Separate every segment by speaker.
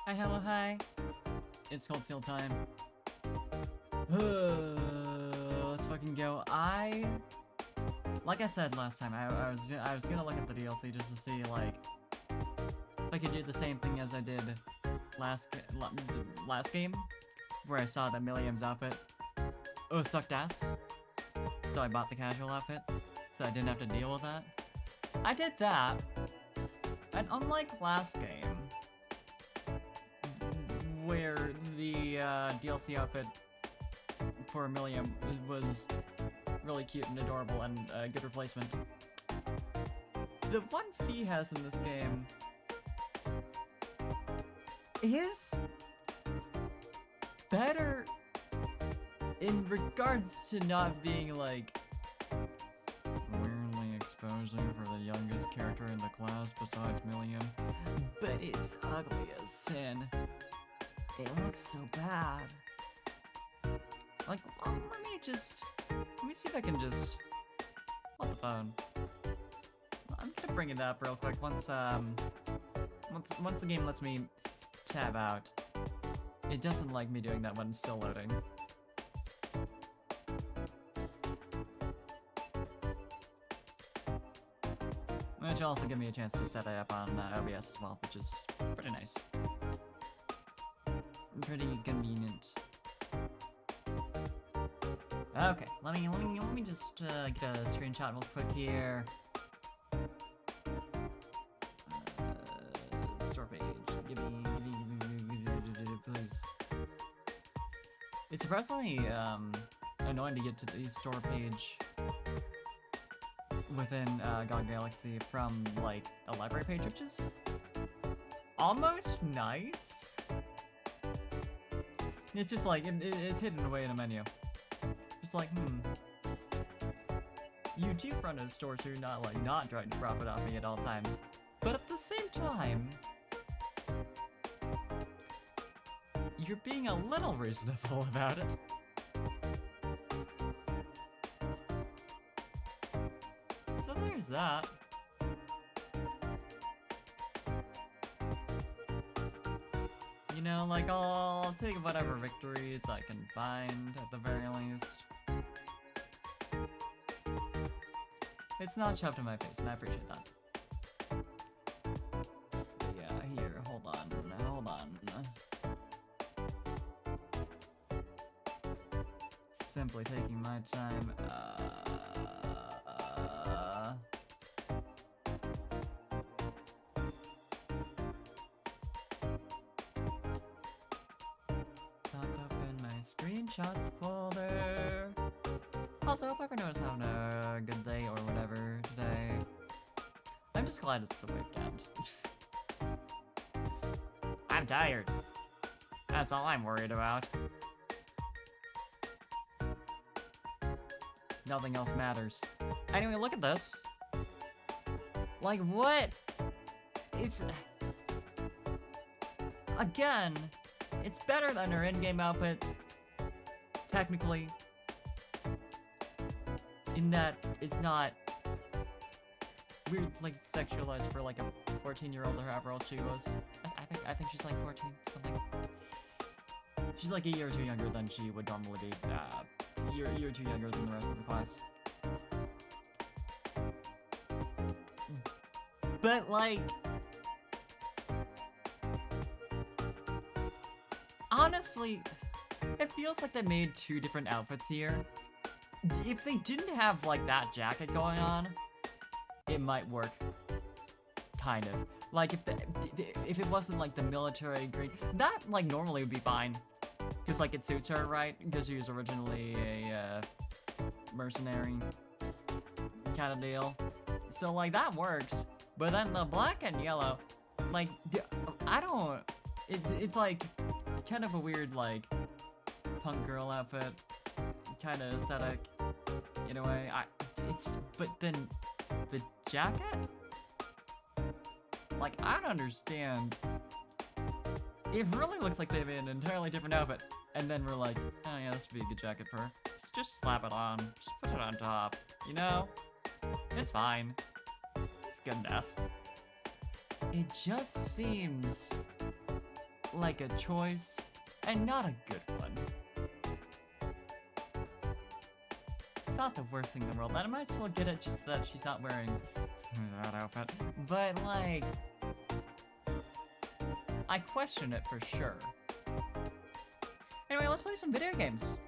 Speaker 1: Hi, hello, hi. It's Cold Steel time. Let's fucking go. Like I said last time, I was gonna look at the DLC just to see like if I could do the same thing as I did last game, where I saw that Milliam's outfit sucked ass. So I bought the casual outfit, so I didn't have to deal with that. I did that, and unlike last game, where the DLC outfit for Milliam was really cute and adorable and a good replacement. The one Fie has in this game is better in regards to not being like weirdly exposing for the youngest character in the class besides Milliam, but it's ugly as sin. It looks so bad. Like, let me see if I can just, on the phone. I'm gonna bring it up real quick once the game lets me tab out. It doesn't like me doing that when it's still loading. Which will also give me a chance to set it up on OBS as well, which is pretty nice. Pretty convenient. Okay, let me just get a screenshot real quick here. Store page. Give me, please. It's surprisingly annoying to get to the store page within GOG Galaxy from like a library page, which is almost nice. It's just like it's hidden away in a menu. Just like, you do run a store, so you're not trying to profit off me at all times. But at the same time, you're being a little reasonable about it. So there's that. You know, like, I'll take whatever victories I can find, at the very least. It's not shoved in my face, and I appreciate that. But yeah, here, hold on. Simply taking my time, Pop up in my screenshots folder. Also, hope everyone's having a good day or whatever today. I'm just glad it's the weekend. I'm tired. That's all I'm worried about. Nothing else matters. Anyway, look at this. Like, what? It's... Again, it's better than her in-game outfit, technically, in that it's not weird, like, sexualized for like a 14-year-old or however old she was. I think she's like 14, something. She's like a year or two younger than she would normally be. Year or two younger than the rest of the class. But like, honestly, it feels like they made two different outfits here. If they didn't have like that jacket going on, it might work. Kind of. Like if it wasn't like the military green, that like normally would be fine. Because like it suits her, right? Because she was originally a mercenary kind of deal. So like that works. But then the black and yellow, like, I don't, it's like kind of a weird like punk girl outfit kind of aesthetic in a way. But then the jacket? Like, I don't understand. It really looks like they made an entirely different outfit. And then we're like, oh yeah, this would be a good jacket for her. Just slap it on. Just put it on top. You know? It's fine. It's good enough. It just seems like a choice, and not a good one. It's not the worst thing in the world, and I might still get it just that she's not wearing that outfit. But, like, I question it for sure. Anyway, let's play some video games.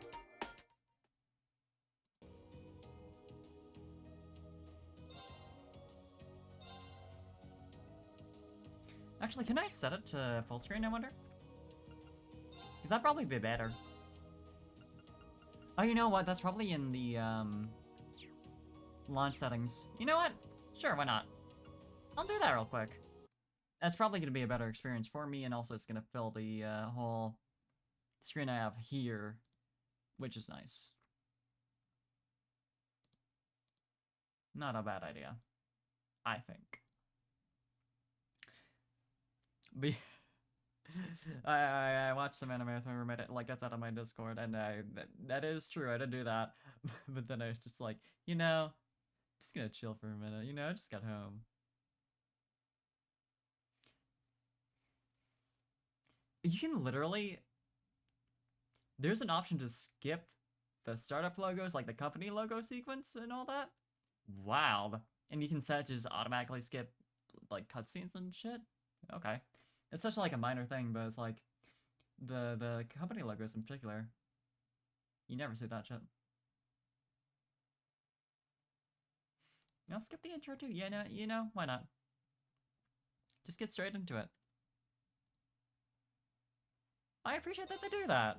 Speaker 1: Actually, can I set it to full screen, I wonder? Because that'd probably be better. Oh, you know what? That's probably in the, launch settings. You know what? Sure, why not? I'll do that real quick. That's probably going to be a better experience for me, and also it's going to fill the, whole screen I have here, which is nice. Not a bad idea, I think. But I watched some anime with my roommate, like that's out of my Discord, and that is true, I did do that. But then I was just like, you know, just gonna chill for a minute, you know, I just got home. You can literally, there's an option to skip the startup logos, like the company logo sequence and all that. Wow. And you can set it to just automatically skip like cutscenes and shit. Okay. It's such like a minor thing, but it's like the company logos in particular. You never see that shit. I'll skip the intro too. Yeah, no, you know, why not? Just get straight into it. I appreciate that they do that.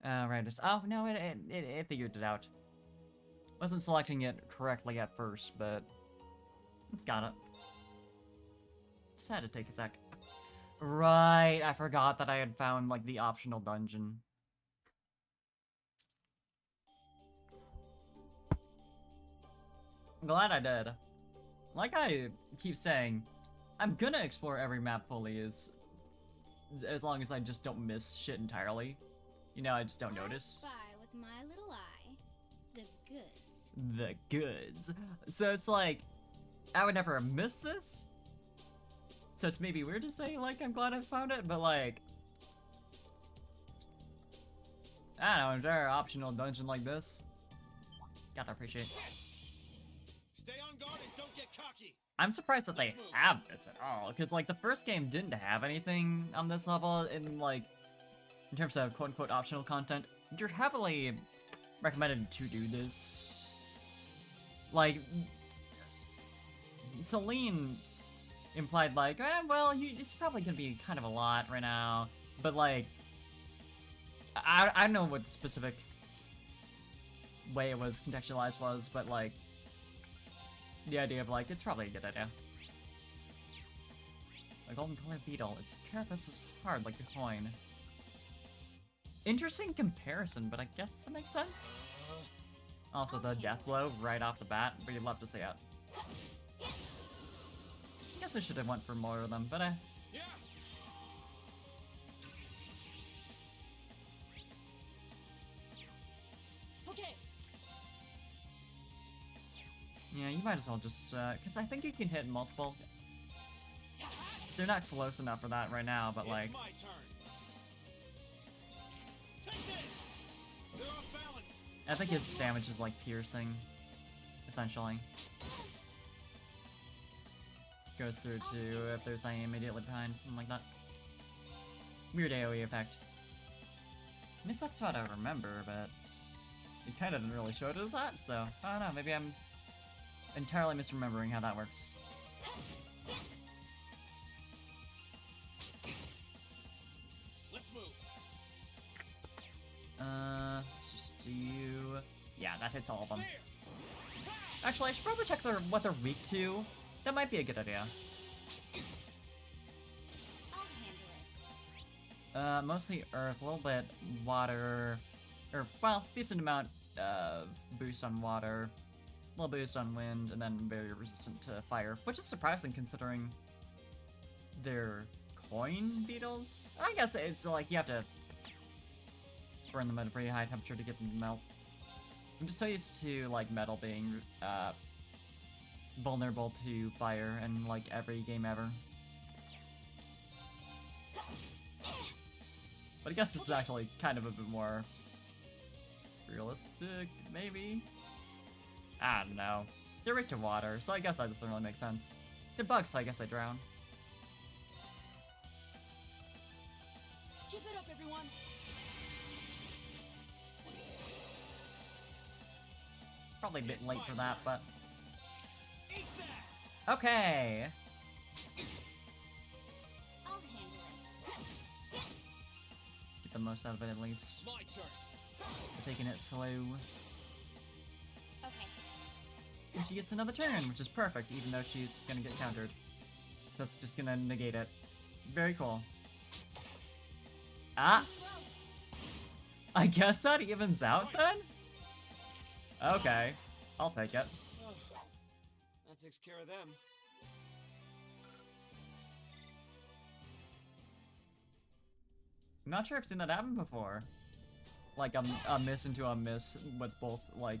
Speaker 1: Right. Oh no, it figured it out. Wasn't selecting it correctly at first, but it's got it. Just had to take a sec. Right, I forgot that I had found, like, the optional dungeon. I'm glad I did. Like I keep saying, I'm gonna explore every map fully as long as I just don't miss shit entirely. You know, I just don't notice.
Speaker 2: Spy with my little eye. The goods.
Speaker 1: The goods. So it's like, I would never miss this. So it's maybe weird to say, like, I'm glad I found it, but, like, I don't know, is there an optional dungeon like this? Gotta appreciate.
Speaker 3: Stay on guard and don't get cocky.
Speaker 1: I'm surprised that they have this at all, because, like, the first game didn't have anything on this level in, like, in terms of quote-unquote optional content. You're heavily recommended to do this. Like, Celine implied like, well, it's probably gonna be kind of a lot right now, but like, I don't know what the specific way it was contextualized was, but like, the idea of like, it's probably a good idea. A golden colored beetle, its carapace is hard like a coin. Interesting comparison, but I guess that makes sense. Also, the death blow right off the bat, but you'd love to see it. I guess I should have went for more of them, but
Speaker 3: Yeah.
Speaker 2: Okay.
Speaker 1: yeah, you might as well just, because I think you can hit multiple. They're not close enough for that right now, but like,
Speaker 3: It's my turn. Take this. They're off balance.
Speaker 1: I think his damage is like piercing, essentially. Goes through to if there's any immediately behind, something like that. Weird AoE effect. I mean, that's what I remember, but it kind of didn't really show it as that, so I don't know, maybe I'm entirely misremembering how that works.
Speaker 3: Let's move.
Speaker 1: Let's just do... Yeah, that hits all of them.
Speaker 3: There.
Speaker 1: Actually, I should probably check what they're weak to. That might be a good idea.
Speaker 2: I'll handle it.
Speaker 1: Mostly earth, a little bit water, or, well, decent amount of boost on water, a little boost on wind, and then very resistant to fire, which is surprising considering they're coin beetles? I guess it's like you have to burn them at a pretty high temperature to get them to melt. I'm just so used to, like, metal being, vulnerable to fire in, like, every game ever. But I guess this is actually kind of a bit more realistic, maybe? I don't know. They're weak to water, so I guess that doesn't really make sense. They're bugs, so I guess they drown.
Speaker 4: Keep it up, everyone.
Speaker 1: Probably a bit late for that, but...
Speaker 3: Eat that!
Speaker 1: Okay!
Speaker 2: I'll handle it.
Speaker 1: Get the most out of it at least.
Speaker 3: My turn.
Speaker 1: We're taking it slow.
Speaker 2: Okay.
Speaker 1: And she gets another turn, which is perfect, even though she's gonna get countered. That's just gonna negate it. Very cool. Ah!
Speaker 2: Slow.
Speaker 1: I guess that evens out then? Okay. I'll take it.
Speaker 3: Oh, that takes care of them.
Speaker 1: I'm not sure I've seen that happen before. Like a miss into a miss with both, like,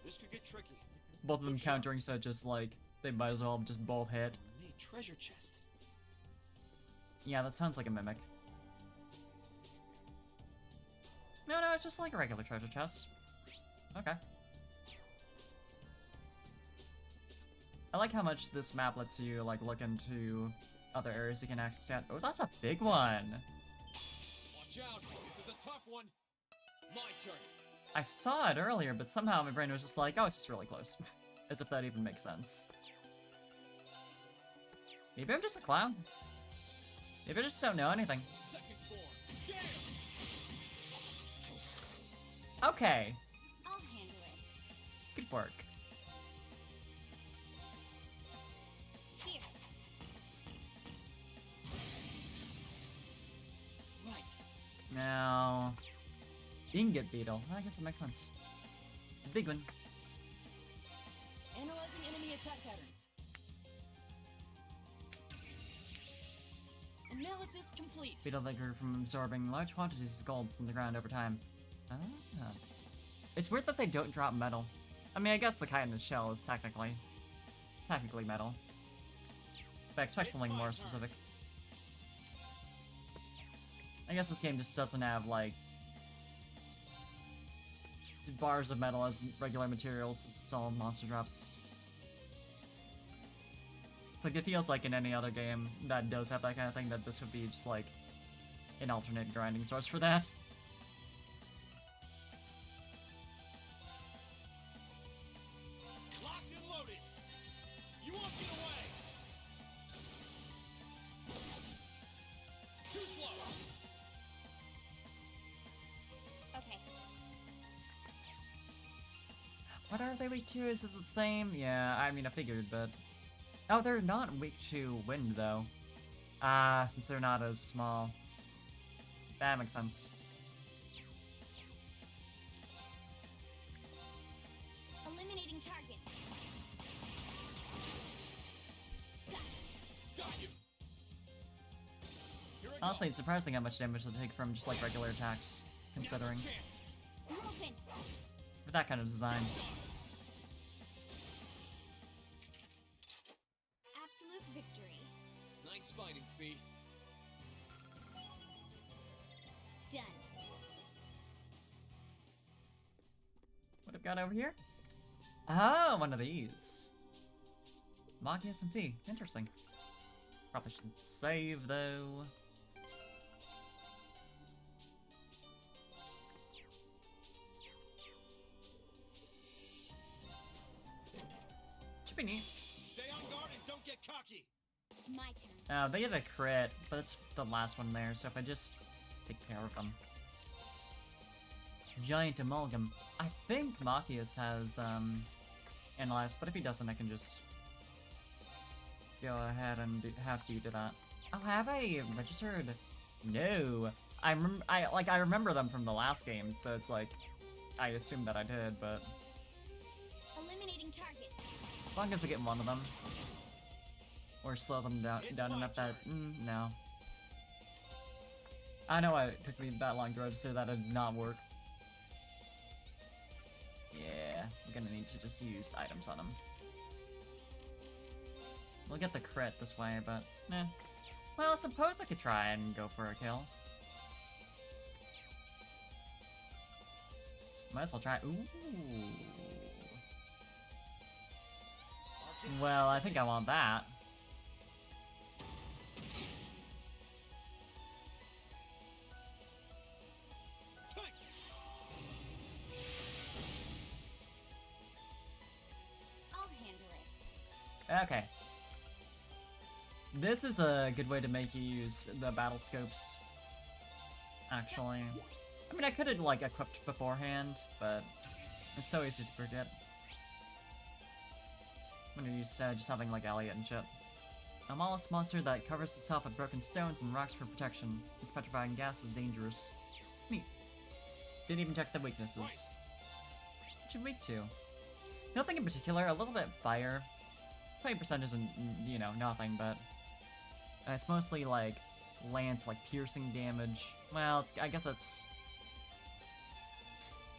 Speaker 3: This could get tricky.
Speaker 1: both of them
Speaker 3: Good shot.
Speaker 1: countering, so just like, they might as well just both hit.
Speaker 3: Neat treasure chest.
Speaker 1: Yeah, that sounds like a mimic. No, it's just like a regular treasure chest. Okay. I like how much this map lets you, like, look into other areas you can access at. Oh, that's a big one!
Speaker 3: Watch out. This is a tough one. My turn.
Speaker 1: I saw it earlier, but somehow my brain was just like, oh, it's just really close. As if that even makes sense. Maybe I'm just a clown. Maybe I just don't know anything.
Speaker 3: Second form. Damn!
Speaker 1: Okay,
Speaker 2: I'll handle it.
Speaker 1: good work.
Speaker 2: Here.
Speaker 4: Right.
Speaker 1: Now, Ingot Beetle. I guess that makes sense. It's a big one.
Speaker 4: Analyzing enemy attack patterns. Analysis complete.
Speaker 1: Beetle that grew from absorbing large quantities of gold from the ground over time. Ah. It's weird that they don't drop metal. I mean, I guess the chitinous shell is technically metal. But I expect
Speaker 3: It's
Speaker 1: something
Speaker 3: my
Speaker 1: more
Speaker 3: turn.
Speaker 1: specific. I guess this game just doesn't have, like, bars of metal as regular materials. It's all monster drops. It's like, it feels like in any other game that does have that kind of thing, that this would be just, like, an alternate grinding source for that.
Speaker 3: Locked and loaded. You won't get away. Too slow.
Speaker 2: Okay.
Speaker 1: What are they weak to? Is it the same? Yeah, I mean, I figured, but... Oh, they're not weak to wind, though. Ah, since they're not as small. That makes sense.
Speaker 2: Eliminating targets.
Speaker 3: Got you. Here I
Speaker 1: Honestly,
Speaker 3: go.
Speaker 1: it's surprising how much damage they'll take from just, like, regular attacks,
Speaker 3: Now's our
Speaker 1: considering.
Speaker 3: chance.
Speaker 2: We're open.
Speaker 1: For that kind of design.
Speaker 2: Absolute victory.
Speaker 3: Nice fighting, Fee.
Speaker 2: Done.
Speaker 1: What have got over here? Oh, one of these. Magius and Fee. Interesting. Probably should save, though. Should be neat.
Speaker 3: Stay on guard and don't get cocky.
Speaker 2: My turn.
Speaker 1: They get a crit, but it's the last one there, so if I just take care of them. Giant Amalgam. I think Machias has, Analyze, but if he doesn't, I can just go ahead and have you do that. Oh, have I registered? No. I remember them from the last game, so it's like, I assumed that I did, but
Speaker 2: Eliminating targets.
Speaker 1: as long as I get one of them. Or slow them down
Speaker 3: my
Speaker 1: enough that,
Speaker 3: turn.
Speaker 1: no. I know it took me that long to register that it did not work. Yeah, I'm gonna need to just use items on him. We'll get the crit this way, but, eh. Well, I suppose I could try and go for a kill. Might as well try. Ooh. Well, I think I want that.
Speaker 2: I'll handle it.
Speaker 1: Okay. This is a good way to make you use the battle scopes. Actually. I mean, I could have, like, equipped beforehand, but it's so easy to forget. I'm gonna use just having, like, Elliot and shit. A mollusk monster that covers itself with broken stones and rocks for protection. Its petrifying gas is dangerous. Neat. Didn't even check the weaknesses. What you weak to? Nothing in particular, a little bit fire. 20% isn't, you know, nothing, but... it's mostly, like, lance, like, piercing damage. Well, I guess that's...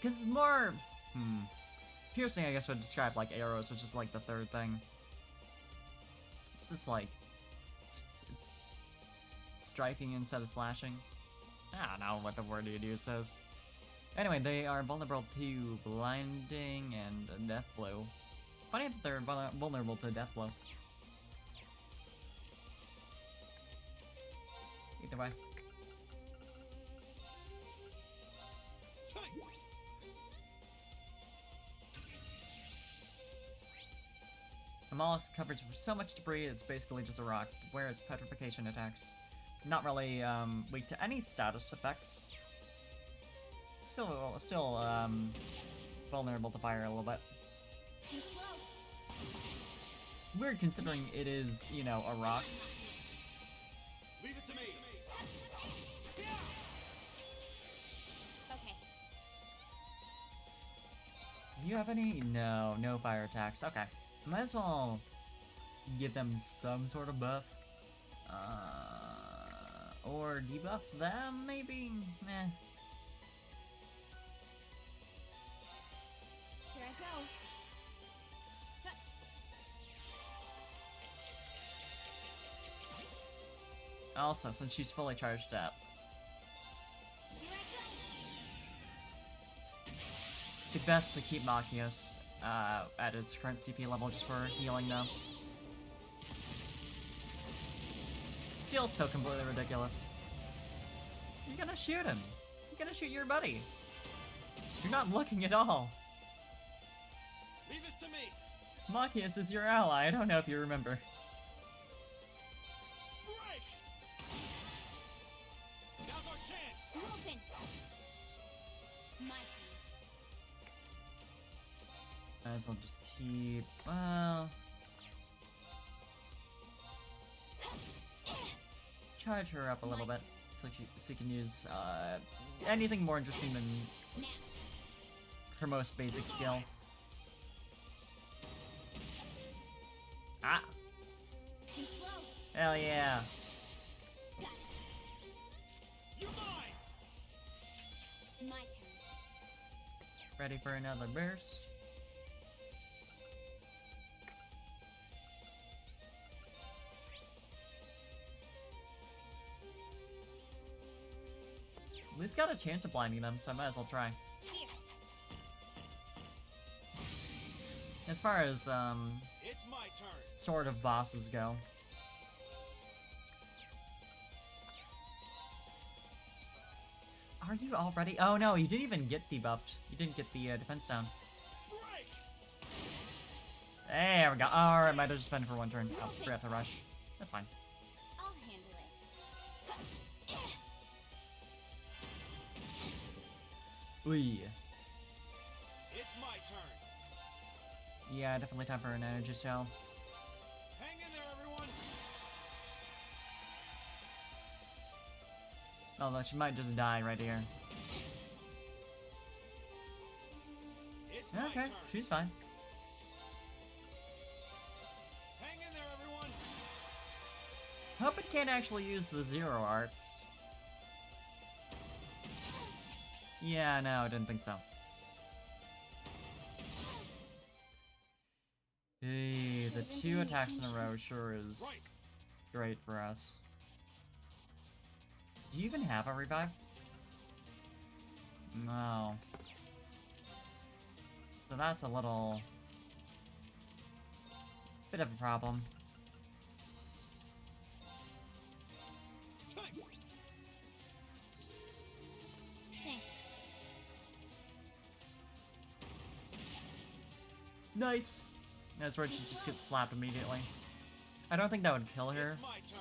Speaker 1: Because it's more... Piercing, I guess, would describe, like, arrows, which is, like, the third thing. So it's, like... striking instead of slashing. I don't know what the word you'd use says. Anyway, they are vulnerable to blinding and death blow. Funny that they're vulnerable to death blow. Either way. The mollusk covers so much debris it's basically just a rock, where its petrification attacks. Not really weak to any status effects. Still vulnerable to fire a little bit.
Speaker 2: Too slow.
Speaker 1: Weird considering it is, you know, a rock.
Speaker 3: Leave it to me.
Speaker 2: Okay.
Speaker 1: Do you have any? No, no fire attacks. Okay. Might as well give them some sort of buff. Or debuff them, maybe? Meh.
Speaker 2: Here I go.
Speaker 1: Also, since she's fully charged up.
Speaker 2: Here I go.
Speaker 1: It'd be best to keep Machias at its current CP level just for healing though. Still so completely ridiculous. You're gonna shoot him. You're gonna shoot your buddy. You're not looking at all.
Speaker 3: Leave this to me.
Speaker 1: Machias is your ally, I don't know if you remember.
Speaker 3: Break. Now's our chance.
Speaker 2: Open. My turn.
Speaker 1: Might as well just keep, well... charge her up a little bit, so you can use, anything more interesting than
Speaker 2: Now.
Speaker 1: her most basic skill. Ah!
Speaker 2: Too slow.
Speaker 1: Hell yeah!
Speaker 2: Got it.
Speaker 3: You're mine.
Speaker 2: My turn.
Speaker 1: Ready for another burst? At least got a chance of blinding them, so I might as well try.
Speaker 2: Here.
Speaker 1: As far as,
Speaker 3: It's my turn.
Speaker 1: sort of bosses go. Are you already? Oh no, you didn't even get debuffed. You didn't get the defense down.
Speaker 3: Break.
Speaker 1: There we go. Alright, might have just been for one turn. Oh, forgot to rush. That's fine.
Speaker 2: I'll handle it.
Speaker 1: Ooh.
Speaker 3: It's my turn.
Speaker 1: Yeah, definitely time for an energy shell.
Speaker 3: Hang in there, everyone.
Speaker 1: Although she might just die right here.
Speaker 3: It's my
Speaker 1: Okay,
Speaker 3: turn.
Speaker 1: she's fine.
Speaker 3: Hang in there, everyone.
Speaker 1: Hope it can't actually use the zero arts. Yeah, no, I didn't think so. Hey, the two attacks in a row sure is
Speaker 3: Right.
Speaker 1: great for us. Do you even have a revive? No. So that's a little... bit of a problem.
Speaker 3: Time.
Speaker 2: Thanks.
Speaker 1: Nice! That's where she just gets slapped immediately. I don't think that would kill her,
Speaker 3: It's my turn.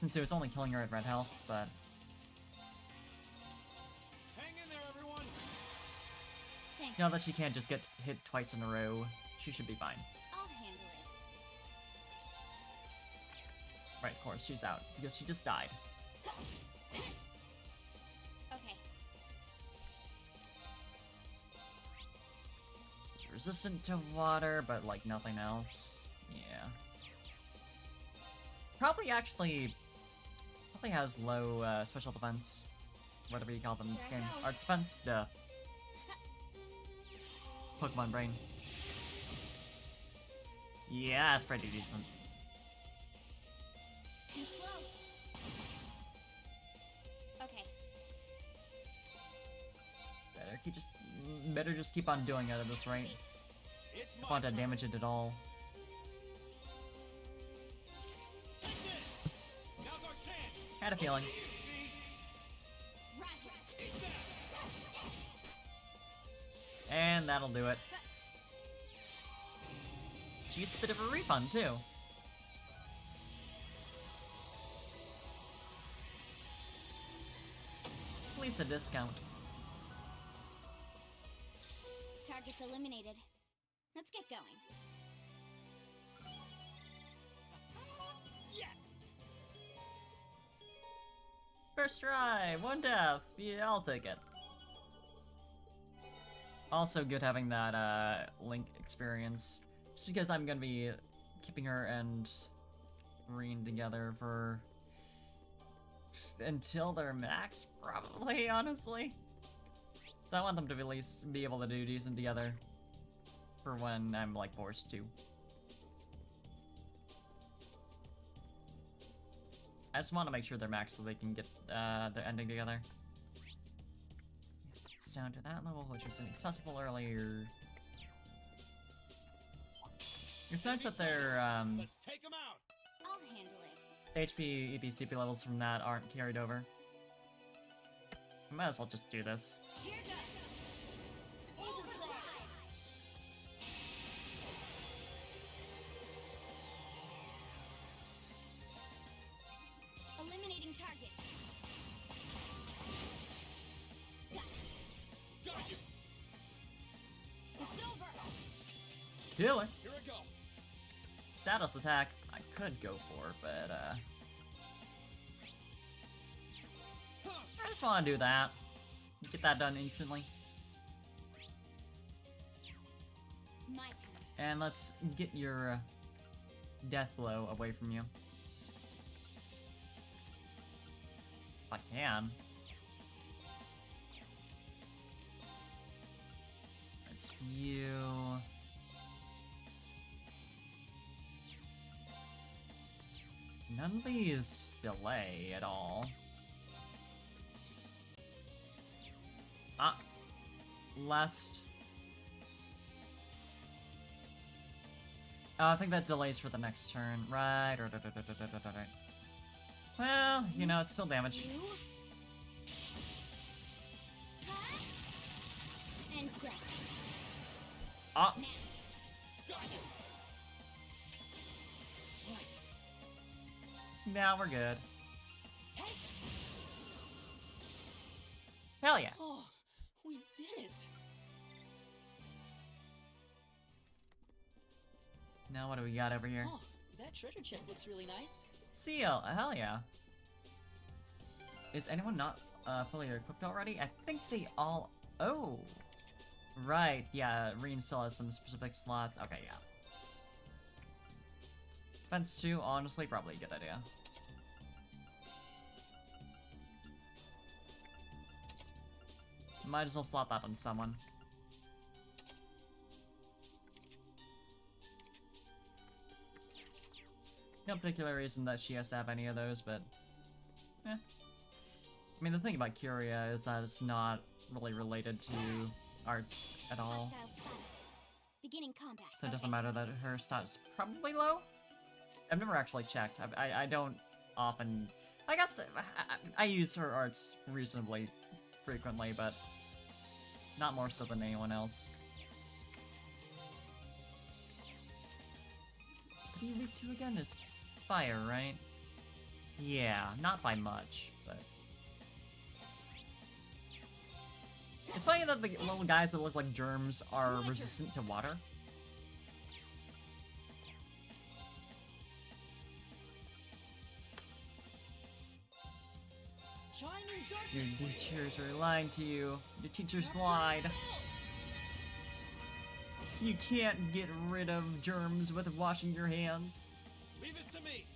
Speaker 1: since it was only killing her at red health, but...
Speaker 3: Hang in there, everyone.
Speaker 2: Thanks.
Speaker 1: now that she can't just get hit twice in a row, she should be fine.
Speaker 2: I'll handle it.
Speaker 1: Right, of course, she's out, because she just died.
Speaker 2: Okay.
Speaker 1: Resistant to water, but like nothing else. Yeah. Probably has low special defense. Whatever you call them in this
Speaker 2: Here I
Speaker 1: game.
Speaker 2: go.
Speaker 1: Arts defense? Duh. Pokemon brain. Yeah, that's pretty decent.
Speaker 2: Too slow. Okay.
Speaker 1: Better just keep on doing it at this rate.
Speaker 3: It's
Speaker 1: If I
Speaker 3: my
Speaker 1: want to
Speaker 3: turn.
Speaker 1: damage it at all.
Speaker 3: Take this. Now's our chance.
Speaker 1: Had a feeling.
Speaker 2: Roger.
Speaker 3: Eat that.
Speaker 1: And that'll do it. She gets a bit of a refund too. At least a discount.
Speaker 2: Targets eliminated. Let's get going.
Speaker 3: Yeah.
Speaker 1: First try, 1 death. Yeah, I'll take it. Also good having that Link experience. Just because I'm gonna be keeping her and Reen together for until they're max, probably, honestly. So I want them to at least be able to do decent together for when I'm like forced to. I just want to make sure they're max so they can get the ending together. It's down to that level, which was inaccessible earlier. It's nice that their
Speaker 3: Let's take him out.
Speaker 2: I'll handle it.
Speaker 1: HP, EP, CP levels from that aren't carried over. I might as well just do this.
Speaker 2: Here goes.
Speaker 3: Overdrive.
Speaker 2: Eliminating targets.
Speaker 3: Got you.
Speaker 2: It's over.
Speaker 1: Kill it!
Speaker 3: Here I go.
Speaker 1: Status attack, I could go for, but
Speaker 3: Huh.
Speaker 1: I just want to do that. Get that done instantly.
Speaker 2: My turn.
Speaker 1: And let's get your death blow away from you. If I can. That's you. None of these delay at all. Ah. Last. I think that delays for the next turn. Right. Right. Well, you know, it's still damage.
Speaker 2: Two. Huh? And death.
Speaker 1: Ah.
Speaker 2: Now.
Speaker 3: Got you. Right.
Speaker 1: Now we're good.
Speaker 4: Hey!
Speaker 1: Hell yeah.
Speaker 4: Oh, we did it!
Speaker 1: Now what do we got over here?
Speaker 4: Oh, that treasure chest looks really nice.
Speaker 1: Seal. Hell yeah. Is anyone not fully equipped already? I think they all... Oh. Right. Yeah, Reen still has some specific slots. Okay, yeah. Defense 2, honestly, probably a good idea. Might as well slot that on someone. No particular reason that she has to have any of those, but... eh. I mean, the thing about Curia is that it's not really related to arts at all.
Speaker 2: Hostile spotted. Beginning combat.
Speaker 1: So it doesn't
Speaker 2: Okay.
Speaker 1: matter that her stat's probably low? I've never actually checked. I don't often... I guess I use her arts reasonably frequently, but not more so than anyone else. What are you weak to again? Is fire, right? Yeah, not by much, but... It's funny that the little guys that look like germs are resistant to water.
Speaker 4: Shining
Speaker 1: Your
Speaker 4: darkness.
Speaker 1: teachers are lying to you. Your teachers lied. You can't get rid of germs with washing your hands.
Speaker 3: Leave this to me.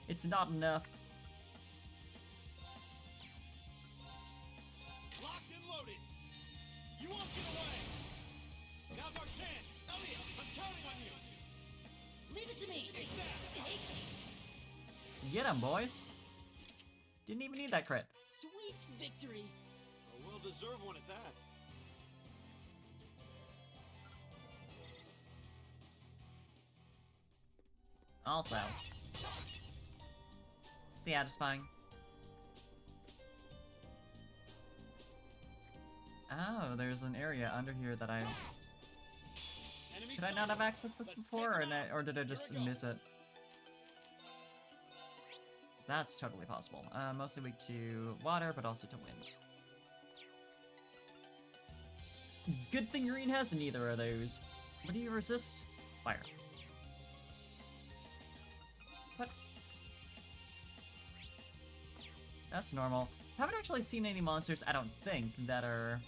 Speaker 1: It's not enough.
Speaker 3: Locked and loaded. You won't get away. Now's our chance. Elliot, I'm counting on you.
Speaker 4: Leave it to me.
Speaker 3: Take that.
Speaker 1: Get 'em, boys. Didn't even need that crit.
Speaker 4: Sweet victory.
Speaker 3: A well-deserved one at that.
Speaker 1: Also, satisfying. Oh, there's an area under here that I...
Speaker 3: Enemy
Speaker 1: Did I not have access to this
Speaker 3: Let's
Speaker 1: before,
Speaker 3: take
Speaker 1: or,
Speaker 3: them out.
Speaker 1: or did I just
Speaker 3: Here we go.
Speaker 1: miss it? 'Cause that's totally possible. Mostly weak to water, but also to wind. Good thing green has neither of those. What do you resist? Fire. What? That's normal. Haven't actually seen any monsters, I don't think, that are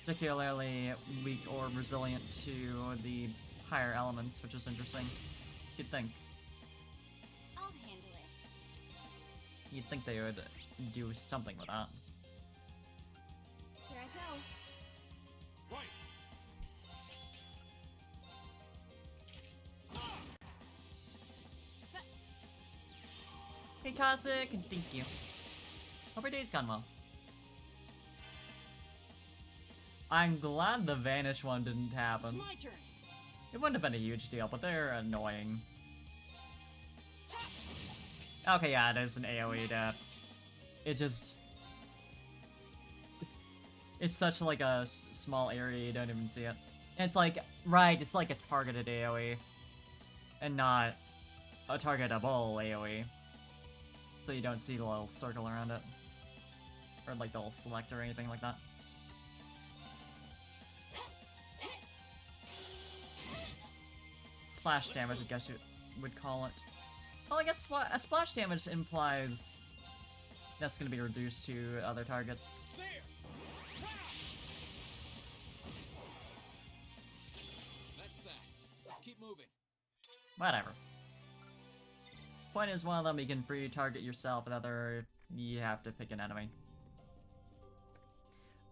Speaker 1: particularly weak or resilient to the higher elements, which is interesting. You'd think.
Speaker 2: I'll handle it.
Speaker 1: You'd think they would do something with that.
Speaker 2: Here I go.
Speaker 3: Right.
Speaker 1: Hey, Kazik, and thank you. Hope your day's gone well. I'm glad the vanish one didn't
Speaker 4: It's
Speaker 1: happen.
Speaker 4: my turn.
Speaker 1: It wouldn't have been a huge deal, but they're annoying. Okay, yeah, it is an AoE to... It just... It's such like a small area, you don't even see it. And it's like, right, it's like a targeted AoE. And not a targetable AoE. So you don't see the little circle around it. Or like the little select or anything like that. Splash damage, I guess you would call it. Well, I guess a splash damage implies that's going to be reduced to other targets.
Speaker 3: There. That's that. Let's keep moving.
Speaker 1: Whatever. Point is, one of them you can free target yourself, another you have to pick an enemy.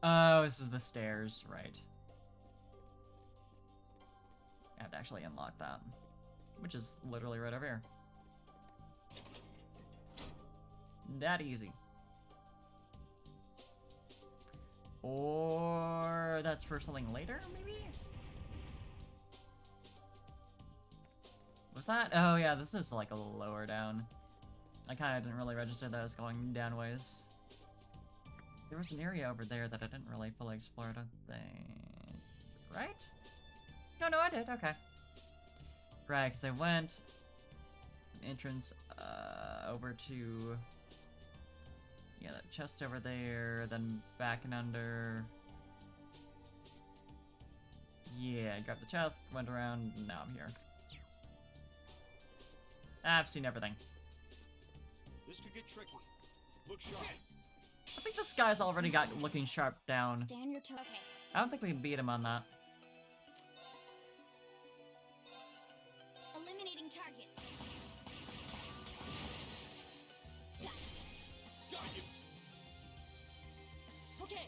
Speaker 1: Oh, this is the stairs, right. I have to actually unlock that. Which is literally right over here. That easy. Or that's for something later, maybe? Was that? Oh yeah, this is like a little lower down. I kind of didn't really register that I was going down ways. There was an area over there that I didn't really fully explore, I don't think. Right? No, I did, okay. Right, because I went entrance over to, yeah, that chest over there, then back and under. Yeah, I grabbed the chest, went around, and now I'm here. I've seen everything.
Speaker 3: This could get tricky. Look sharp.
Speaker 1: I think this guy's already got looking sharp down.
Speaker 2: Stay on your toe. Okay.
Speaker 1: I don't think we can beat him on that.
Speaker 2: Eliminating targets.
Speaker 3: Got you.
Speaker 4: Okay.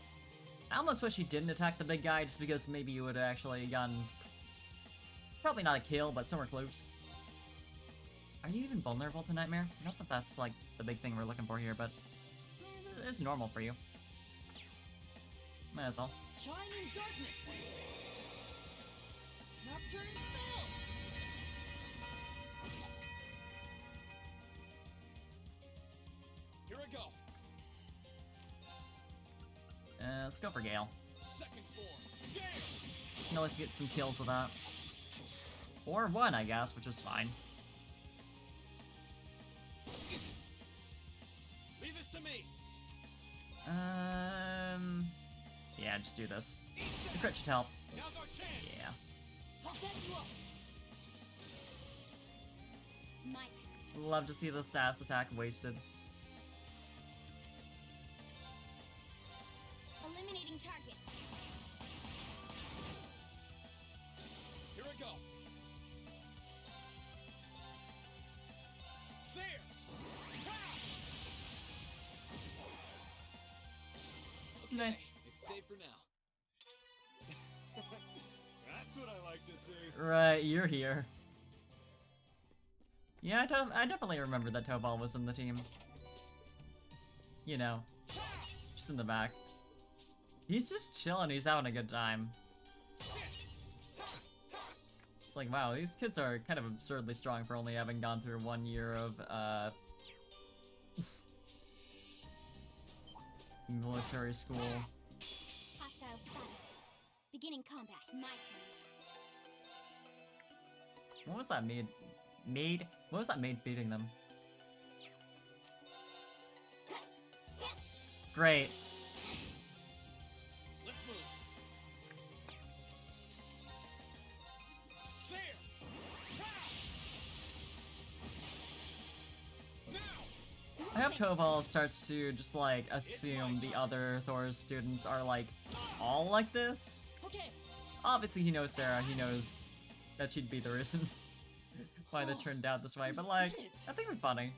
Speaker 1: I almost wish he didn't attack the big guy just because maybe you would have actually gotten... Probably not a kill, but somewhere close. Are you even vulnerable to Nightmare? Not that that's like the big thing we're looking for here, but it's normal for you. Might as well.
Speaker 4: Chiming darkness. Nocturne spell.
Speaker 3: Here I go.
Speaker 1: Let's go for Gale.
Speaker 3: Second form. Gale!
Speaker 1: No, let's get some kills with that. Or one, I guess, which is fine.
Speaker 3: Leave this to me.
Speaker 1: Yeah, just do this. The crit should help.
Speaker 3: Now's our chance.
Speaker 1: Yeah.
Speaker 4: I'll back you up.
Speaker 2: My turn.
Speaker 1: Love to see the sass attack wasted.
Speaker 2: Eliminating targets.
Speaker 3: Here I go. There. Ha! Okay,
Speaker 1: Nice.
Speaker 3: it's safe for now. That's what I like to see.
Speaker 1: Right, you're here. Yeah, I definitely remember that Tobal was in the team. You know, just in the back. He's just chilling, he's having a good time. It's like, wow, these kids are kind of absurdly strong for only having gone through 1 year of, military school.
Speaker 2: Hostile spotted. Beginning combat. My turn.
Speaker 1: What was that maid? What was that maid beating them? Great.
Speaker 3: Let's move. There. Ha! Now.
Speaker 1: I hope Tobal starts to just like assume the other Thor's students are like all like this.
Speaker 4: Okay.
Speaker 1: Obviously he knows Sarah, he knows that she'd be the reason why they turned out this way, but like, I think it'd be funny.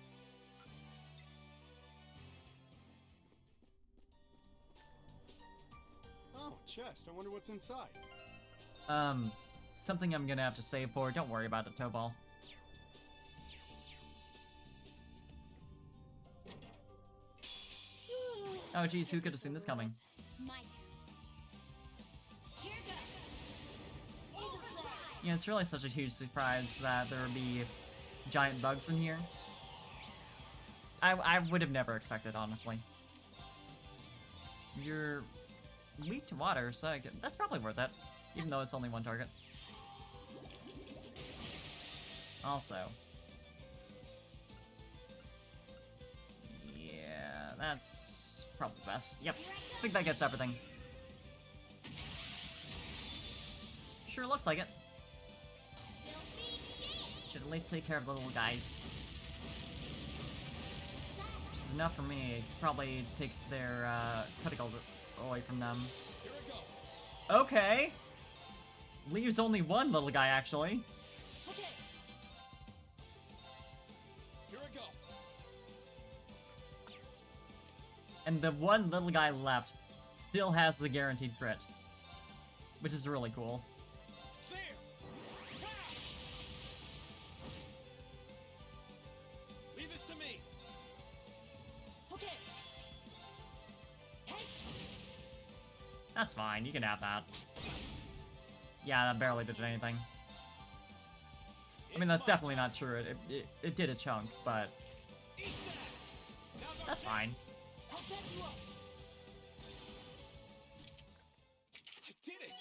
Speaker 5: Oh, chest. I wonder what's inside.
Speaker 1: Something I'm gonna have to save for. Don't worry about it, Tobal. Oh geez, who could have seen this coming?
Speaker 2: My turn. Here goes. Overdrive.
Speaker 1: Yeah, it's really such a huge surprise that there would be giant bugs in here. I would have never expected, honestly. You're weak to water, so that's probably worth it, even though it's only one target. Also, yeah, that's probably best. Yep, I think that gets everything. Sure looks like it. Should at least take care of the little guys. Which is enough for me. It probably takes their critical away from them.
Speaker 3: Here I go.
Speaker 1: Okay. Leaves only one little guy, actually.
Speaker 4: Okay.
Speaker 3: Here I go.
Speaker 1: And the one little guy left still has the guaranteed crit. Which is really cool.
Speaker 3: There. Ha! Leave this to me.
Speaker 4: Okay. Hey.
Speaker 1: That's fine, you can have that. Yeah, that barely did anything. I mean, that's definitely not true. It did a chunk, but
Speaker 3: Eat that. Now's our
Speaker 1: that's
Speaker 3: chance.
Speaker 1: fine.
Speaker 4: I'll back you up.
Speaker 3: I did it.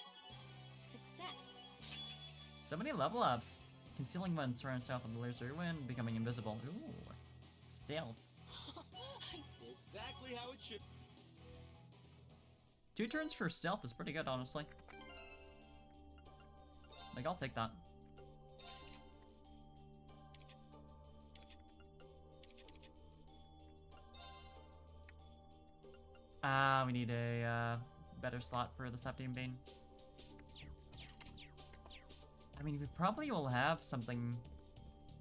Speaker 2: Success.
Speaker 1: So many level ups. Concealing one surrounds south of the laser when becoming invisible. Ooh. Stealth.
Speaker 3: Exactly how it should.
Speaker 1: 2 turns for stealth is pretty good, honestly. Like, I'll take that. We need a better slot for the Septium Bane. I mean, we probably will have something.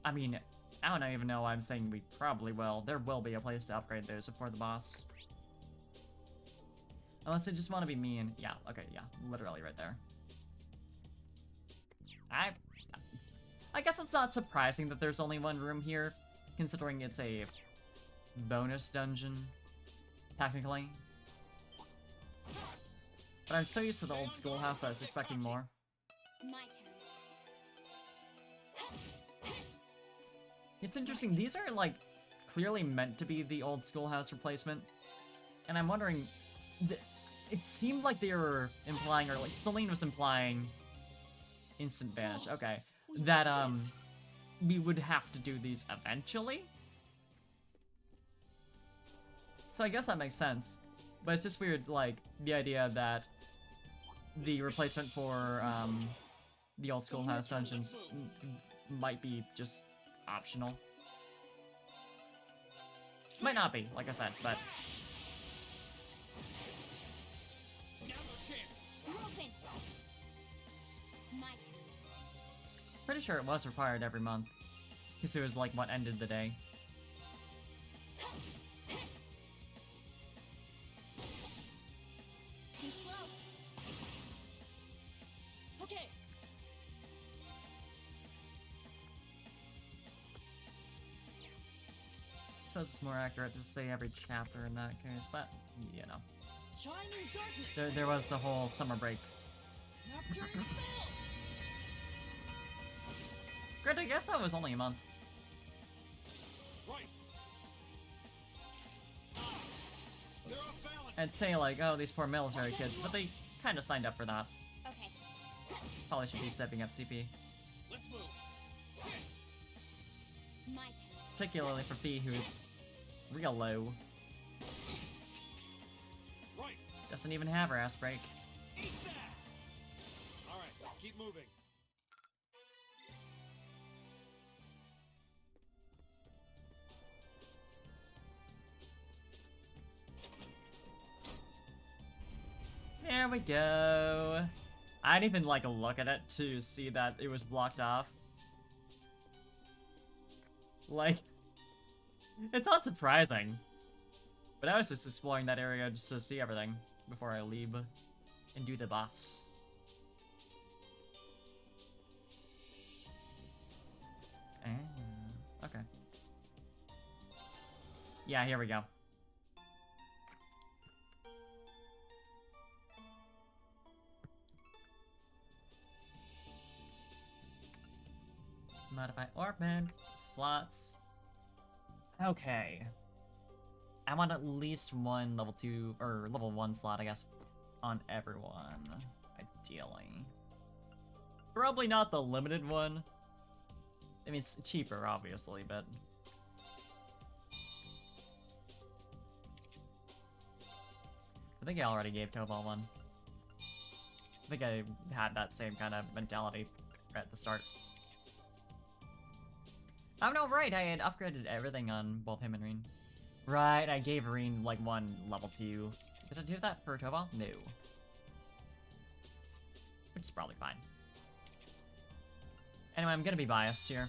Speaker 1: I mean, I don't even know why I'm saying we probably will. There will be a place to upgrade those before the boss. Unless they just want to be mean. Yeah, okay, yeah. Literally right there. I guess it's not surprising that there's only one room here, considering it's a bonus dungeon, technically. But I'm so used to the old schoolhouse, I was expecting more.
Speaker 2: My turn.
Speaker 1: It's interesting, these are, like, clearly meant to be the old schoolhouse replacement. And I'm wondering... It seemed like they were implying, or like Celine was implying... Instant Vanish, okay. That, we would have to do these eventually? So I guess that makes sense. But it's just weird, like, the idea that the replacement for, the old schoolhouse dungeons might be just optional. Might not be, like I said, but...
Speaker 3: Now's our chance.
Speaker 2: You're open. My turn.
Speaker 1: Pretty sure it was required every month. Because it was, like, what ended the day.
Speaker 2: Too slow.
Speaker 4: Okay.
Speaker 1: I suppose it's more accurate to say every chapter in that case, but, you know.
Speaker 4: Chime in darkness.
Speaker 1: There was the whole summer break.
Speaker 4: Nocturne spell.
Speaker 1: Granted, I guess that was only a month.
Speaker 3: Right. They're off balance.
Speaker 1: I'd say, like, oh, these poor military kids, but they kind of signed up for that.
Speaker 2: Okay.
Speaker 1: Probably should be stepping up CP.
Speaker 3: Let's move.
Speaker 2: My turn.
Speaker 1: Particularly for Fee, who's real low.
Speaker 3: Right.
Speaker 1: Doesn't even have her ass break.
Speaker 3: Eat that. All right, let's keep moving.
Speaker 1: There we go. I didn't even, like, look at it to see that it was blocked off. Like, it's not surprising. But I was just exploring that area just to see everything before I leave and do the boss. Okay. Yeah, here we go. Modify orbment, slots. Okay. I want at least one level 2, or level 1 slot, I guess, on everyone, ideally. Probably not the limited one. I mean, it's cheaper, obviously, but... I think I already gave Tobal one. I think I had that same kind of mentality at the start. Oh no, right, I had upgraded everything on both him and Reen. Right, I gave Reen, like, one level 2. Did I do that for Tobal? No. Which is probably fine. Anyway, I'm gonna be biased here.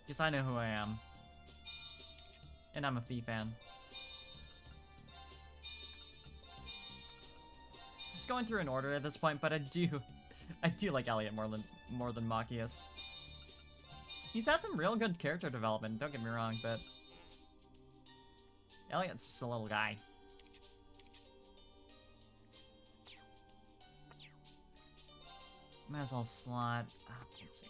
Speaker 1: Because I know who I am. And I'm a Fee fan. Just going through an order at this point, but I do like Elliot more than Machias. He's had some real good character development, don't get me wrong, but Elliot's just a little guy. Might as well slot. Let's see.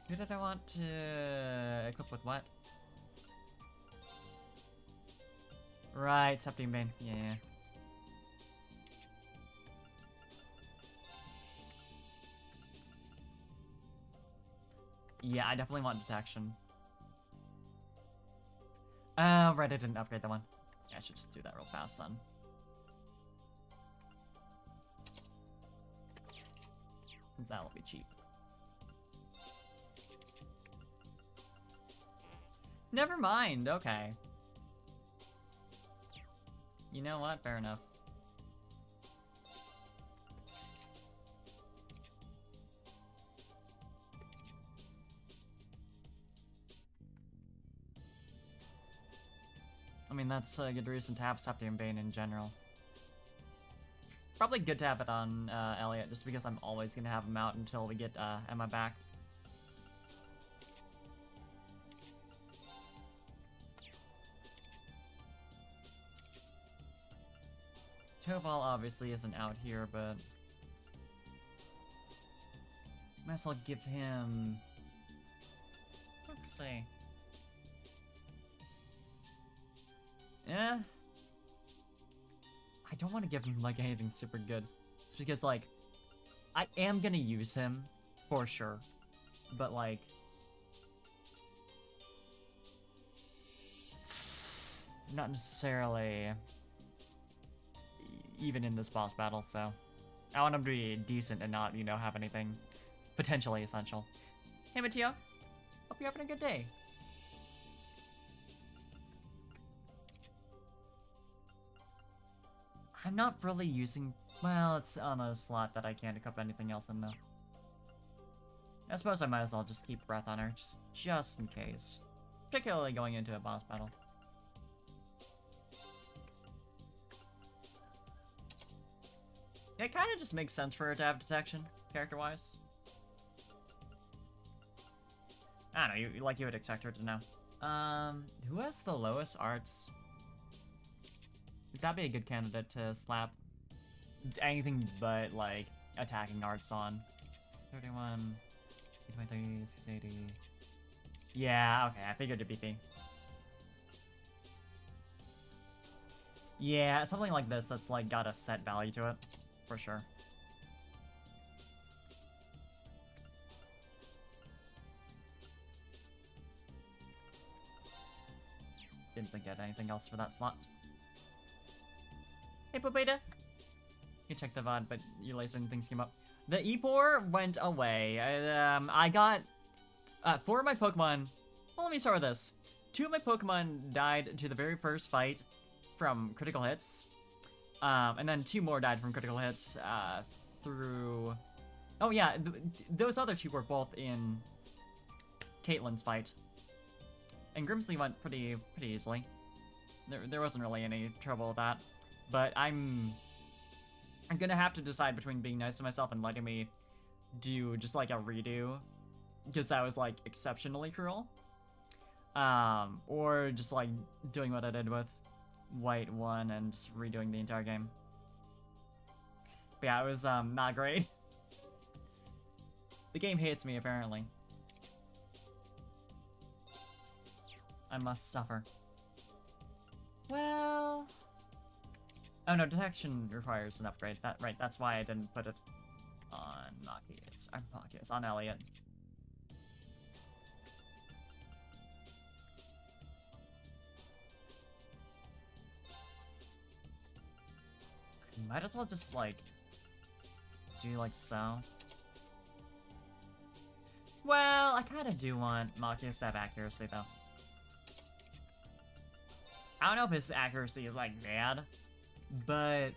Speaker 1: Who did I want to equip with what? Right, Septium Bane. Yeah. Yeah, I definitely want detection. Right, I didn't upgrade that one. Yeah, I should just do that real fast then. Since that'll be cheap. Never mind, okay. You know what? Fair enough. I mean, that's a good reason to have Septium Bane in general. Probably good to have it on Elliot, just because I'm always gonna have him out until we get Emma back. Tobal obviously isn't out here, but might as well give him. Let's see. Eh. I don't want to give him like anything super good, just because like I am gonna use him for sure, but like. Not necessarily even in this boss battle, so I want him to be decent and not, you know, have anything potentially essential. Hey, Mateo. Hope you're having a good day. I'm not really using... Well, it's on a slot that I can't equip anything else in, though. I suppose I might as well just keep Breath on her, just in case. Particularly going into a boss battle. It kind of just makes sense for her to have detection, character-wise. I don't know, you would expect her to know. Who has the lowest arts? Does that be a good candidate to slap anything but, like, attacking arts on? 631, 823, 680... Yeah, okay, I figured it'd be Fee. Yeah, something like this that's, like, got a set value to it. For sure. Didn't think I had anything else for that slot. Hey, Popeda. You checked the VOD, but your laser and things came up. The E4 went away. I got 4 of my Pokemon. Well, let me start with this. 2 of my Pokemon died to the very first fight from critical hits. And then 2 more died from critical hits through... Oh yeah, those other 2 were both in Caitlyn's fight. And Grimsley went pretty easily. There wasn't really any trouble with that. But I'm gonna have to decide between being nice to myself and letting me do just like a redo, because that was like exceptionally cruel. Or just like doing what I did with White 1 and just redoing the entire game. But yeah, it was not great. The game hates me apparently. I must suffer. Well... Oh no, detection requires an upgrade. That's why I didn't put it on Marcus, on Elliot. Might as well just, like, do like so. Well, I kind of do want Marcus to have accuracy, though. I don't know if his accuracy is, like, bad, but...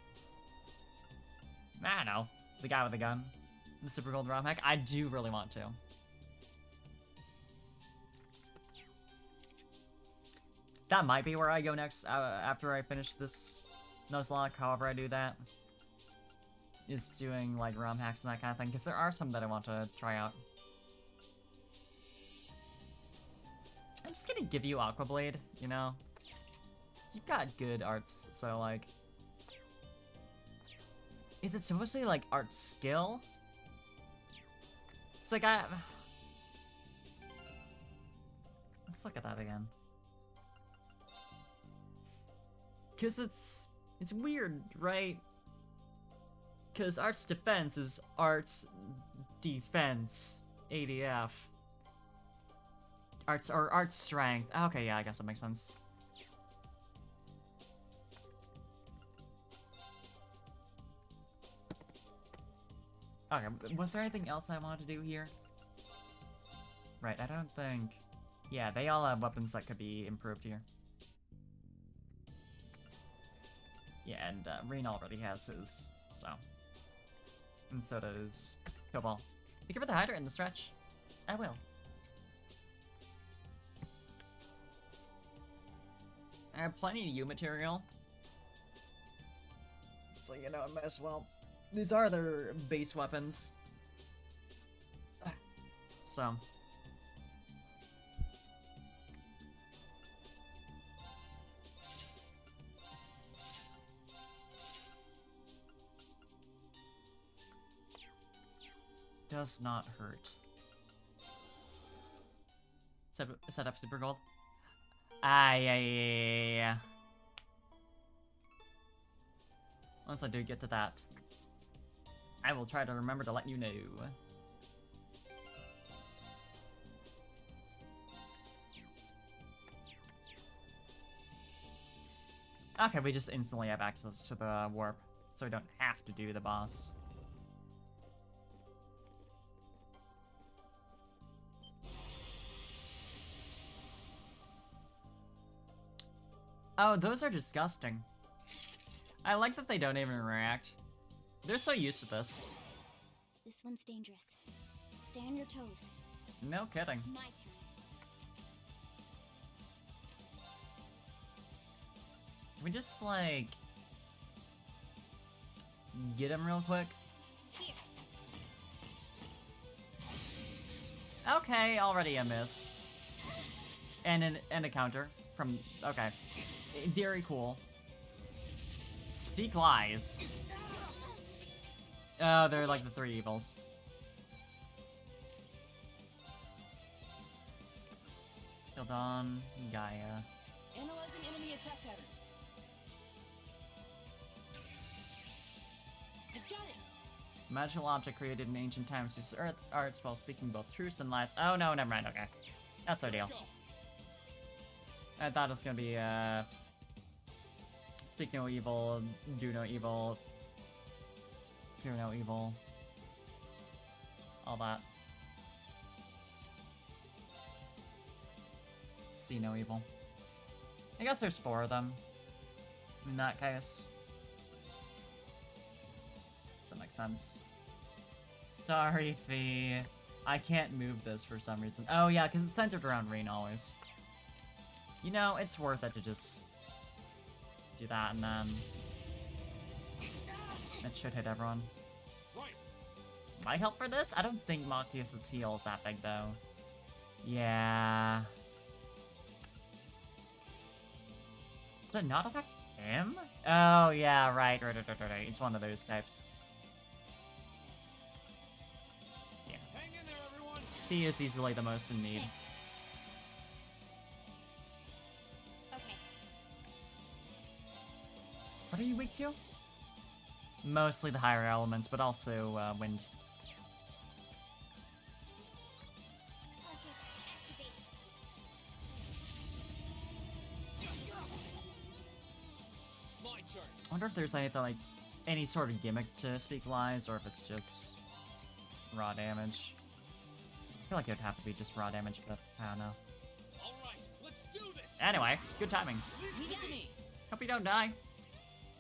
Speaker 1: I don't know. The guy with the gun. The Super Gold ROM hack. I do really want to. That might be where I go next, after I finish this Nuzlocke, however I do that. Is doing, like, ROM hacks and that kind of thing, because there are some that I want to try out. I'm just gonna give you Aqua Blade, you know? You've got good arts, so, like... Is it supposed to be, like, art skill? It's like, Let's look at that again. Because it's weird, right? Because arts defense is arts defense, ADF. Arts strength. Okay, yeah, I guess that makes sense. Okay, was there anything else I wanted to do here? Right, I don't think... Yeah, they all have weapons that could be improved here. Yeah, and Rain already has his, so. And so does Cobalt. Thank you for the hydrant in the stretch. I will. I have plenty of U material. So, you know, I might as well. These are their base weapons. So. does not hurt. Set up Super Gold. Ah, yeah. Once I do get to that, I will try to remember to let you know. Okay, we just instantly have access to the warp, so we don't have to do the boss. Oh, those are disgusting. I like that they don't even react. They're so used to this.
Speaker 2: This one's dangerous. Stay on your toes.
Speaker 1: No kidding.
Speaker 2: My turn.
Speaker 1: Can we just, like, get him real quick?
Speaker 2: Here.
Speaker 1: Okay, already a miss. And a counter from... Okay. Very cool. Speak lies. Oh, they're like the 3 evils. Gildon, Gaia.
Speaker 4: Analyzing enemy attack patterns. I've got it.
Speaker 1: Magical object created in ancient times uses Earth's arts while speaking both truths and lies. Oh no, never mind, okay. That's our deal. I thought it was gonna be, speak no evil, do no evil, fear no evil. All that. See no evil. I guess there's 4 of them. In that case. Does that make sense? Sorry, Fee. I can't move this for some reason. Oh yeah, because it's centered around Rain always. You know, it's worth it to just do that and then it should hit everyone.
Speaker 3: Right.
Speaker 1: My help for this? I don't think Mokius's heal is that big though. Yeah. Does it not affect him? Oh yeah, right. It's one of those types. Yeah.
Speaker 3: Hang in there, everyone.
Speaker 1: He is easily the most in need.
Speaker 2: Thanks. Okay.
Speaker 1: What are you weak to? Mostly the higher elements, but also wind.
Speaker 2: Focus activate.
Speaker 3: My turn.
Speaker 1: I wonder if there's anything like any sort of gimmick to speak lies, or if it's just raw damage. I feel like it would have to be just raw damage, but I don't know.
Speaker 3: All right, let's do this.
Speaker 1: Anyway, good timing.
Speaker 4: Leave it to me.
Speaker 1: Hope you don't die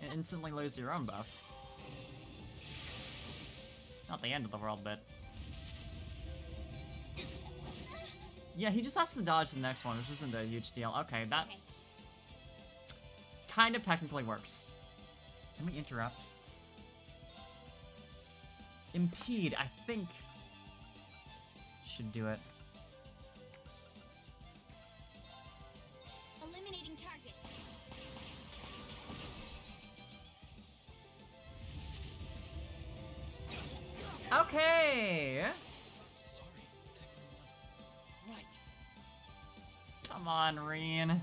Speaker 1: and instantly lose your own buff. Not the end of the world, but... Yeah, he just has to dodge the next one, which isn't a huge deal. Okay, that
Speaker 2: Okay.
Speaker 1: kind of technically works. Can we interrupt? Impede, I think... should do it.
Speaker 2: Eliminating targets.
Speaker 1: Okay!
Speaker 3: I'm sorry, everyone.
Speaker 4: Right.
Speaker 1: Come on, Reen.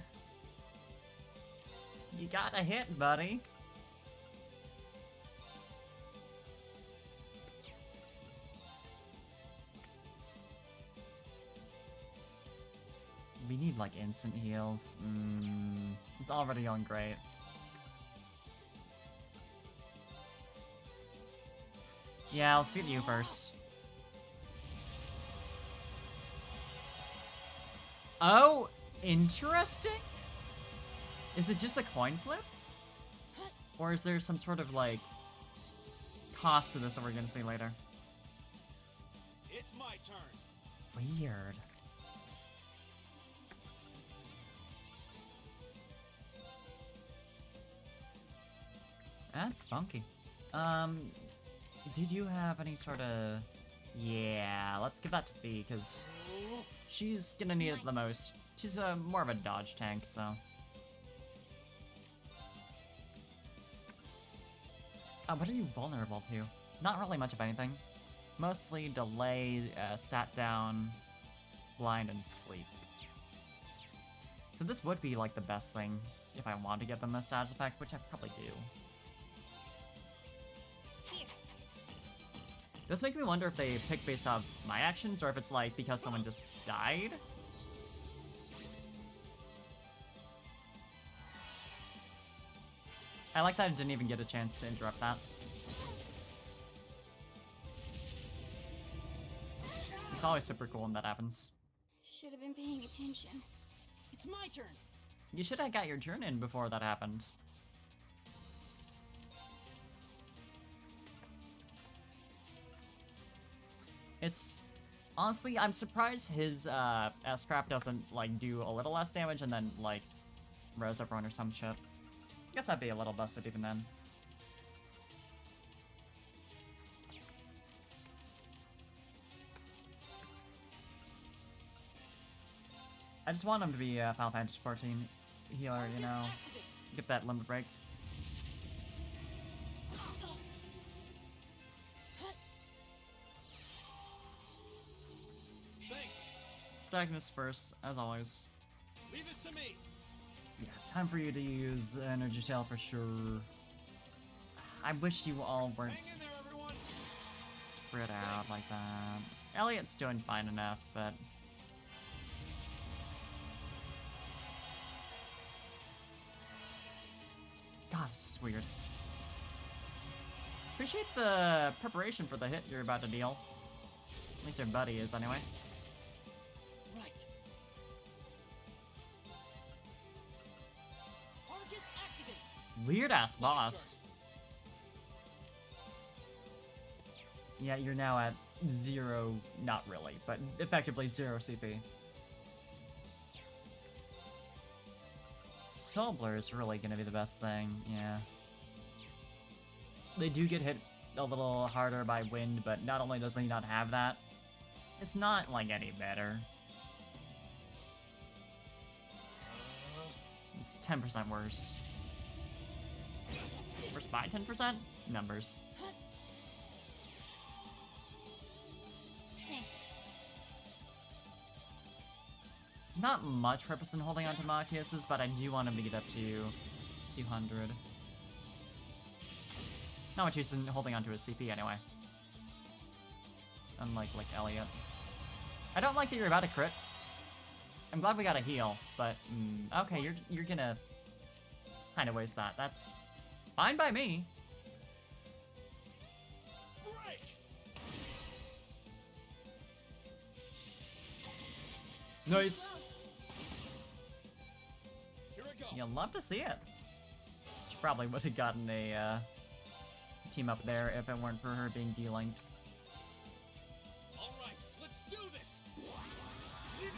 Speaker 1: You got a hit, buddy. We need, like, instant heals. It's already going great. Yeah, let's get you first. Oh, interesting. Is it just a coin flip? Or is there some sort of, like, cost to this that we're gonna see later?
Speaker 3: It's my turn.
Speaker 1: Weird. That's funky. Did you have any sort of... Yeah, let's give that to Fee, because she's gonna need it the most. She's more of a dodge tank, so... What are you vulnerable to? Not really much of anything. Mostly delay, sat down, blind, and sleep. So this would be like the best thing if I want to get them a status effect, which I probably do.
Speaker 2: Here.
Speaker 1: Does make me wonder if they pick based off my actions or if it's like because someone just died. I like that I didn't even get a chance to interrupt that. It's always super cool when that happens.
Speaker 2: Should have been paying attention.
Speaker 4: It's my turn.
Speaker 1: You should have got your turn in before that happened. It's honestly, I'm surprised his S-Crap doesn't like do a little less damage and then like rose everyone or some shit. I guess that'd be a little busted even then. I just want him to be Final Fantasy 14 healer, you know,
Speaker 4: Activate.
Speaker 1: get that limit break.
Speaker 3: Thanks.
Speaker 1: Protagonist first, as always.
Speaker 3: Leave this to me.
Speaker 1: Yeah, it's time for you to use Energy Tail for sure. I wish you all weren't
Speaker 3: Hang in there, everyone.
Speaker 1: spread out like that. Elliot's doing fine enough, but... God, this is weird. Appreciate the preparation for the hit you're about to deal. At least your buddy is, anyway.
Speaker 4: Right. Arcus activate.
Speaker 1: Weird-ass boss. Yeah, you're now at 0, not really, but effectively 0 CP. Soul Blur is really gonna be the best thing, yeah. They do get hit a little harder by wind, but not only does he not have that, it's not, like, any better. It's 10% worse. Worse by 10%? Numbers.
Speaker 2: Thanks.
Speaker 1: Not much purpose in holding on to Machias's, but I do want him to get up to 200. Not much use in holding on to his CP anyway. Unlike, like, Elliot. I don't like that you're about to crit. I'm glad we got a heal, but, okay, you're gonna kind of waste that. That's fine by me.
Speaker 3: Break.
Speaker 1: Nice.
Speaker 3: Here I go.
Speaker 1: You'll love to see it. She probably would have gotten a team up there if it weren't for her being D-linked.
Speaker 3: All right, let's do this.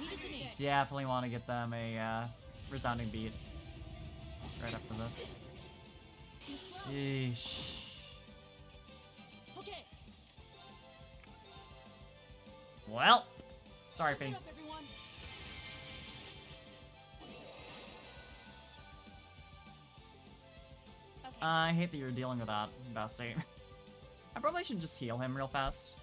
Speaker 4: Leave it to me.
Speaker 1: Definitely want to get them a resounding beat right after this.
Speaker 2: Too slow.
Speaker 1: Yeesh.
Speaker 4: Okay.
Speaker 1: Well, sorry,
Speaker 4: Open
Speaker 1: P.
Speaker 4: up, everyone.
Speaker 2: Okay.
Speaker 1: I hate that you're dealing with that, Bestie. I probably should just heal him real fast.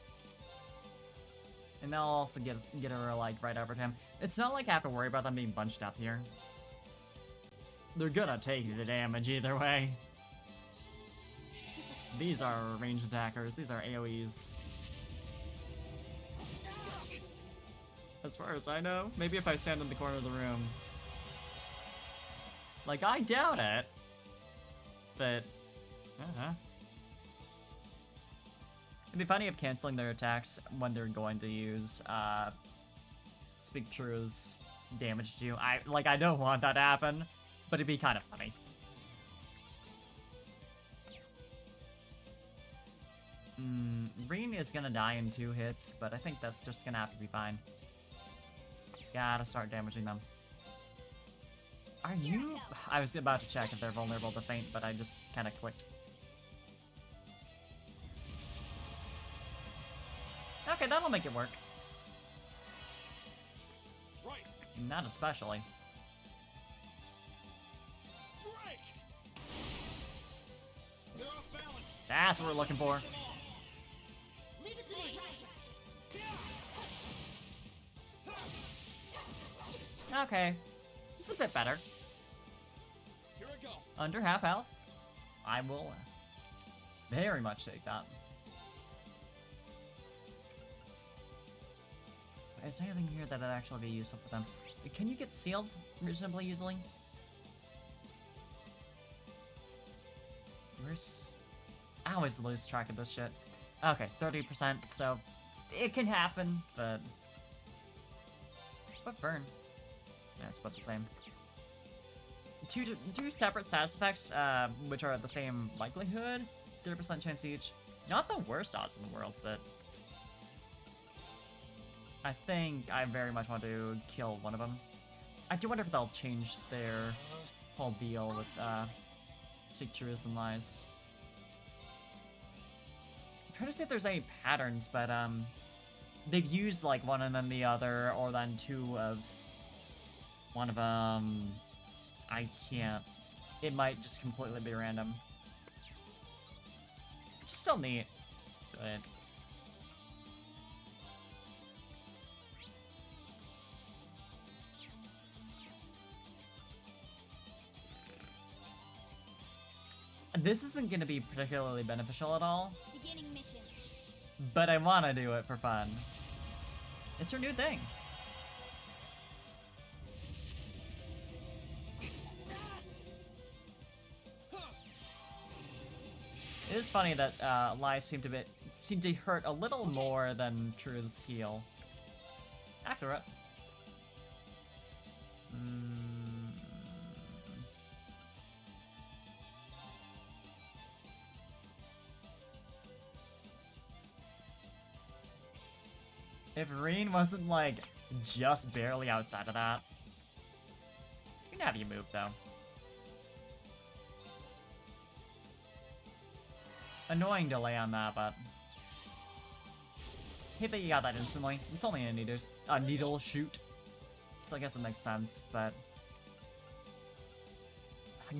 Speaker 1: And they'll also get her, like, right over to him. It's not like I have to worry about them being bunched up here. They're gonna take the damage either way. These are ranged attackers. These are AoEs. As far as I know, maybe if I stand in the corner of the room. Like, I doubt it. But, it'd be funny if canceling their attacks when they're going to use, Speak Truth's damage to you. I don't want that to happen, but it'd be kind of funny. Reen is gonna die in 2 hits, but I think that's just gonna have to be fine. Gotta start damaging them. Are you? I was about to check if they're vulnerable to faint, but I just kind of clicked. Okay, that'll make it work.
Speaker 3: Right.
Speaker 1: Not especially.
Speaker 3: Break. They're off balance.
Speaker 1: That's what we're looking for.
Speaker 4: Leave it to me.
Speaker 1: Okay. This is a bit better.
Speaker 3: Here I go.
Speaker 1: Under half health. I will very much take that. Is there anything here that would actually be useful for them? Can you get sealed reasonably easily? Where's... I always lose track of this shit. Okay, 30%, so it can happen, but... But burn. Yeah, it's about the same. Two separate status effects, which are at the same likelihood. 30% chance each. Not the worst odds in the world, but... I think I very much want to kill one of them. I do wonder if they'll change their whole deal with, speak truths and lies. I'm trying to see if there's any patterns, but, they've used, like, one and then the other, or then two of one of them. I can't. It might just completely be random. Which is still neat. Good. This isn't going to be particularly beneficial at all,
Speaker 2: Beginning mission.
Speaker 1: but I want to do it for fun. It's her new thing. It is funny that lies seem to hurt a little more than truths heal. Accurate. If Reen wasn't, like, just barely outside of that. You know how you move, though. Annoying delay on that, but... hate that you got that instantly. It's only a needle shoot. So I guess it makes sense, but...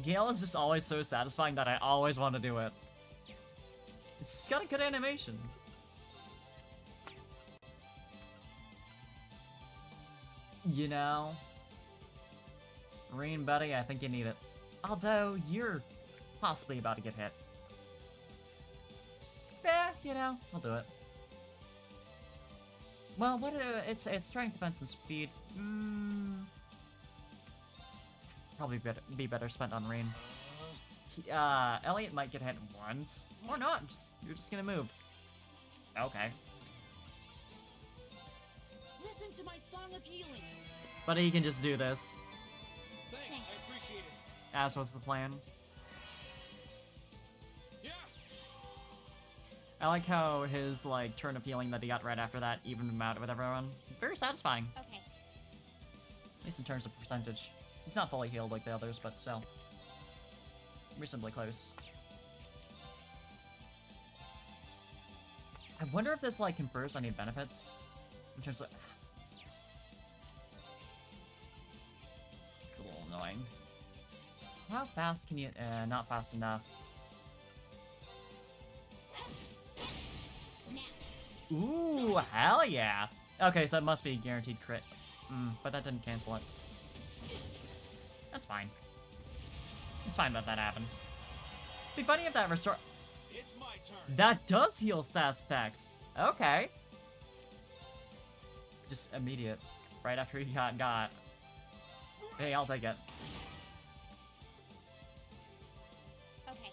Speaker 1: Gale is just always so satisfying that I always want to do it. It's just got a good animation. You know, Reen, buddy, I think you need it. Although, you're possibly about to get hit. Yeah, you know, I'll do it. Well, it's strength, defense, and speed. Probably be better spent on Reen. Elliot might get hit once. Or not, you're just gonna move. Okay.
Speaker 4: Listen to my song of healing.
Speaker 1: But he can just do this.
Speaker 3: Thanks, I appreciate it.
Speaker 1: As was the plan.
Speaker 3: Yeah.
Speaker 1: I like how his, like, turn of healing that he got right after that evened him out with everyone. Very satisfying.
Speaker 2: Okay.
Speaker 1: At least in terms of percentage. He's not fully healed like the others, but still. Reasonably close. I wonder if this, like, confers any benefits. In terms of... It's a little annoying. How fast can you... not fast enough.
Speaker 2: Now.
Speaker 1: Ooh, hell yeah! Okay, so it must be guaranteed crit. But that didn't cancel it. That's fine. It's fine that that happened. It'd be funny if that restore...
Speaker 3: It's my turn.
Speaker 1: That does heal Saspex. Okay. Just immediate. Right after he got. Hey, I'll take it.
Speaker 2: Okay.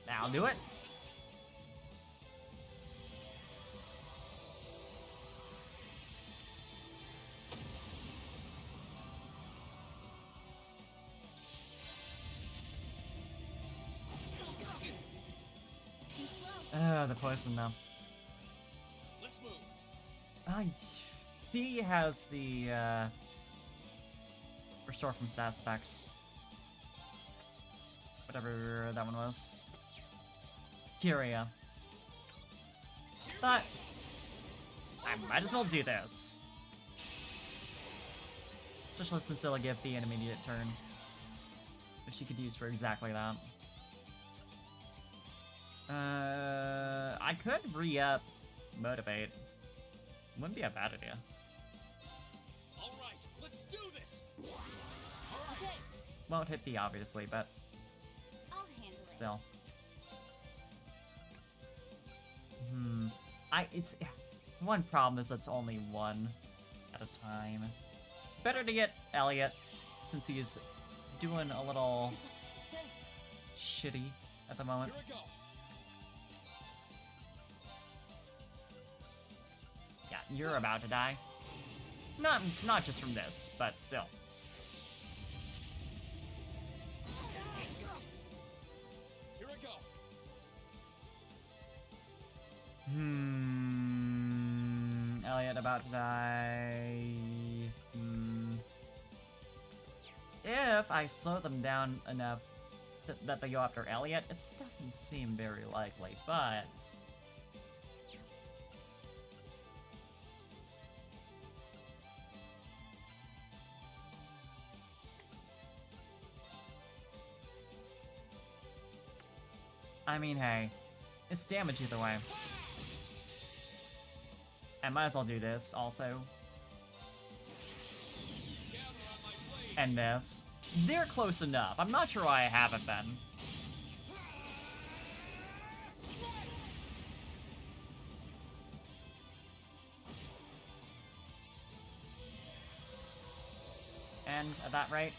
Speaker 2: Now.
Speaker 1: I'll do it.
Speaker 2: Too slow.
Speaker 1: The poison now.
Speaker 3: Let's move.
Speaker 1: He has the, restore from stats effects. Whatever that one was. Curia. But I might as well do this. Especially since it'll give the an immediate turn. Which you could use for exactly that. I could re-up Motivate. Wouldn't be a bad idea.
Speaker 3: All right, let's do this.
Speaker 4: Okay.
Speaker 1: Won't hit the obviously, but
Speaker 2: I'll handle it.
Speaker 1: still. It's one problem is it's only one at a time. Better to get Elliot since he's doing a little
Speaker 4: Thanks.
Speaker 1: shitty at the moment.
Speaker 3: Here I go.
Speaker 1: Yeah, you're about to die. Not just from this, but still.
Speaker 3: Here I go.
Speaker 1: Elliot about to die. If I slow them down enough that they go after Elliot, it doesn't seem very likely, but... I mean, hey, it's damage either way. I might as well do this, also.
Speaker 3: Gather on my blade.
Speaker 1: And this. They're close enough. I'm not sure why I haven't been. And at that rate...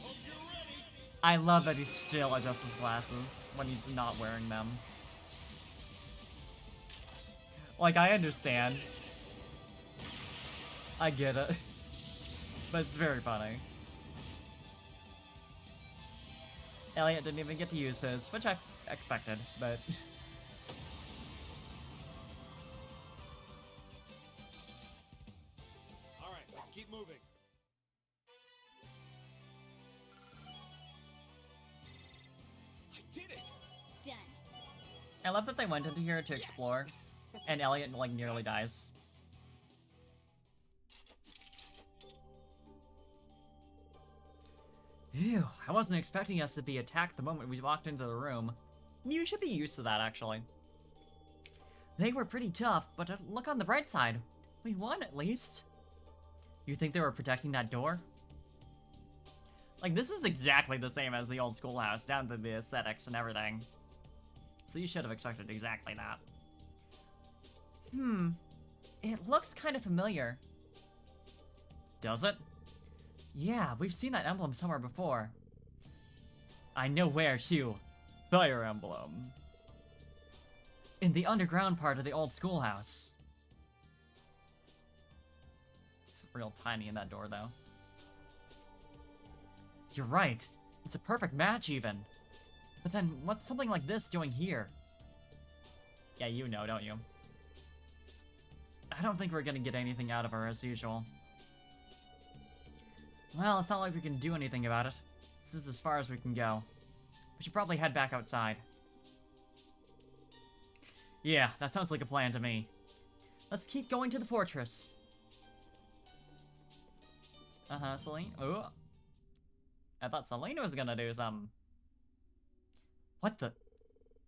Speaker 3: Hope you're ready.
Speaker 1: I love that he still adjusts his glasses when he's not wearing them. Like, I understand. I get it. But it's very funny. Elliot didn't even get to use his, which I expected, but...
Speaker 3: All right, let's keep moving. I did it.
Speaker 2: Done.
Speaker 1: I love that they went into here to explore, and Elliot, like, nearly dies. Ew, I wasn't expecting us to be attacked the moment we walked into the room. You should be used to that, actually. They were pretty tough, but look on the bright side. We won, at least. You think they were protecting that door? Like, this is exactly the same as the old schoolhouse, down to the aesthetics and everything. So you should have expected exactly that. It looks kind of familiar. Does it? Yeah, we've seen that emblem somewhere before. I know where, too. Fire Emblem. In the underground part of the old schoolhouse. It's real tiny in that door, though. You're right. It's a perfect match, even. But then, what's something like this doing here? Yeah, you know, don't you? I don't think we're gonna get anything out of her as usual. Well, it's not like we can do anything about it. This is as far as we can go. We should probably head back outside. Yeah, that sounds like a plan to me. Let's keep going to the fortress. Uh-huh, Selene. Oh. I thought Selena was gonna do some. What the?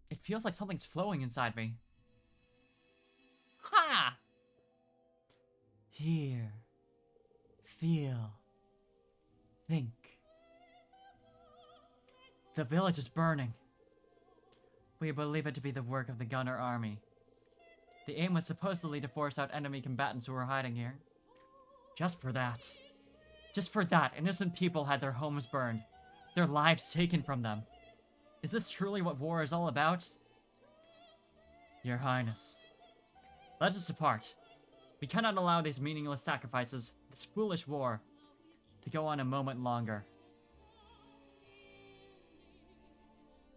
Speaker 1: It feels like something's flowing inside me. Ha! Hear. Feel. Think. The village is burning. We believe it to be the work of the Gunner army. The aim was supposedly to force out enemy combatants who were hiding here. Just for that, innocent people had their homes burned, their lives taken from them. Is this truly what war is all about? Your Highness, let us depart. We cannot allow these meaningless sacrifices, this foolish war, to go on a moment longer.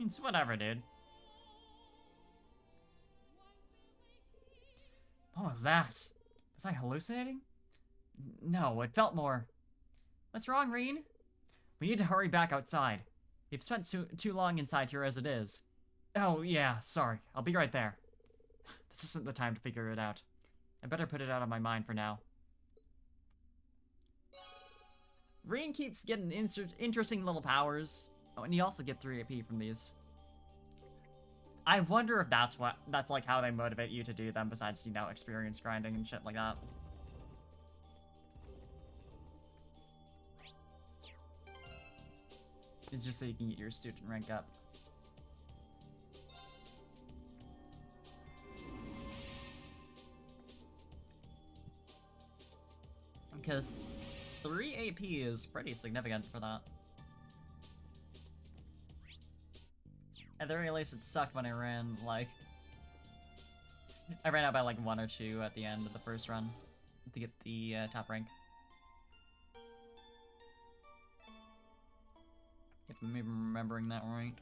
Speaker 1: It's whatever, dude. What was that? Was I hallucinating? No, it felt more... What's wrong, Reen? We need to hurry back outside. We've spent too long inside here as it is. Oh, yeah, sorry. I'll be right there. This isn't the time to figure it out. I better put it out of my mind for now. Reen keeps getting interesting little powers. Oh, and you also get 3 AP from these. I wonder if that's like how they motivate you to do them, besides, you know, experience grinding and shit like that. It's just so you can get your student rank up. Because 3 AP is pretty significant for that. At the very least, it sucked when I ran, like... I ran out by like 1 or 2 at the end of the first run to get the top rank. If I'm even remembering that right.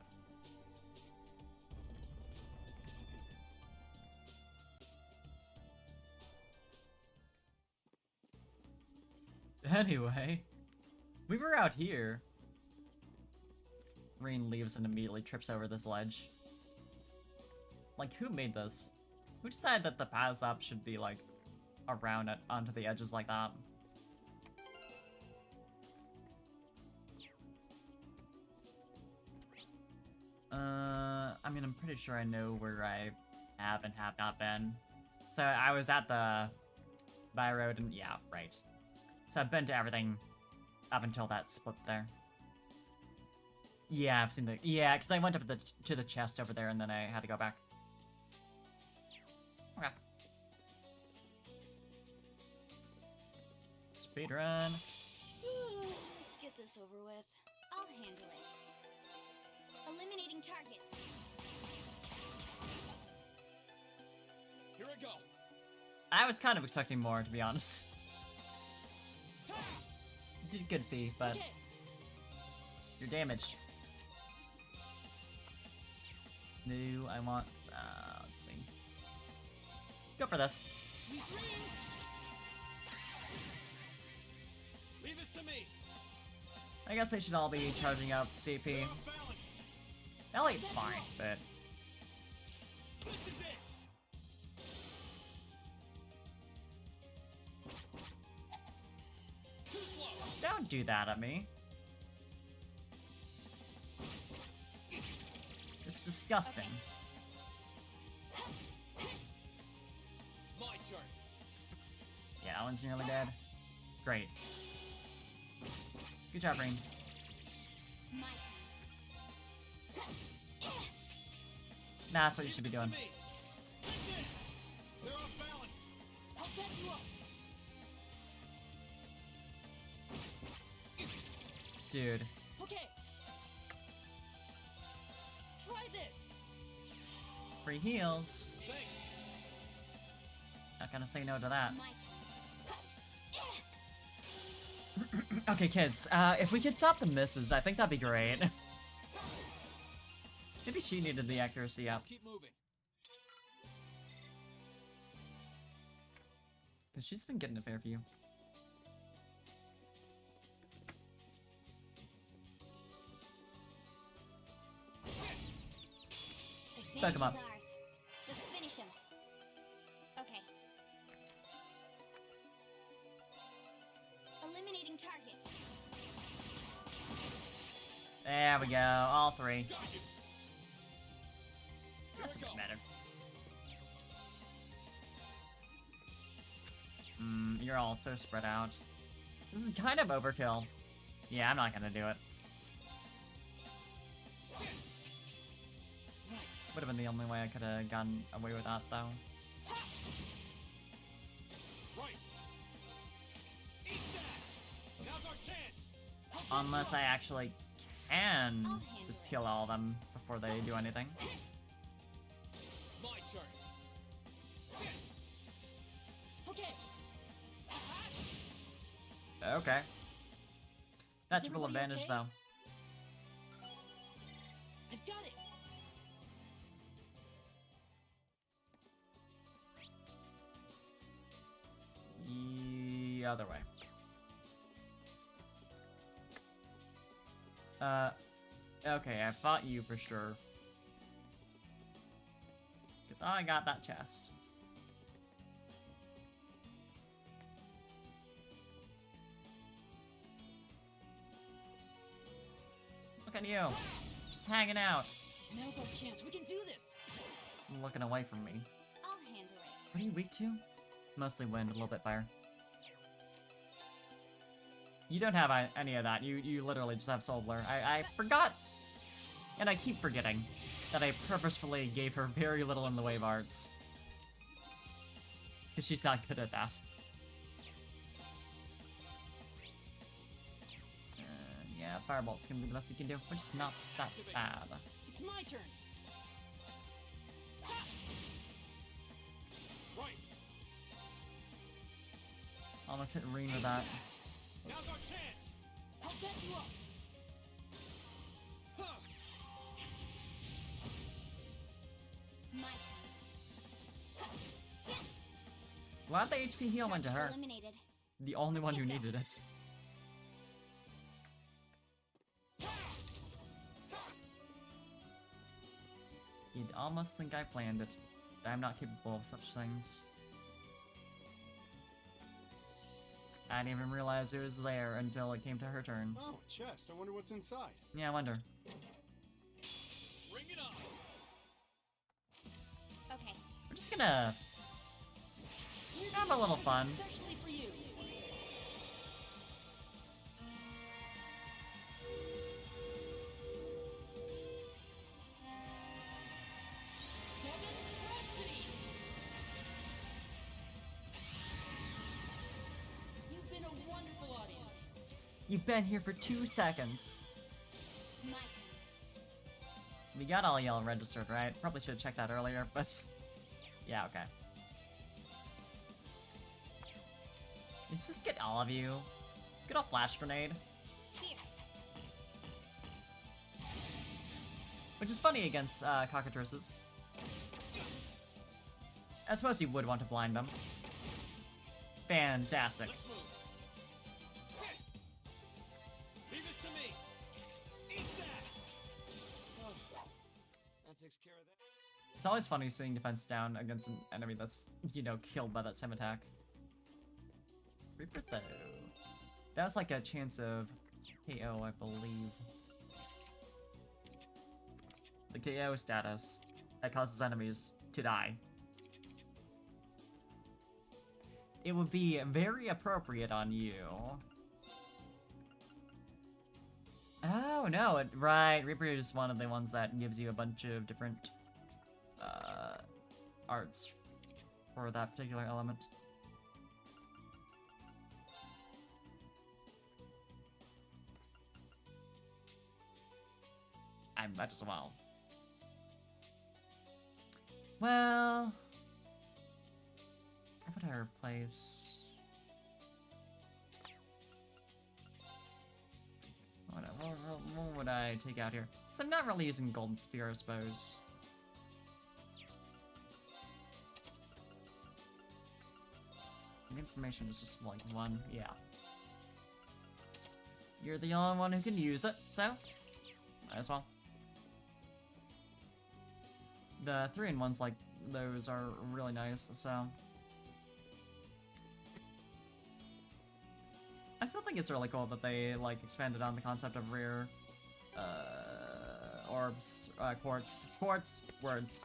Speaker 1: Anyway, we were out here. Rain leaves and immediately trips over this ledge. Like, who made this? Who decided that the paths up should be, like, around it, onto the edges like that? I mean, I'm pretty sure I know where I have and have not been. So I was at the by road and yeah, right. So I've been to everything up until that split there. Yeah, I've seen the because I went up to the chest over there and then I had to go back. Okay. Speedrun.
Speaker 2: Let's get this over with. I'll handle it. Eliminating targets.
Speaker 3: Here I go.
Speaker 1: I was kind of expecting more, to be honest. You did good, Fee, but
Speaker 4: Okay.
Speaker 1: your damage. No, I want. Let's see. Go for this.
Speaker 3: Sweet dreams. Leave this to me.
Speaker 1: I guess they should all be charging up CP.
Speaker 3: You're off balance.
Speaker 1: Elliot's fine, but
Speaker 3: This is it. Too slow.
Speaker 1: don't do that at me. It's disgusting.
Speaker 3: My turn.
Speaker 1: Yeah, that one's nearly dead. Great. Good job, Rain.
Speaker 2: My turn.
Speaker 1: That's what you should be doing.
Speaker 3: To me. Take this. They're off balance.
Speaker 4: I'll back you up.
Speaker 1: Dude.
Speaker 4: Okay. Try this.
Speaker 1: Free heals.
Speaker 3: Thanks.
Speaker 1: Not gonna say no to that.
Speaker 2: My turn.
Speaker 1: Okay, kids, if we could stop the misses, I think that'd be great. Maybe she needed the accuracy up.
Speaker 3: Let's keep moving.
Speaker 1: Because she's been getting a fair few. Back him up.
Speaker 2: Advantage is ours. Let's finish him. Okay. Eliminating targets.
Speaker 1: There we go, all 3.
Speaker 3: Got you. Here
Speaker 1: That's a
Speaker 3: we
Speaker 1: bit
Speaker 3: go.
Speaker 1: better. You're all so spread out. This is kind of overkill. Yeah, I'm not gonna do it.
Speaker 4: Right.
Speaker 1: Would have been the only way I could have gotten away with that, though.
Speaker 3: Right. Eat that. Now's our chance.
Speaker 1: Unless I actually can
Speaker 2: I'll handle
Speaker 1: just
Speaker 2: it.
Speaker 1: kill all of them before they do anything.
Speaker 3: My turn.
Speaker 4: Okay.
Speaker 1: Okay. That's
Speaker 4: Is
Speaker 1: full
Speaker 4: everybody
Speaker 1: advantage,
Speaker 4: okay?
Speaker 1: though.
Speaker 4: I've got it.
Speaker 1: The other way. Okay, I fought you for sure. Because I got that chest. Okay. Look at you. Just hanging out.
Speaker 4: Now's our chance. We can do this.
Speaker 1: Looking away from me.
Speaker 2: I'll handle it.
Speaker 1: What are you weak to? Mostly wind, a little bit fire. You don't have any of that. You literally just have Soul Blur. I forgot, and I keep forgetting, that I purposefully gave her very little in the way of arts. Because she's not good at that. Yeah, Firebolt's gonna be the best you can do, which is not that bad.
Speaker 4: It's my turn.
Speaker 3: Right.
Speaker 1: Almost hit Reen with that.
Speaker 3: Now's our chance.
Speaker 4: I'll set you up.
Speaker 3: Huh.
Speaker 2: My turn.
Speaker 1: Glad the HP heal went to her.
Speaker 2: Eliminated.
Speaker 1: The only one who needed it. You'd almost think I planned it. I'm not capable of such things. I didn't even realize it was there until it came to her turn.
Speaker 5: Oh, a chest. I wonder what's inside.
Speaker 1: Yeah, I wonder.
Speaker 3: Bring it on.
Speaker 2: Okay.
Speaker 1: We're just gonna
Speaker 4: Here's
Speaker 1: have a little fun.
Speaker 4: Especially for you. Seventh Rhapsody. You've been a wonderful audience.
Speaker 1: You've been here for 2 seconds.
Speaker 2: My turn.
Speaker 1: We got all y'all registered, right? Probably should have checked that earlier, but yeah, okay. Let's just get all of you. Get a flash grenade.
Speaker 2: Here.
Speaker 1: Which is funny against cockatrices. I suppose you would want to blind them. Fantastic.
Speaker 3: Let's move. Sit. Leave this to me. Eat that. Oh, that takes care of that.
Speaker 1: It's always funny seeing defense down against an enemy that's, you know, killed by that same attack. Reaper though. That was like a chance of KO, I believe. The KO status that causes enemies to die. It would be very appropriate on you. Oh no, right, Reaper is one of the ones that gives you a bunch of different arts for that particular element. I might as well. Well, what would I replace? What would I take out here? So I'm not really using Golden Sphere, I suppose. And information is just like one, yeah. You're the only one who can use it, so might as well. The 3-in-1s like those are really nice, so I still think it's really cool that they like expanded on the concept of rare orbs, quartz words,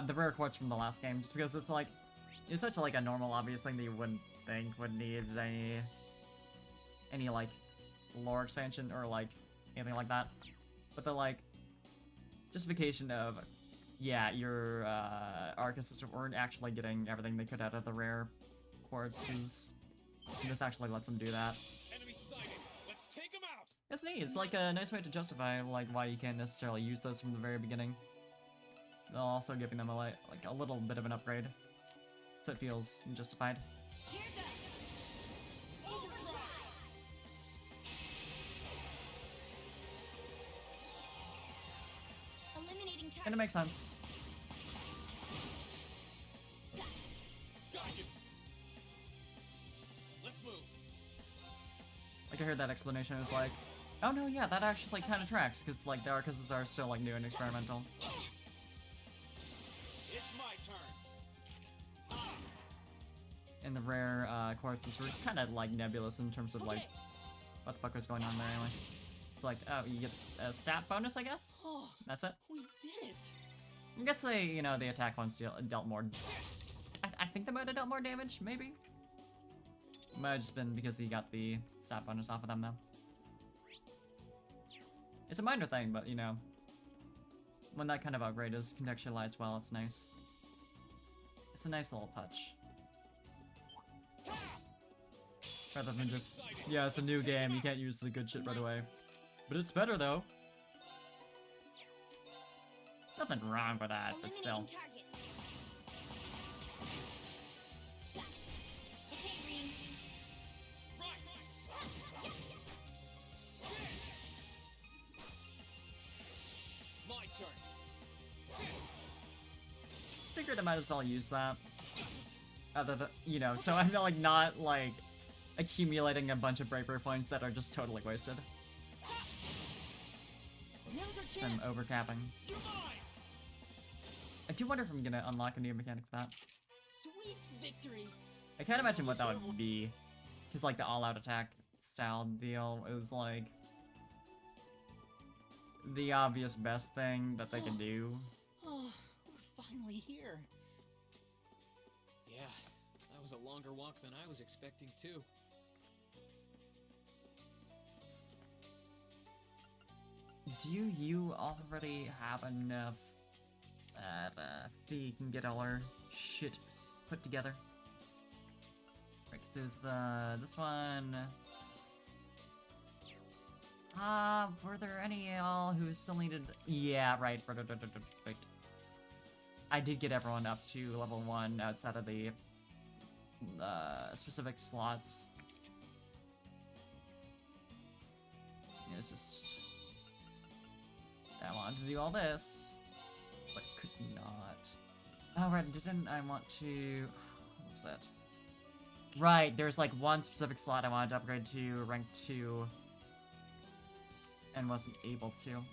Speaker 1: the rare quartz from the last game, just because it's like it's such like a normal, obvious thing that you wouldn't think would need any like lore expansion or like anything like that, but the like justification of yeah, your Arcuses weren't actually getting everything they could out of the rare quartzes. This actually lets them do that.
Speaker 3: Enemy sighted. Let's take him out.
Speaker 1: It's neat. It's like a nice way to justify like why you can't necessarily use those from the very beginning. While also giving them like a little bit of an upgrade, so it feels justified.
Speaker 2: Here goes. Overdrive. Eliminating target.
Speaker 1: And it makes sense.
Speaker 3: Got you. Let's move.
Speaker 1: Like I heard that explanation, is like, oh no, yeah, that actually kind of tracks, because like the Arcuses are still like new and experimental.
Speaker 3: It's my turn.
Speaker 1: And the rare quartzes were kind of like nebulous in terms of like what the fuck was going on there anyway. It's like, oh, you get a stat bonus, I guess?
Speaker 4: Oh,
Speaker 1: That's it?
Speaker 4: we did it.
Speaker 1: I guess they, you know, the attack ones dealt more. I think they might have dealt more damage, maybe? Might have just been because he got the stat bonus off of them, though. It's a minor thing, but, you know, when that kind of upgrade is contextualized well, it's nice. It's a nice little touch. Rather than just, yeah, it's a new game, you can't use the good shit right away. But it's better, though. Nothing wrong with that, but still.
Speaker 2: Eliminating targets. Okay, Green.
Speaker 3: Right. My turn.
Speaker 1: Figured I might as well use that. Other than, you know, so I'm like not like accumulating a bunch of bravery points that are just totally wasted.
Speaker 4: Now's our
Speaker 1: So
Speaker 4: chance.
Speaker 1: I'm overcapping.
Speaker 3: You're mine.
Speaker 1: I do wonder if I'm gonna unlock a new mechanic for that.
Speaker 4: Sweet victory.
Speaker 1: I can't imagine what that would be. Because like the all-out attack style deal is like the obvious best thing that they can do.
Speaker 4: Oh, we're finally here.
Speaker 3: Yeah, that was a longer walk than I was expecting too.
Speaker 1: Do you already have enough that you can get all our shit put together? Right, 'cause there's this one. Were there any at all who still needed? Yeah, right. Right. I did get everyone up to level 1 outside of the specific slots. It was just I wanted to do all this, but could not. Oh right, didn't I want to? What was that? Right, there's like one specific slot I wanted to upgrade to rank 2, and wasn't able to.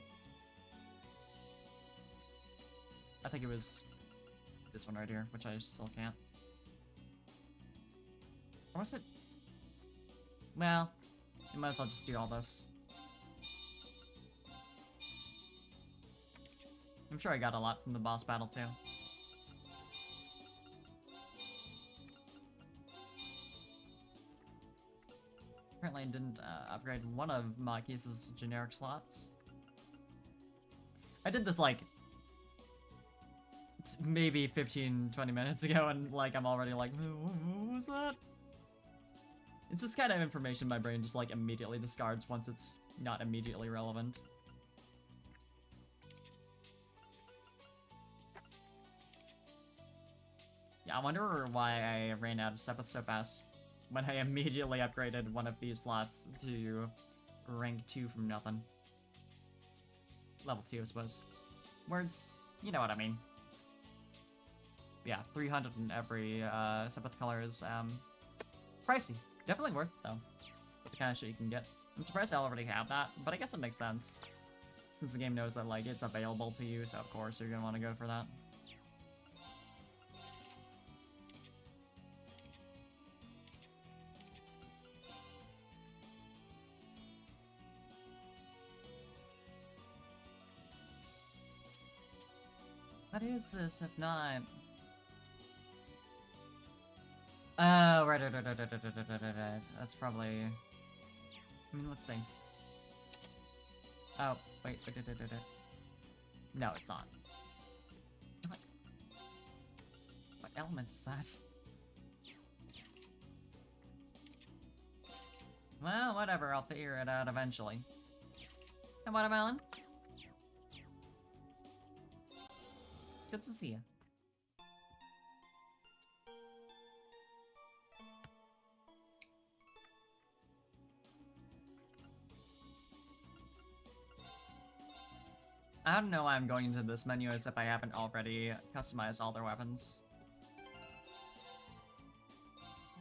Speaker 1: I think it was this one right here, which I still can't. Or was it? Well, you might as well just do all this. I'm sure I got a lot from the boss battle too. Apparently I didn't upgrade one of Maki's generic slots. I did this like maybe 15-20 minutes ago and like I'm already like, what was that? It's just kind of information my brain just like immediately discards once it's not immediately relevant. Yeah, I wonder why I ran out of Sepith so fast when I immediately upgraded one of these slots to rank 2 from nothing. Level 2, I suppose. Words, you know what I mean. Yeah, 300 in every Sepith color is pricey. Definitely worth it, though. The kind of shit you can get. I'm surprised I already have that, but I guess it makes sense. Since the game knows that like it's available to you, so of course you're gonna want to go for that. What is this if not? Oh, right. That's probably. I mean, let's see. Oh, wait. No, it's not. What element is that? Well, whatever. I'll figure it out eventually. And watermelon? Good to see you. I don't know why I'm going into this menu as if I haven't already customized all their weapons.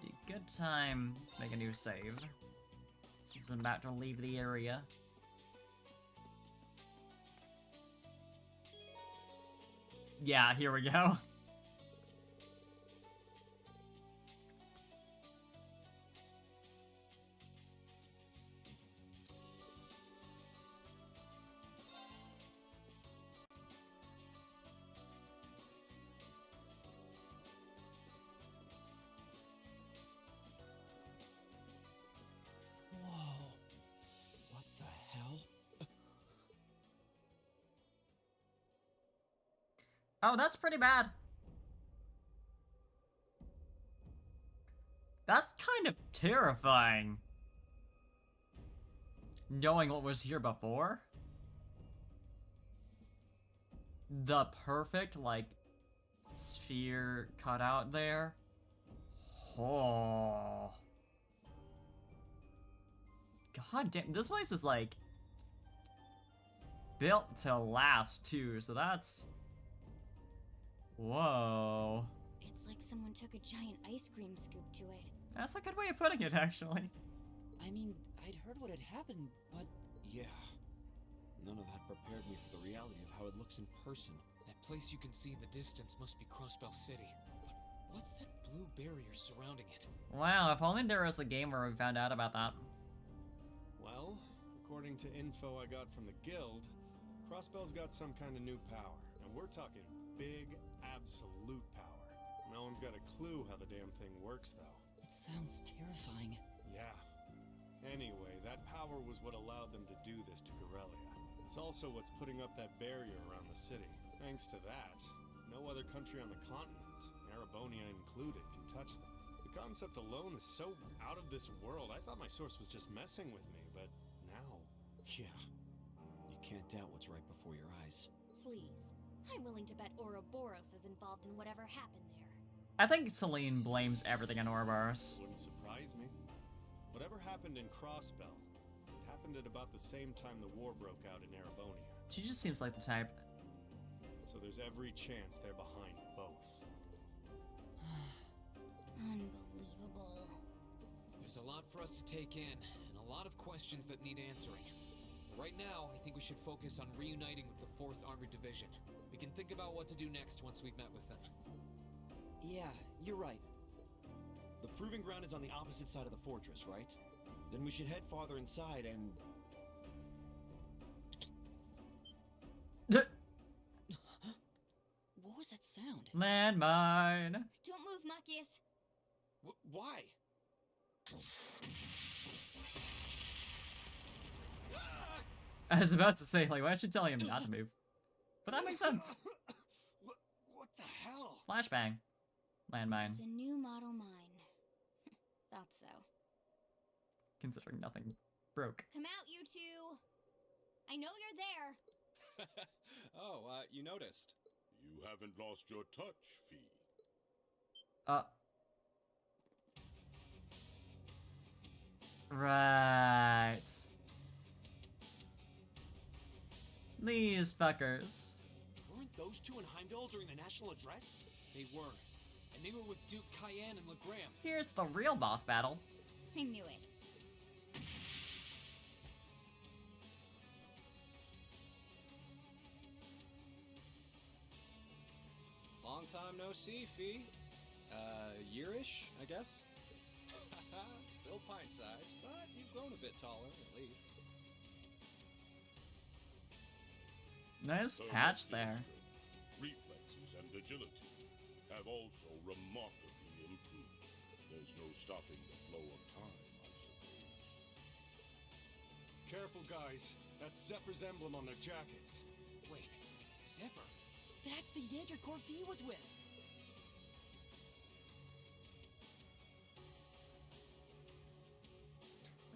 Speaker 1: Be a good time to make a new save, since I'm about to leave the area. Yeah, here we go. Oh, that's pretty bad. That's kind of terrifying. Knowing what was here before. The perfect, like, sphere cut out there. Oh. God damn, this place is like built to last too, so that's... Whoa.
Speaker 2: It's like someone took a giant ice cream scoop to it.
Speaker 1: That's a good way of putting it, actually.
Speaker 4: I mean, I'd heard what had happened, but
Speaker 3: Yeah. None of that prepared me for the reality of how it looks in person.
Speaker 6: That place you can see in the distance must be Crossbell City. But what's that blue barrier surrounding it?
Speaker 1: Wow, if only there was a game where we found out about that.
Speaker 5: Well, according to info I got from the guild, Crossbell's got some kind of new power. And we're talking big, absolute power. No one's got a clue how the damn thing works, though.
Speaker 4: it sounds terrifying.
Speaker 5: Yeah. Anyway, that power was what allowed them to do this to Corellia. It's also what's putting up that barrier around the city. Thanks to that, no other country on the continent, Erebonia included, can touch them. The concept alone is so out of this world. I thought my source was just messing with me, but now...
Speaker 3: Yeah. You can't doubt what's right before your eyes.
Speaker 2: Please. I'm willing to bet Ouroboros is involved in whatever happened there.
Speaker 1: I think Celine blames everything on Ouroboros.
Speaker 5: Wouldn't surprise me. Whatever happened in Crossbell, it happened at about the same time the war broke out in Erebonia.
Speaker 1: She just seems like the type.
Speaker 5: So there's every chance they're behind both.
Speaker 2: Unbelievable.
Speaker 6: There's a lot for us to take in, and a lot of questions that need answering. Right now, I think we should focus on reuniting with the 4th Armored Division. We can think about what to do next once we've met with them.
Speaker 4: Yeah, you're right.
Speaker 3: The proving ground is on the opposite side of the fortress, right? Then we should head farther inside and...
Speaker 4: What was that sound?
Speaker 1: Landmine.
Speaker 2: Don't move, Machias.
Speaker 3: Why?
Speaker 1: I was about to say, like, why should tell him not to move? But that makes sense.
Speaker 3: What the hell?
Speaker 1: Flashbang. Landmine.
Speaker 2: It's a new model mine. Thought so.
Speaker 1: Considering nothing broke.
Speaker 2: Come out, you two. I know you're there.
Speaker 7: Oh, you noticed.
Speaker 8: You haven't lost your touch, Fee.
Speaker 1: Right. These fuckers.
Speaker 3: Weren't those two in Heimdall during the national address?
Speaker 6: They were. And they were with Duke Cayenne and Legram.
Speaker 1: Here's the real boss battle.
Speaker 2: I knew it.
Speaker 7: Long time no see, Fee. Yearish, I guess? Still pint-sized, but you've grown a bit taller, at least.
Speaker 1: Nice
Speaker 8: Her
Speaker 1: patch
Speaker 8: muscular
Speaker 1: there.
Speaker 8: strength, reflexes, and agility have also remarkably improved. There's no stopping the flow of time, I suppose.
Speaker 5: Careful, guys. That's Zephyr's emblem on their jackets.
Speaker 6: Wait, Zephyr?
Speaker 4: That's the Jaeger Corfee was with.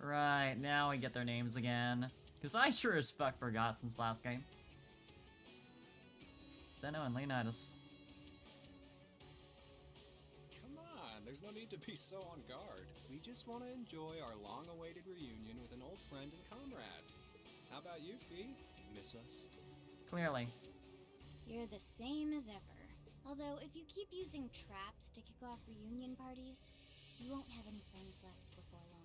Speaker 1: Right, now we get their names again. Because I sure as fuck forgot since last game. Zeno and Leonidas.
Speaker 7: Come on, there's no need to be so on guard. We just want to enjoy our long-awaited reunion with an old friend and comrade. How about you, Fee? Miss us?
Speaker 1: Clearly.
Speaker 2: You're the same as ever. Although, if you keep using traps to kick off reunion parties, you won't have any friends left before long.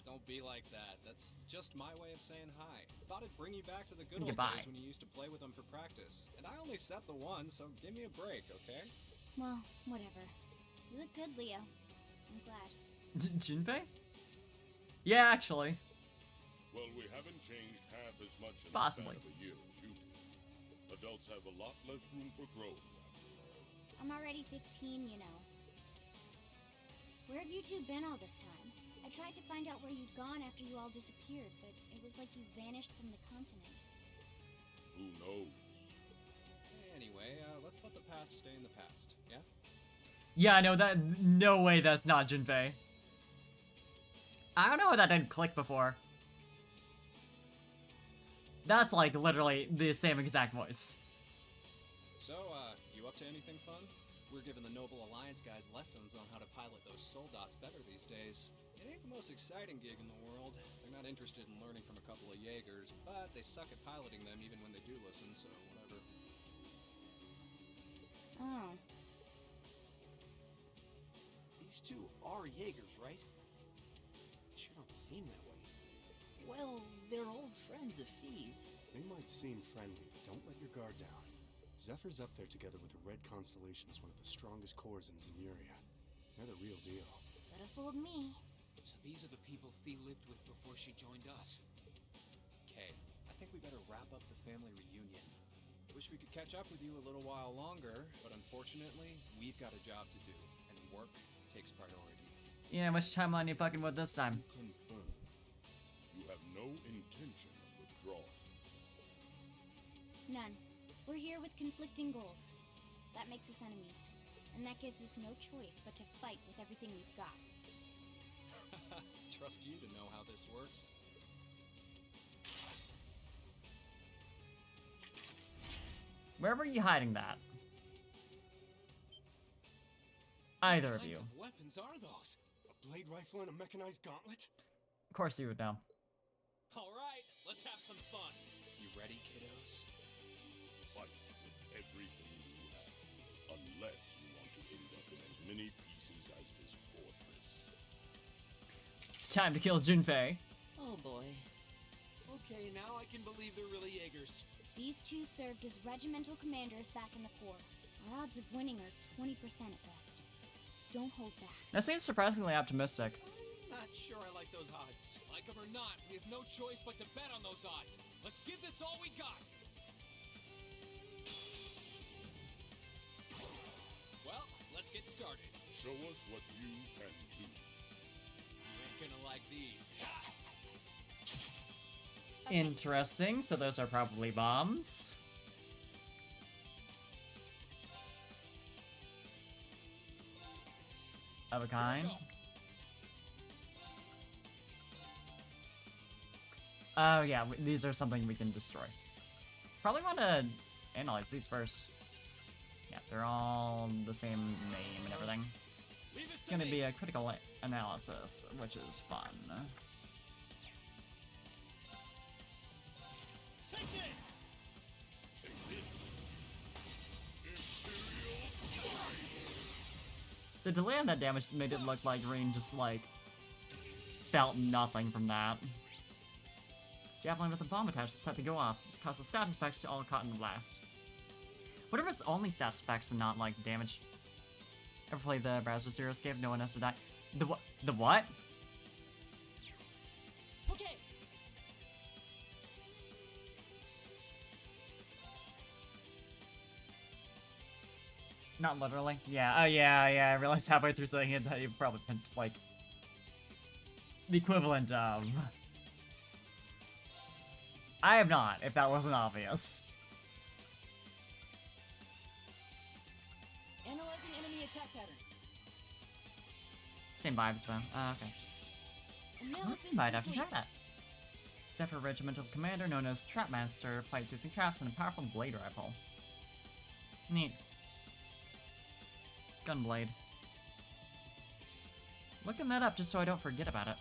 Speaker 7: Don't be like that. That's just my way of saying hi. Thought it'd bring you back to the good old
Speaker 1: Goodbye.
Speaker 7: days when you used to play with them for practice. And I only set the one, so give me a break, okay?
Speaker 2: Well, whatever. You look good, Leo. I'm glad.
Speaker 1: Jinpei? Yeah, actually.
Speaker 8: Well, we haven't changed half as much in
Speaker 1: Possibly.
Speaker 8: the span of a year as you did. Adults have a lot less room for growth, after all.
Speaker 2: I'm already 15, you know. Where have you two been all this time? I tried to find out where you'd gone after you all disappeared, but it was like you vanished from the continent.
Speaker 8: Who knows?
Speaker 7: Anyway, let's let the past stay in the past, yeah?
Speaker 1: Yeah, I know that. No way that's not Junpei. I don't know why that didn't click before. That's like literally the same exact voice.
Speaker 7: So, you up to anything fun? We're giving the Noble Alliance guys lessons on how to pilot those Soldats better these days. It ain't the most exciting gig in the world. They're not interested in learning from a couple of Jaegers, but they suck at piloting them even when they do listen, so whatever.
Speaker 2: Oh.
Speaker 3: These two are Jaegers, right? They sure don't seem that way.
Speaker 4: Well, they're old friends of Fee's.
Speaker 5: They might seem friendly, but don't let your guard down. Zephyr's up there together with the Red Constellation as one of the strongest cores in Zemuria. They're the real deal.
Speaker 2: Could have fooled me.
Speaker 6: So these are the people Fee lived with before she joined us.
Speaker 7: Okay, I think we better wrap up the family reunion. Wish we could catch up with you a little while longer, but unfortunately, we've got a job to do, and work takes priority.
Speaker 1: Yeah, which timeline you fucking with this time?
Speaker 8: Confirm. You have no intention of withdrawing.
Speaker 2: None. We're here with conflicting goals. That makes us enemies. And that gives us no choice but to fight with everything we've got.
Speaker 7: Trust you to know how this works.
Speaker 1: Where were you hiding that? Either of you.
Speaker 6: What kinds of weapons are those?
Speaker 5: A blade rifle and a mechanized gauntlet?
Speaker 1: Of course you would know.
Speaker 6: All right, let's have some fun.
Speaker 7: You ready, kiddos?
Speaker 8: Fight with everything you have, unless you want to end up in as many pieces as this fortress.
Speaker 1: Time to kill Junpei.
Speaker 4: Oh boy.
Speaker 3: Okay, now I can believe they're really Jaegers.
Speaker 2: These two served as regimental commanders back in the Corps. Our odds of winning are 20% at best. Don't hold back.
Speaker 1: That seems surprisingly optimistic.
Speaker 3: I'm not sure I like those odds.
Speaker 6: Like them or not, we have no choice but to bet on those odds. Let's give this all we got. Well, let's get started.
Speaker 8: Show us what you can do.
Speaker 6: You ain't gonna like these.
Speaker 1: Interesting, so those are probably bombs. Of a kind. Oh yeah, these are something we can destroy. Probably want to analyze these first. Yeah, they're all the same name and everything. It's gonna be a critical analysis, which is fun.
Speaker 3: Take this!
Speaker 8: Take this.
Speaker 1: The delay on that damage made it look like Rain just like felt nothing from that. Javelin with a bomb attached is set to go off. Causes status effects to all caught in the blast. What if it's only status effects and not like damage? Ever play the Browser Zero Escape? No one has to die. The what? The what?
Speaker 4: Okay.
Speaker 1: Not literally. Yeah. Oh yeah. I realized halfway through saying it that you probably meant like the equivalent of. I have not, if that wasn't obvious.
Speaker 4: Analyzing enemy attack patterns.
Speaker 1: Same vibes though. Okay.
Speaker 4: Analysis
Speaker 1: Might have to try
Speaker 4: complete.
Speaker 1: that. Zephyr Regimental Commander, known as Trapmaster, fights using traps and a powerful blade rifle. Neat. Gunblade. Looking that up just so I don't forget about it.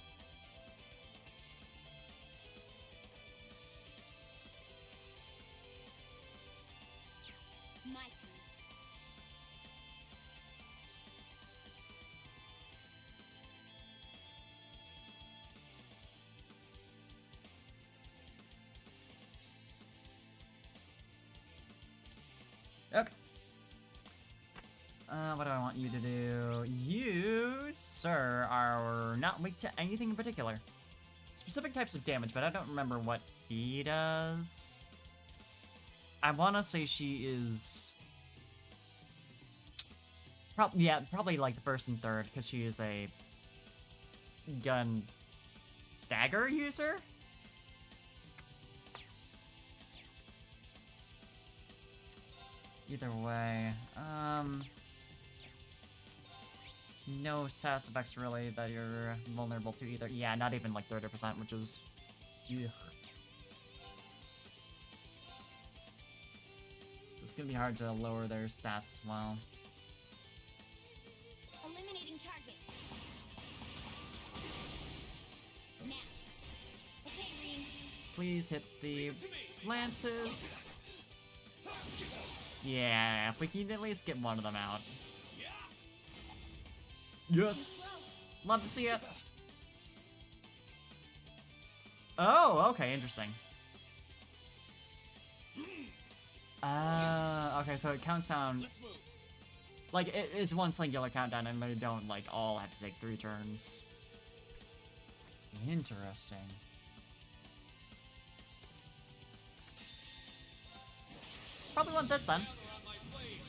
Speaker 2: My turn.
Speaker 1: Okay. What do I want you to do? You, sir, are not weak to anything in particular. Specific types of damage, but I don't remember what he does. I want to say she is... probably like the first and third, because she is a gun dagger user? Either way, no status effects really that you're vulnerable to either. Yeah, not even like 30%, which is... Ugh. So it's gonna be hard to lower their stats as well.
Speaker 2: Eliminating targets. Now. Okay, Rean.
Speaker 1: Please hit the lances. Yeah, if we can at least get one of them out. Yes!
Speaker 2: Slow.
Speaker 1: Love to see it. Oh, okay, interesting. Okay, so it counts down.
Speaker 3: Let's move.
Speaker 1: Like, it's one singular countdown, and they don't, like, all have to take 3 turns. Interesting. Probably want this then.
Speaker 3: Gather on my blade.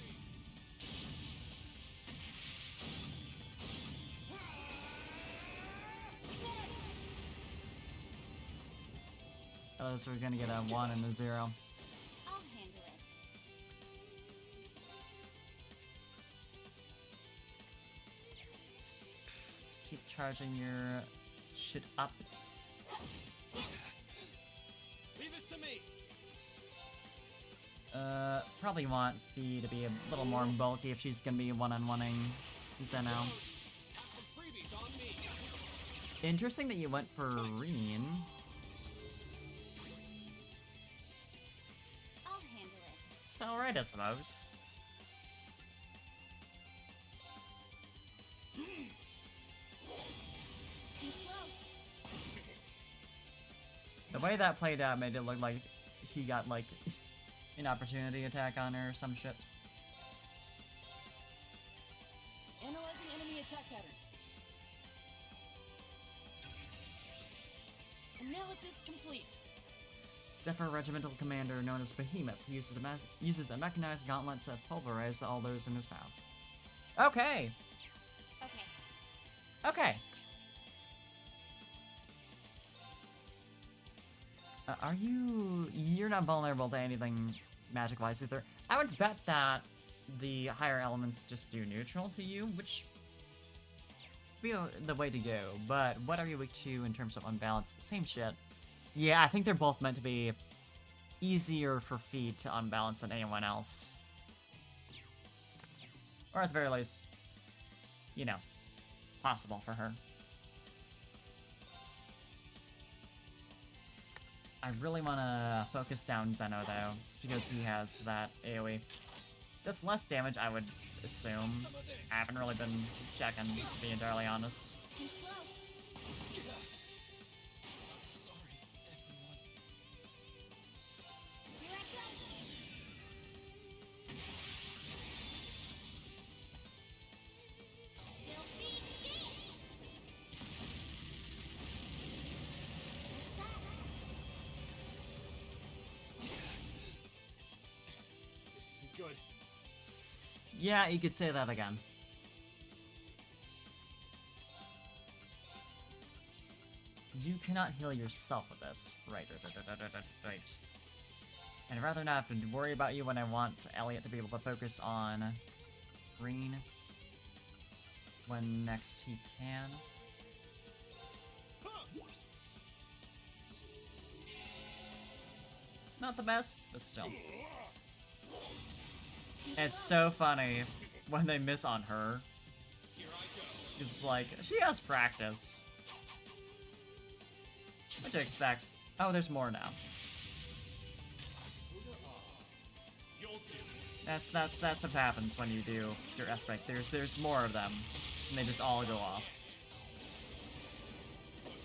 Speaker 1: Oh, so we're gonna get a 1 and a 0.
Speaker 2: I'll handle it.
Speaker 1: Let's keep charging your shit up.
Speaker 3: Leave this to me.
Speaker 1: Probably want Fee to be a little more bulky if she's gonna be one-on-oneing Zeno.
Speaker 3: Have some freebies on me.
Speaker 1: Interesting that you went for Reen.
Speaker 2: I'll handle it.
Speaker 1: It's alright, I suppose.
Speaker 2: Too slow.
Speaker 1: The way that played out made it look like he got, like, an opportunity attack on her or some shit.
Speaker 4: Analyzing enemy attack patterns. Analysis complete.
Speaker 1: Zephyr Regimental Commander, known as Behemoth, uses a mechanized gauntlet to pulverize all those in his path. Okay!
Speaker 2: Okay.
Speaker 1: Okay! Are you... You're not vulnerable to anything magic-wise either. I would bet that the higher elements just do neutral to you, which... be the way to go, but what are you weak to in terms of unbalance? Same shit. Yeah, I think they're both meant to be easier for Fee to unbalance than anyone else. Or at the very least, you know, possible for her. I really want to focus down Zeno, though, just because he has that AoE. Does less damage, I would assume. I haven't really been checking, to be entirely honest.
Speaker 2: Too slow.
Speaker 6: I'm sorry, everyone.
Speaker 2: Here I go. Filthy deep. What's that?
Speaker 3: This isn't good.
Speaker 1: Yeah, you could say that again. You cannot heal yourself with this. Right. And I'd rather not have to worry about you when I want Elliot to be able to focus on green when next he can. Not the best, but still. It's so funny when they miss on her.
Speaker 3: Here I go.
Speaker 1: It's like, she has practice. What'd you expect? Oh, there's more now.
Speaker 3: You'll do.
Speaker 1: That's what happens when you do your aspect. There's more of them, and they just all go off.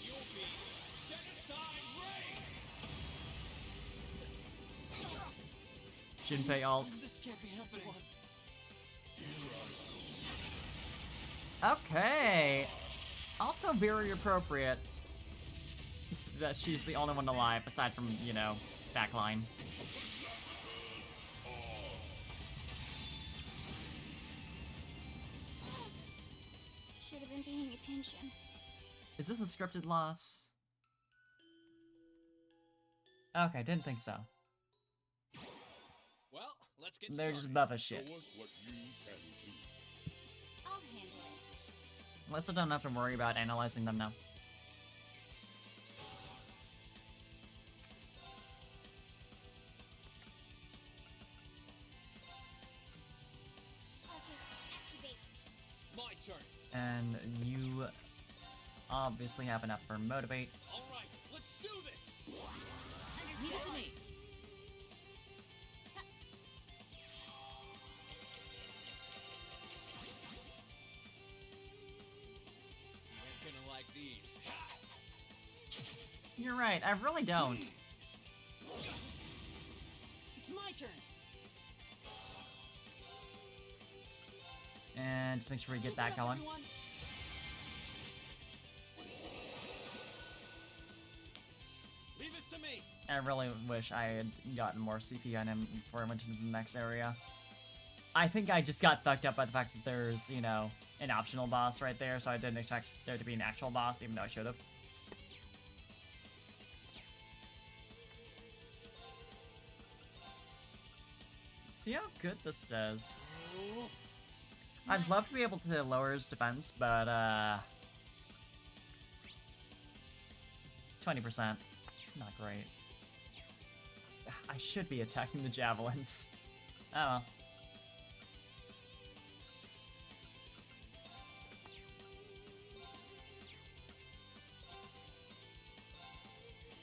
Speaker 3: You'll be genocide ray.
Speaker 1: Jinpei ult.
Speaker 4: This can't be happening.
Speaker 1: Okay. Also very appropriate that she's the only one alive, aside from, you know, backline.
Speaker 2: Should have been paying attention.
Speaker 1: Is this a scripted loss? Okay, didn't think so.
Speaker 7: Well, let's
Speaker 3: let's get
Speaker 1: They're just
Speaker 3: started.
Speaker 1: buff as
Speaker 8: Show
Speaker 1: shit.
Speaker 8: us what you can do.
Speaker 2: I'll handle it.
Speaker 1: Unless I don't have to worry about analyzing them now.
Speaker 2: Focus, activate.
Speaker 6: My turn.
Speaker 1: And you obviously have enough for Motivate.
Speaker 3: All right, let's do this.
Speaker 4: Leave it to me.
Speaker 3: You ain't gonna like these.
Speaker 1: You're right, I really don't.
Speaker 4: It's my turn.
Speaker 1: And just make sure we get that
Speaker 4: Keep it up,
Speaker 1: going.
Speaker 4: everyone.
Speaker 3: Leave this to me.
Speaker 1: I really wish I had gotten more CP on him before I went into the next area. I think I just got fucked up by the fact that there's, you know, an optional boss right there, so I didn't expect there to be an actual boss, even though I should have. See how good this does. I'd love to be able to lower his defense, but, 20%. Not great. I should be attacking the javelins. Oh well.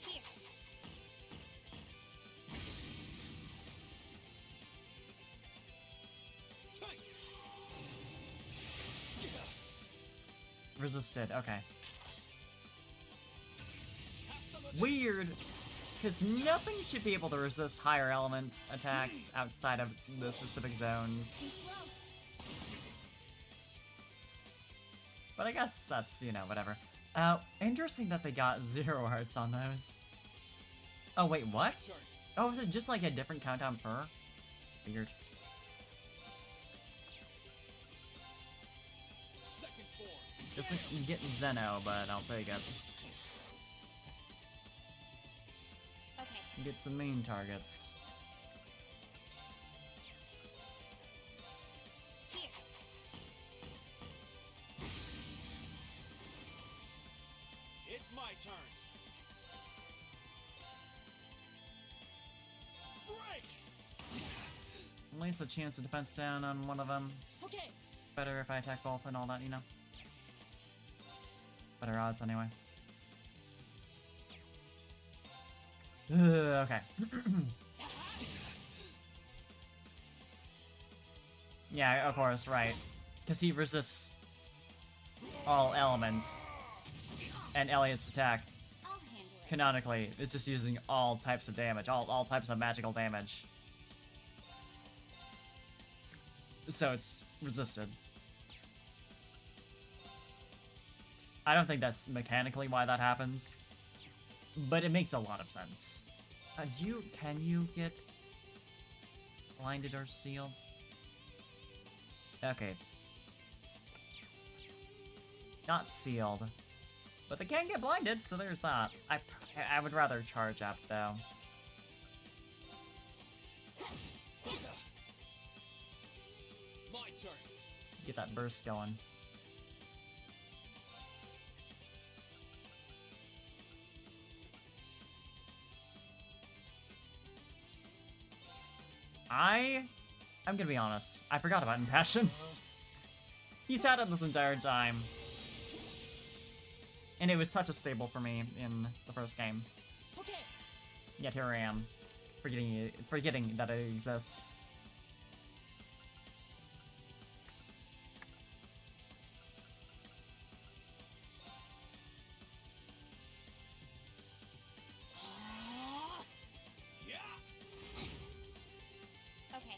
Speaker 2: Here.
Speaker 3: Tight.
Speaker 1: Resisted, okay.
Speaker 3: Have some of this.
Speaker 1: Weird, because nothing should be able to resist higher element attacks outside of the specific zones.
Speaker 2: Too slow.
Speaker 1: But I guess that's, you know, whatever. Interesting that they got 0 hearts on those. Oh, wait, what?
Speaker 6: Turn.
Speaker 1: Oh, is it just like a different countdown per? Weird.
Speaker 6: Second form.
Speaker 1: Just like you get Zeno, but I'll take it.
Speaker 2: Okay.
Speaker 1: Get some main targets.
Speaker 2: Here.
Speaker 3: It's my turn. Break.
Speaker 1: At least a chance to defense down on one of them.
Speaker 4: Okay.
Speaker 1: Better if I attack both and all that, you know? Better odds anyway. Okay. Yeah, of course, right. Because he resists all elements. And Elliot's attack,
Speaker 2: I'll handle it.
Speaker 1: canonically, is just using all types of damage, all types of magical damage. So it's resisted. I don't think that's mechanically why that happens, but it makes a lot of sense. Can you get blinded or sealed? Okay. Not sealed. But they can get blinded, so there's that. I would rather charge up, though.
Speaker 6: My turn.
Speaker 1: Get that burst going. I'm gonna be honest. I forgot about Impassion. He's had it this entire time. And it was such a staple for me in the first game.
Speaker 4: Okay.
Speaker 1: Yet here I am, forgetting that it exists.
Speaker 3: Yeah.
Speaker 2: Okay.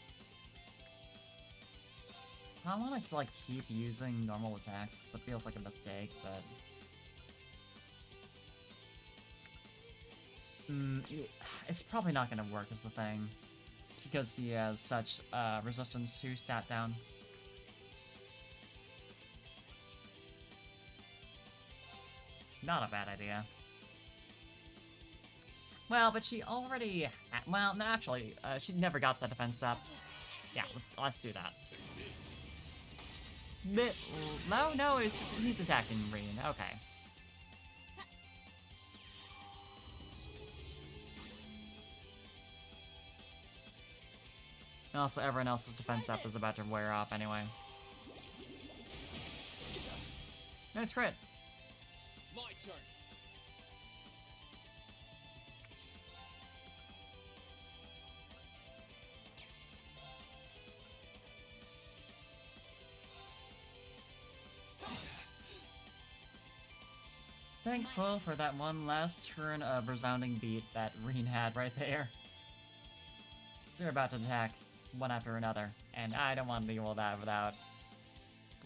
Speaker 1: I want to like keep using normal attacks. It feels like a mistake, but it's probably not gonna work. Is the thing, just because he has such resistance to stat down. Not a bad idea. Well, but she already... Well, no, actually, she never got the defense up. Yeah, let's do that. No, he's attacking Reen. Okay. And also, everyone else's defense stuff is about to wear off anyway. Nice crit.
Speaker 6: My turn.
Speaker 1: Thankful for that one last turn of resounding beat that Reen had right there. So they're about to attack one after another, and I don't want to deal with that without,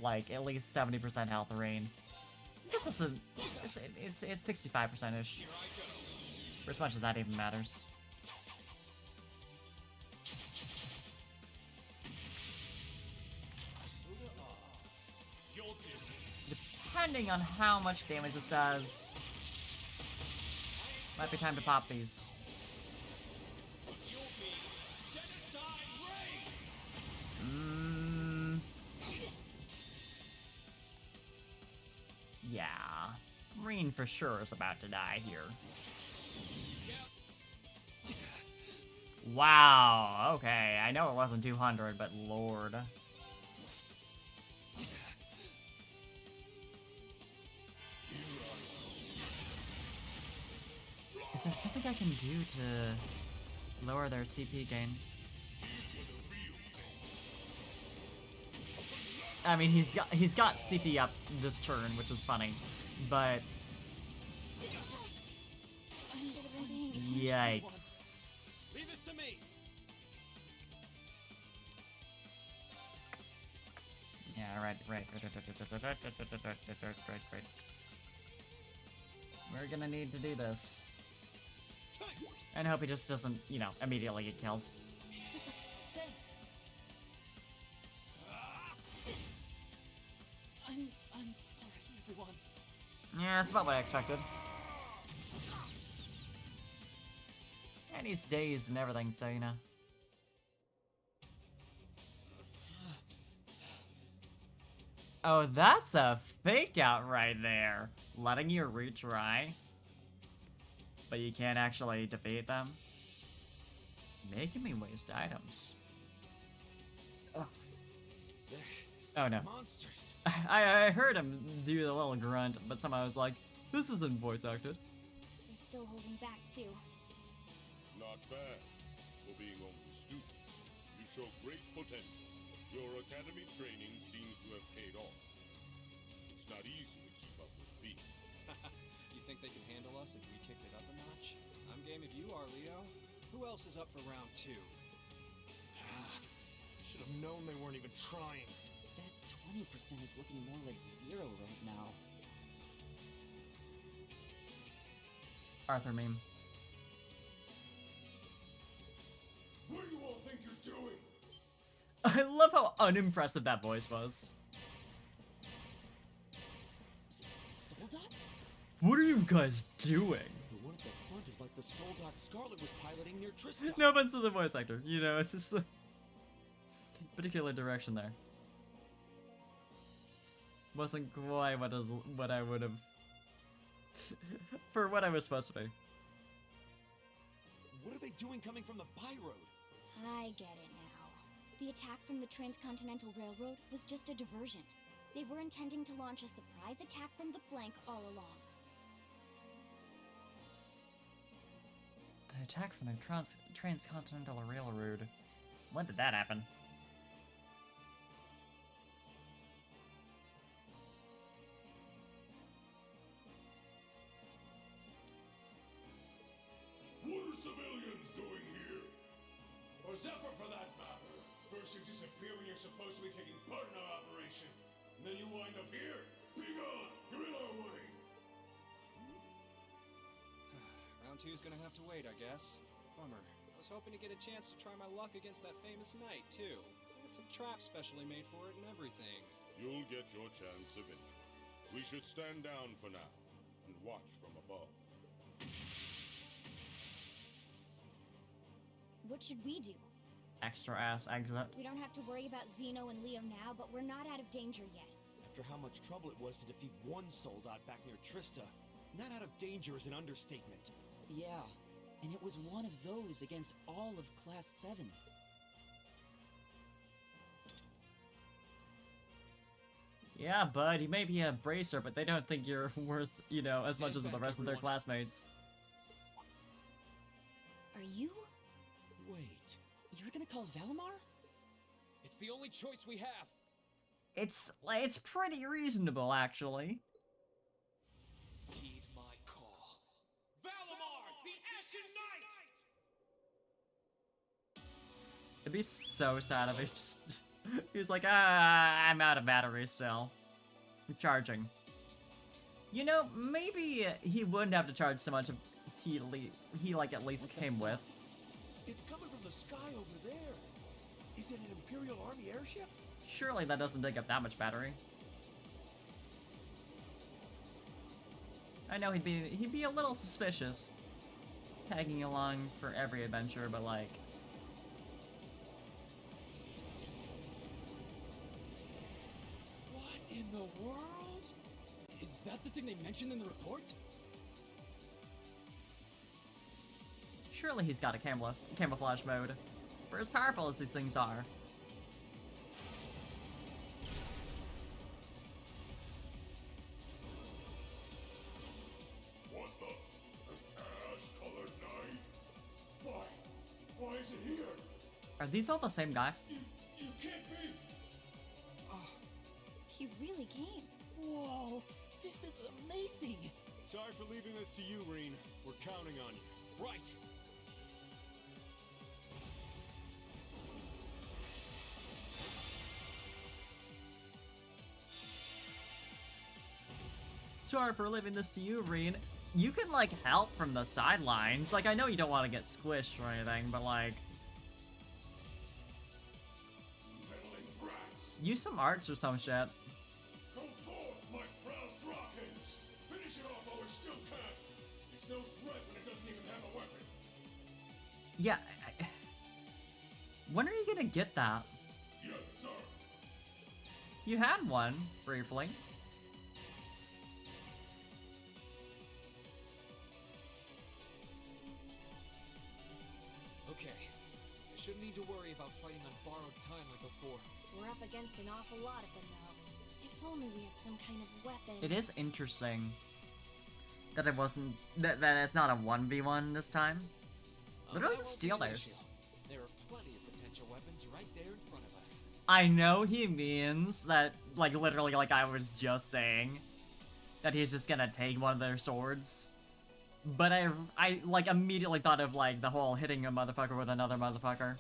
Speaker 1: like, at least 70% health Reen. This isn't. It's 65%ish. For as much as that even matters. Depending on how much damage this does, might be time to pop these. Yeah, Reen for sure is about to die here. Wow, okay, I know it wasn't 200, but lord. Is there something I can do to lower their CP gain? I mean, he's got CP up this turn, which is funny, but yikes.
Speaker 3: Leave this to me.
Speaker 1: Yeah, right. We're gonna need to do this. And hope he just doesn't, you know, immediately get killed.
Speaker 4: Thanks. I'm sorry, everyone.
Speaker 1: Yeah, that's about what I expected. And he's dazed and everything, so, you know. Oh, that's a fake out right there. Letting you retry. But you can't actually defeat them. Making me waste items. Ugh. Oh no.
Speaker 3: Monsters.
Speaker 1: I heard him do the little grunt, but somehow I was like, this isn't voice acted.
Speaker 2: They're still holding back, too.
Speaker 8: Not bad. For being only students, you show great potential. Your academy training seems to have paid off. It's not easy to keep up with Fee.
Speaker 7: You think they can handle us if we kicked it up a notch? I'm game if you are, Leo. Who else is up for round 2?
Speaker 3: Should have known they weren't even trying.
Speaker 4: That 20% is looking more like 0 right now.
Speaker 1: Arthur meme.
Speaker 8: What do you all think you're doing?
Speaker 1: I love how unimpressive that voice was.
Speaker 4: Soldats?
Speaker 1: What are you guys doing?
Speaker 3: The one at the front is like the Soldat Scarlet was piloting near Tristan.
Speaker 1: No offense to the voice actor, you know, it's just a particular direction there. Wasn't quite what I would have for what I was supposed to be.
Speaker 3: What are they doing coming from the by road?
Speaker 2: I get it now. The attack from the Transcontinental Railroad was just a diversion. They were intending to launch a surprise attack from the flank all along.
Speaker 1: The attack from the Transcontinental Railroad. When did that happen?
Speaker 8: What are civilians doing here? Or Zephyr for that matter? First you disappear when you're supposed to be taking part in our operation. And then you wind up here? Be gone! You're in our way!
Speaker 7: Round 2's gonna have to wait, I guess. Bummer. I was hoping to get a chance to try my luck against that famous knight, too. Had some traps specially made for it and everything.
Speaker 8: You'll get your chance eventually. We should stand down for now and watch from above.
Speaker 2: What should we do?
Speaker 1: extra ass exit.
Speaker 2: We don't have to worry about Zeno and Leo now, but we're not out of danger yet.
Speaker 3: After how much trouble it was to defeat one Soldat back near Trista, not out of danger is an understatement.
Speaker 4: Yeah, and it was one of those against all of Class 7.
Speaker 1: Yeah, bud, you may be a bracer, but they don't think you're worth, you know, as much as
Speaker 6: Stand
Speaker 1: the
Speaker 6: back,
Speaker 1: rest of their
Speaker 6: everyone.
Speaker 1: classmates.
Speaker 2: Are you?
Speaker 4: Wait, you're gonna call Valimar?
Speaker 6: It's the only choice we have.
Speaker 1: It's pretty reasonable, actually.
Speaker 6: Heed my call. Valimar, the Ashen Knight!
Speaker 1: It'd be so sad if he's just... he's like, I'm out of batteries, so... I'm charging. You know, maybe he wouldn't have to charge so much if he like, at least
Speaker 3: What's that
Speaker 1: came with.
Speaker 3: sound? It's coming from the sky over there. Is it an Imperial Army airship?
Speaker 1: Surely that doesn't take up that much battery. I know he'd be a little suspicious, tagging along for every adventure, but like...
Speaker 9: What in the world? Is that the thing they mentioned in the report?
Speaker 1: Surely he's got a camouflage mode, for as powerful as these things are.
Speaker 8: What the? An ash-colored knight? Why? Why is it here?
Speaker 1: Are these all the same guy?
Speaker 8: You can't be!
Speaker 2: He really came.
Speaker 4: Whoa, this is amazing!
Speaker 5: Sorry for leaving this to you, Reen. We're counting on you.
Speaker 6: Right.
Speaker 1: Sorry for leaving this to you, Reen. You can, like, help from the sidelines. Like, I know you don't want to get squished or anything, but, like...
Speaker 8: Meddling brats!
Speaker 1: use some arts or some shit.
Speaker 8: Come forth, my proud Drakens! Finish it off while we still can! It's no threat when it doesn't even have a weapon!
Speaker 1: Yeah, when are you gonna get that?
Speaker 8: Yes, sir!
Speaker 1: You had one, briefly.
Speaker 6: Okay. I shouldn't need to worry about fighting on borrowed time like before.
Speaker 2: We're up against an awful lot of them now. If only we had some kind of weapon.
Speaker 1: It is interesting that it wasn't that it's not a 1v1 this time. Literally
Speaker 6: That
Speaker 1: just
Speaker 6: won't be
Speaker 1: steal
Speaker 6: an
Speaker 1: theirs.
Speaker 6: issue. There are plenty of potential weapons right there in front of us.
Speaker 1: I know he means that, like, literally, like I was just saying, that he's just gonna take one of their swords. But I like, immediately thought of, like, the whole hitting a motherfucker with another motherfucker.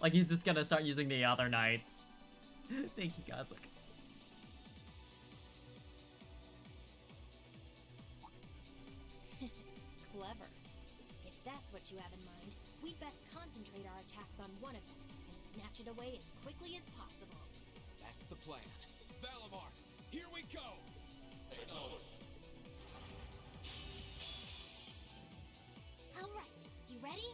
Speaker 1: Like, he's just gonna start using the other knights. Thank you, Gazlik.
Speaker 2: Clever. If that's what you have in mind, we'd best concentrate our attacks on one of them and snatch it away as quickly as possible.
Speaker 6: That's the plan. Valimar, here we go!
Speaker 2: All right, you ready?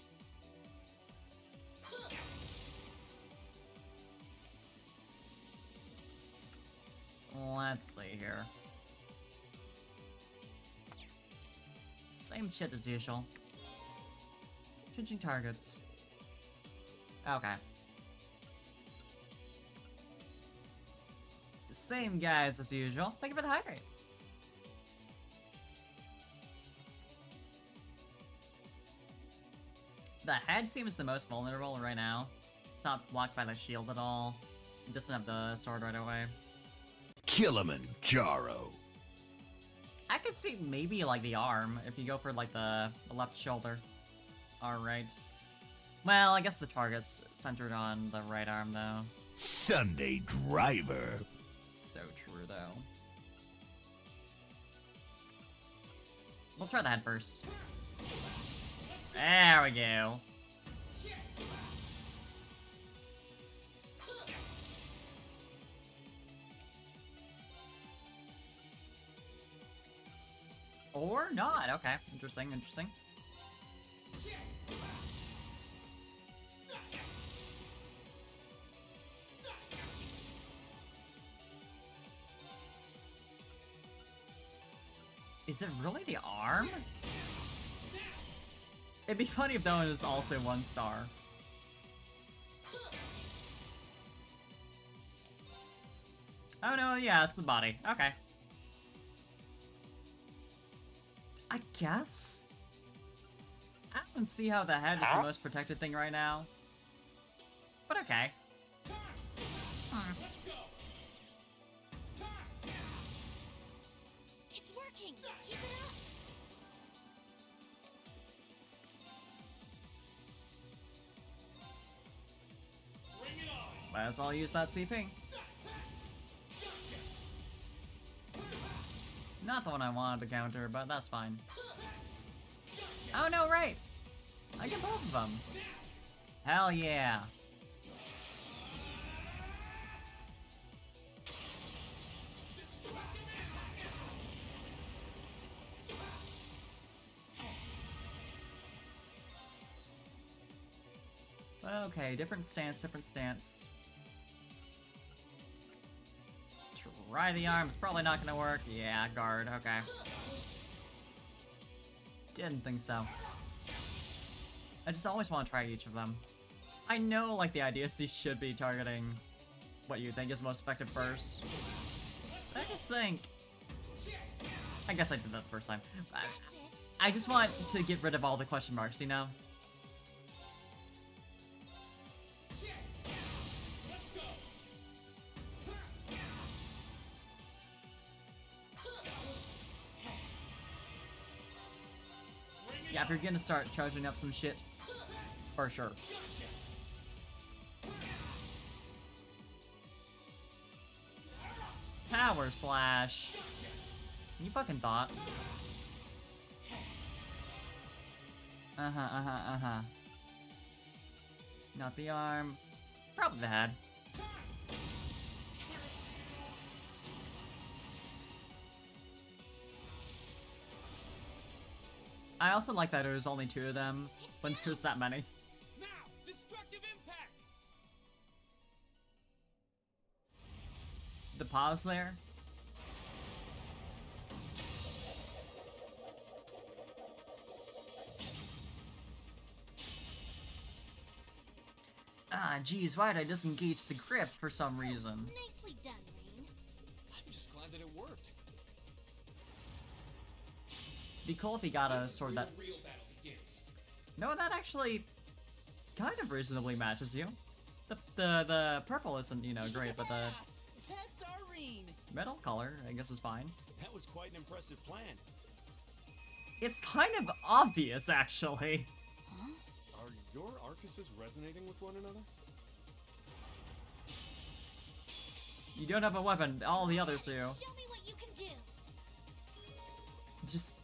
Speaker 1: Let's see here. Same shit as usual. Changing targets. Okay. Same guys as usual. Thank you for the hydrate. The head seems the most vulnerable right now. It's not blocked by the shield at all. It doesn't have the sword right away.
Speaker 10: Kilimanjaro.
Speaker 1: I could see maybe like the arm if you go for like the left shoulder. Alright. Well, I guess the target's centered on the right arm though.
Speaker 10: Sunday Driver.
Speaker 1: So true though. We'll try the head first. There we go. Or not. Okay. Interesting, interesting. Is it really the arm? It'd be funny if that one was also 1 star. Oh no, yeah, it's the body. Okay. I guess? I don't see how the head is the most protected thing right now. But okay.
Speaker 8: Let's go.
Speaker 2: It's working! Keep it up!
Speaker 8: Bring it on.
Speaker 1: Might as well use that CP. Not the one I wanted to counter, but that's fine. Oh no, right! I get both of them. Hell yeah. Okay, different stance, different stance. Try the arm, it's probably not gonna work. Yeah, guard, okay. Didn't think so. I just always want to try each of them. I know, like, the IDSC should be targeting what you think is most effective first. But I just think... I guess I did that the first time. I just want to get rid of all the question marks, you know?
Speaker 8: Let's go.
Speaker 1: Yeah, if you're gonna start charging up some shit, for sure. Power slash. You fucking thought. Uh-huh. Not the arm. Probably the head. I also like that there's only 2 of them when there's that many.
Speaker 8: Now, destructive impact.
Speaker 1: The pause there. Ah, geez, why'd I disengage the grip for some reason?
Speaker 2: Nicely done, Rain.
Speaker 6: I'm just glad that it worked.
Speaker 1: Be cool if he got a sword that...
Speaker 8: Real battle begins.
Speaker 1: No, that actually kind of reasonably matches you. The purple isn't, you know, great, but the
Speaker 4: That's our Rain.
Speaker 1: metal color, I guess, is fine.
Speaker 5: That was quite an impressive plan.
Speaker 1: It's kind of obvious, actually.
Speaker 5: Are your Arcuses resonating with one another?
Speaker 1: You don't have a weapon, all the others do.
Speaker 2: Show me what you can do.
Speaker 1: Just...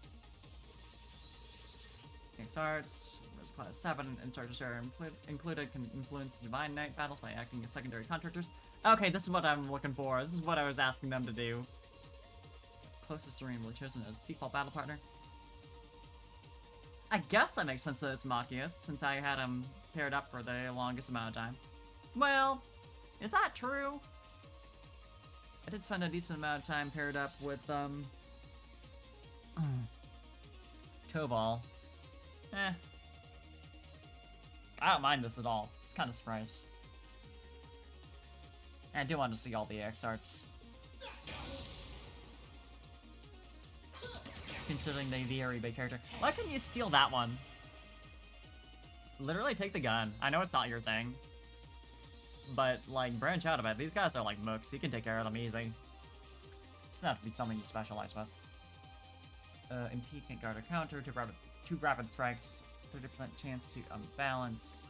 Speaker 1: King's Arts, was class 7, and charges are included, can influence Divine Knight battles by acting as secondary contractors. Okay, this is what I'm looking for. This is what I was asking them to do. Closest to randomly chosen as default battle partner. I guess that makes sense that it's Machias, since I had him paired up for the longest amount of time. Well, is that true? I did spend a decent amount of time paired up with, Tobal. I don't mind this at all. It's kind of surprised. And I do want to see all the X arts. Considering they very big character. Why couldn't you steal that one? Literally take the gun. I know it's not your thing. But, like, branch out of it. These guys are like mooks. You can take care of them easy. It's not to be something you specialize with. MP can't guard or counter. Two rapid strikes. 30% chance to unbalance.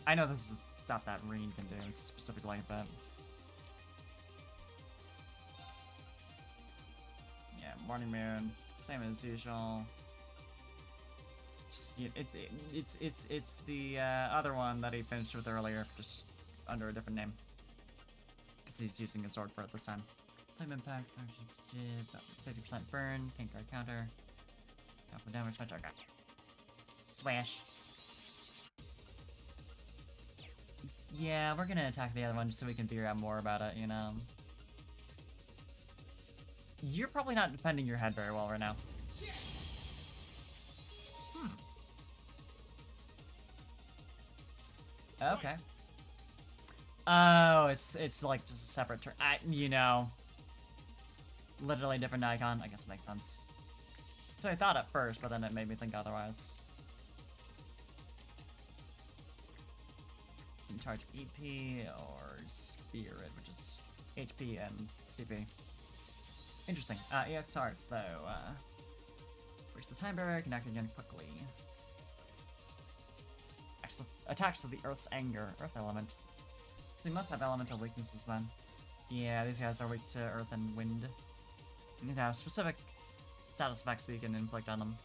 Speaker 1: I know this is stuff that Rain can do specifically, but... yeah, Morning Moon, same as usual. Just, it's the other one that he finished with earlier, just under a different name. Because he's using a sword for it this time. Flame impact, 50% burn, can't guard counter. Alpha damage, much okay. Swash. Yeah, we're gonna attack the other one just so we can figure out more about it, you know. You're probably not defending your head very well right now. Okay. Oh, it's like just a separate turn. You know, literally different icon. I guess it makes sense. So I thought at first, but then it made me think otherwise. In charge of EP or Spirit, which is HP and CP. Interesting. EX Arts, though. Breach the time barrier, connect again quickly. Attacks to the Earth's anger, Earth element. They must have elemental weaknesses then. Yeah, these guys are weak to Earth and Wind. You need to have specific status effects that you can inflict on them.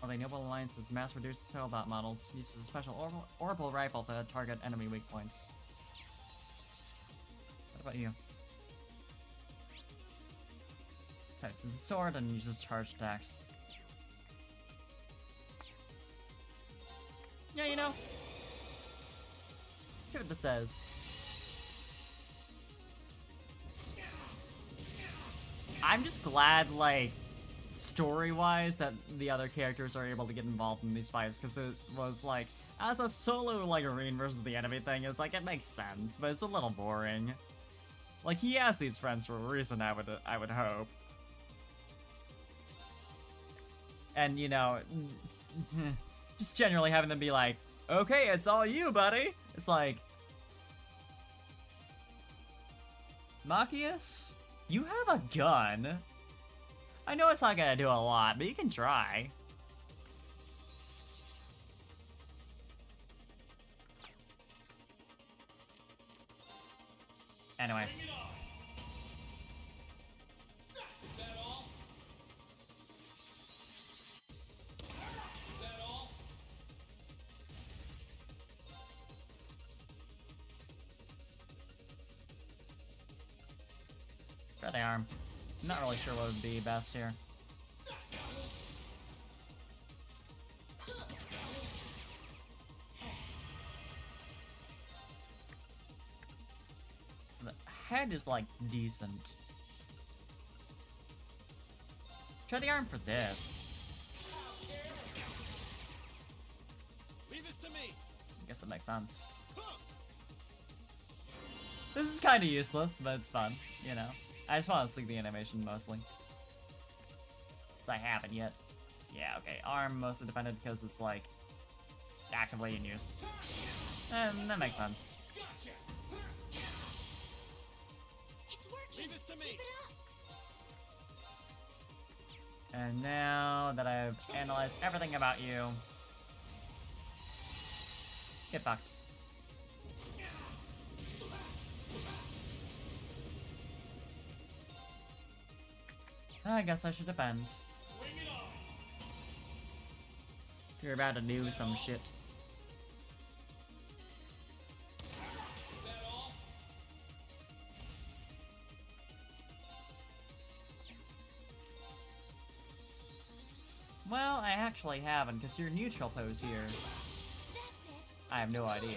Speaker 1: While the Noble Alliance's mass-reduced Soulbot models uses a special orbital rifle to target enemy weak points. What about you? Types the sword and uses charged attacks. Yeah, you know. Let's see what this says. I'm just glad, like, story-wise, that the other characters are able to get involved in these fights, because it was like, as a solo, like, Arene versus the enemy thing, it's like, it makes sense, but it's a little boring. Like, he has these friends for a reason, I would hope. And, you know, just generally having them be like, okay, it's all you, buddy. It's like, Machias, you have a gun. I know it's not gonna do a lot, but you can try. Anyway.
Speaker 3: Is that all? Is that all?
Speaker 1: Try the arm. I'm not really sure what would be best here. So the head is like decent. Try the arm for this.
Speaker 3: Leave this to me.
Speaker 1: I guess it makes sense. This is kind of useless, but it's fun, you know. I just want to see the animation mostly. Since I haven't yet. Yeah, okay. Arm mostly defended because it's like actively in use. And that makes sense.
Speaker 2: It's working.
Speaker 3: Leave this to me.
Speaker 2: Keep it up.
Speaker 1: And now that I've analyzed everything about you, get fucked. I guess I should defend. You're about to do some shit.
Speaker 3: Is that all?
Speaker 1: Well, I actually haven't, because your neutral pose here.
Speaker 2: That's it.
Speaker 1: I have no idea.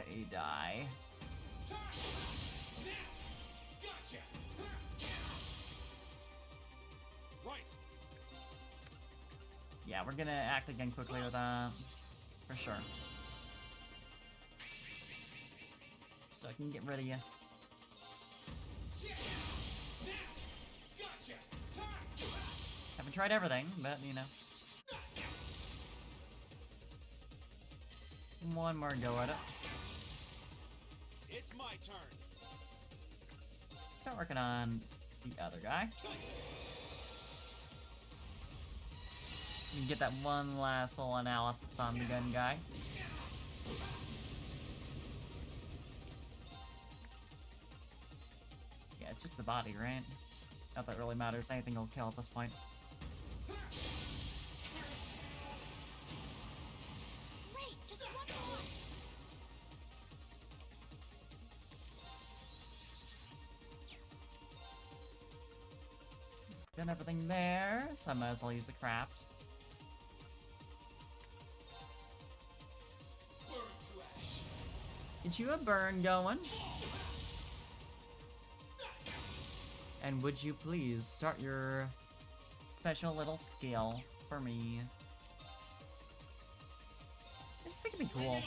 Speaker 1: Hey, die.
Speaker 3: Gotcha. Right.
Speaker 1: Yeah, we're gonna act again quickly with that. For sure. So I can get rid of you.
Speaker 3: Gotcha.
Speaker 1: Haven't tried everything, but you know. One more go at it.
Speaker 3: It's my turn.
Speaker 1: Start working on the other guy. You can get that one last little analysis on the gun guy. Yeah, it's just the body, right? Not that really matters. Anything will kill at this point.
Speaker 2: Great. Just one more.
Speaker 1: Done everything there, so I might as well use the craft. Get you a burn going. And would you please start your special little skill for me? I just think it'd be cool.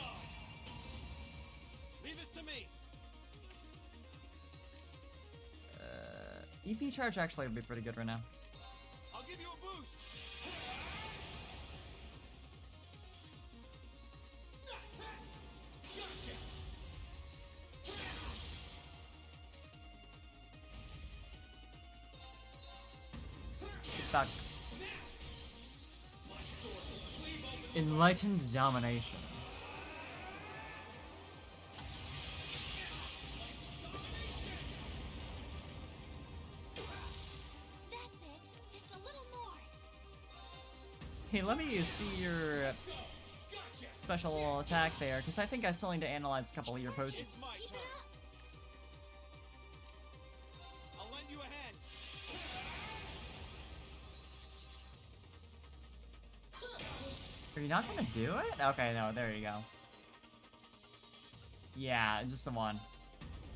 Speaker 3: Leave this to me.
Speaker 1: EP charge actually would be pretty good right now.
Speaker 3: I'll give you a boost.
Speaker 1: Get back. Enlightened domination.
Speaker 2: That's it. Just a little more.
Speaker 1: Hey, let me see your special attack there, because I think I still need to analyze a couple of your posts.
Speaker 3: It's my turn. I'll lend you a hand.
Speaker 1: Are you not gonna do it? Okay, no, there you go. Yeah, just the one.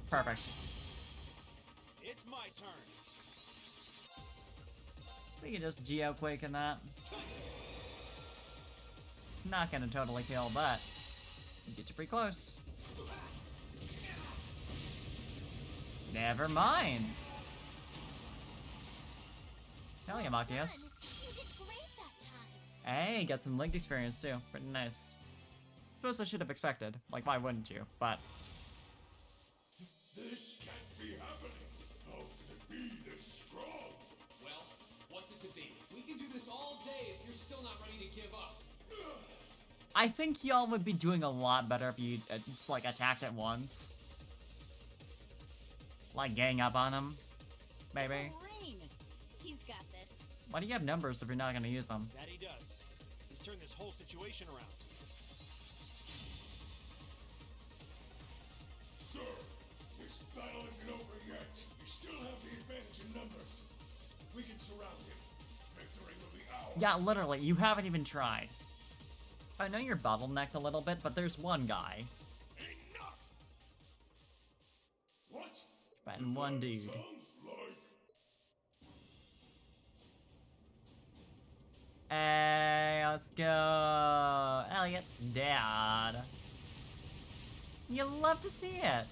Speaker 1: Perfect.
Speaker 3: It's my turn.
Speaker 1: We can just Geoquake in that. Not gonna totally kill, but get you pretty close. Never mind. Hell yeah, Machias.
Speaker 2: You did great that time.
Speaker 1: Hey, got some Link experience too. Pretty nice. Suppose I should have expected. Like, why wouldn't you? But
Speaker 8: This can't be happening. How can it be this strong?
Speaker 6: Well, what's it to be? We can do this all day if you're still not ready to give up.
Speaker 1: I think y'all would be doing a lot better if you just like attacked at once. Like gang up on him, maybe.
Speaker 2: Rain. He's got this.
Speaker 1: Why do you have numbers if you're not gonna use them?
Speaker 3: That he does. He's turned this whole situation around.
Speaker 8: Sir, this battle isn't over yet. We still have the advantage in numbers. We can surround him. Victory will be ours.
Speaker 1: Yeah, literally, you haven't even tried. I know you're bottlenecked a little bit, but there's one guy.
Speaker 8: Enough! What?
Speaker 1: And one dude.
Speaker 8: Sounds like...
Speaker 1: Hey, let's go. Elliot's dad. You love to see it.